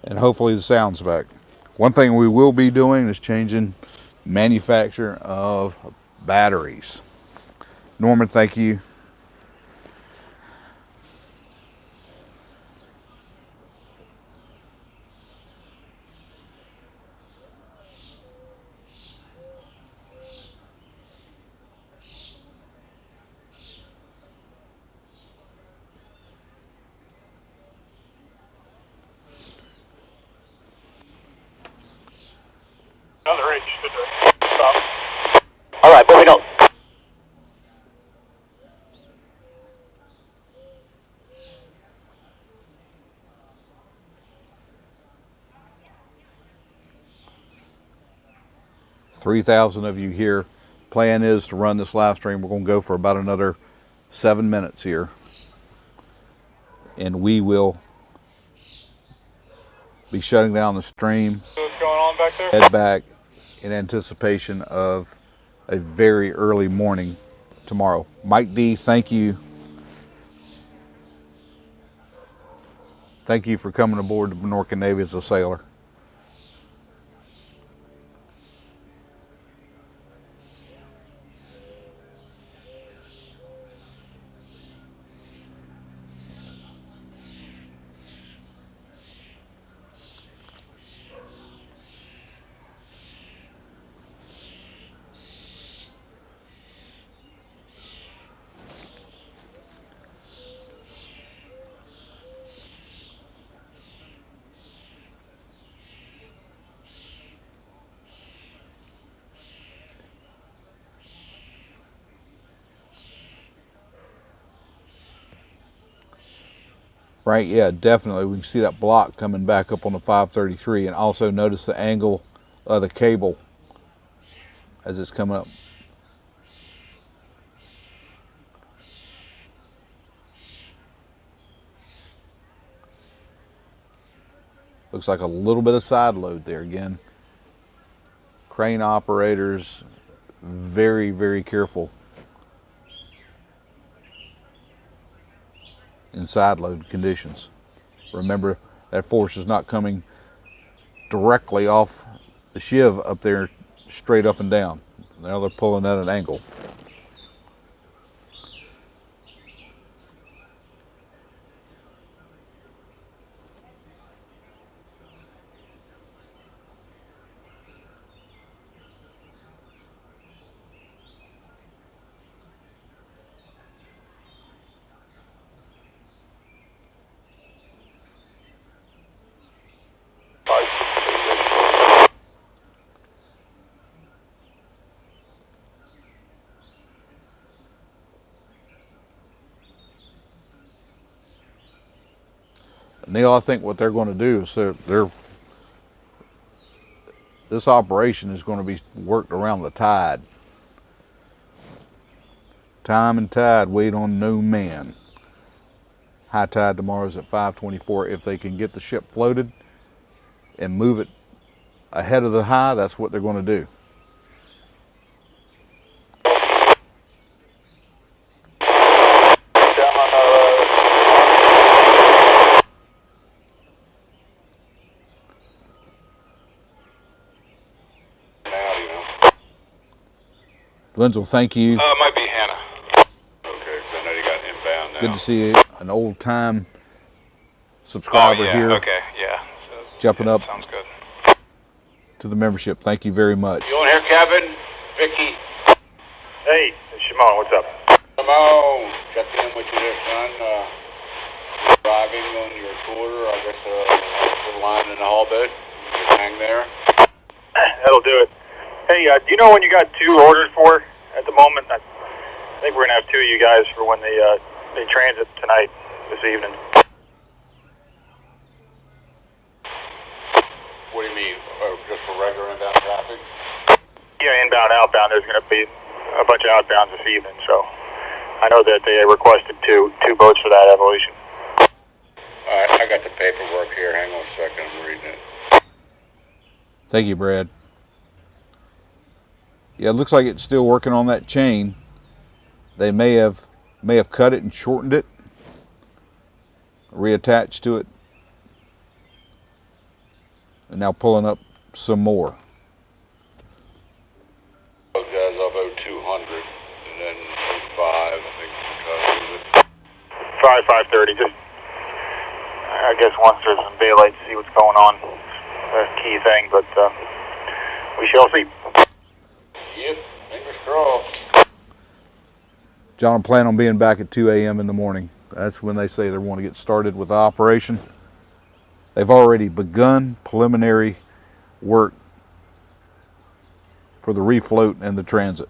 and hopefully the sound's back. One thing we will be doing is changing manufacture of batteries. Norman, thank you. Another inch. Stop. All right, moving on. $3,000 of you here. Plan is to run this live stream. We're going to go for about another 7 minutes here. And we will be shutting down the stream. What's going on back there? Head back in anticipation of a very early morning tomorrow. Mike D, thank you. Thank you for coming aboard the Minorcan Navy as a sailor. Right, yeah, definitely. We can see that block coming back up on the 533, and also notice the angle of the cable as it's coming up. Looks like a little bit of side load there again. Crane operators, very, very careful in side load conditions. Remember, that force is not coming directly off the shiv up there straight up and down. Now they're pulling at an angle. Neil, I think what they're going to do is this operation is going to be worked around the tide. Time and tide wait on no man. High tide tomorrow is at 5:24. If they can get the ship floated and move it ahead of the high, that's what they're going to do. Wenzel, thank you. Might be Hannah. Okay, so I know you got inbound now. Good to see an old time subscriber here. Okay, yeah. So, jumping up sounds good. to the membership. Thank you very much. You on here, Kevin? Vicky? Hey, it's Shimon, what's up? Shimon, checking in with you there, son. Driving on your quarter, I guess, the line in the hall bit. Just hang there. That'll do it. Hey, do you know when you got 2 orders for at the moment? I think we're going to have 2 of you guys for when they transit tonight, this evening. What do you mean? Oh, just for regular inbound traffic? Yeah, inbound, outbound. There's going to be a bunch of outbounds this evening, so I know that they requested two boats for that evolution. Alright, I got the paperwork here. Hang on a second, I'm reading it. Thank you, Brad. Yeah, it looks like it's still working on that chain. They may have cut it and shortened it, reattached to it, and now pulling up some more. Those guys up 0200 and then 05, I think. 5:30. Just, I guess once there's some daylight, see what's going on. That's a key thing, but we shall see. Yep, fingers crossed. John, I plan on being back at 2 a.m. in the morning. That's when they say they want to get started with the operation. They've already begun preliminary work for the refloat and the transit.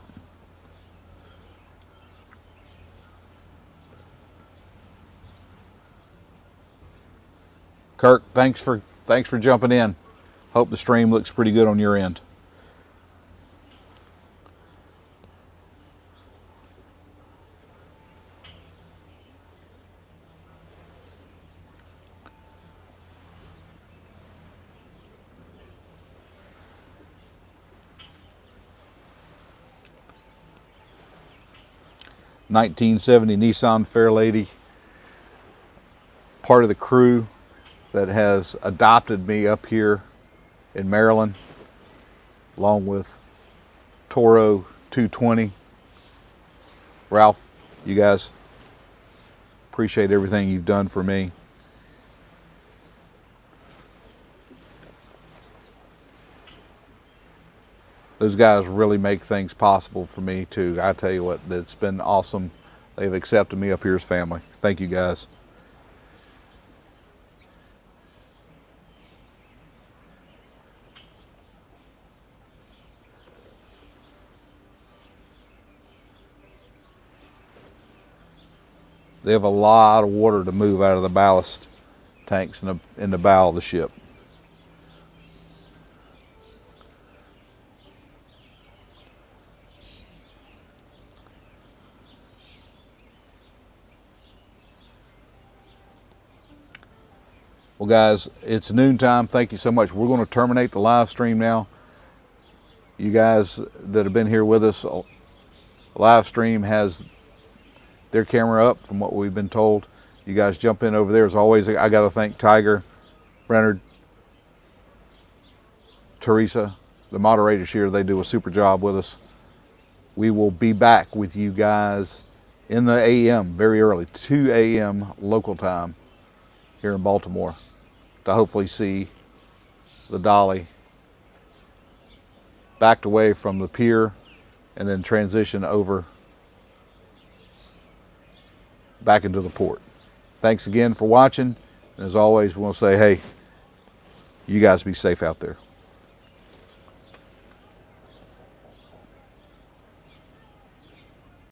Kirk, thanks for jumping in. Hope the stream looks pretty good on your end. '70 Nissan Fairlady, part of the crew that has adopted me up here in Maryland, along with Toro 220. Ralph, you guys, appreciate everything you've done for me. Those guys really make things possible for me too. I tell you what, it's been awesome. They've accepted me up here as family. Thank you guys. They have a lot of water to move out of the ballast tanks in the bow of the ship. Well, guys, it's noontime. Thank you so much. We're going to terminate the live stream now. You guys that have been here with us, live stream has their camera up from what we've been told. You guys jump in over there. As always, I got to thank Tiger, Brenner, Teresa, the moderators here. They do a super job with us. We will be back with you guys in the AM, very early, 2 a.m. local time here in Baltimore, to hopefully see the Dali backed away from the pier and then transition over back into the port. Thanks again for watching. And as always, we'll say, hey, you guys be safe out there.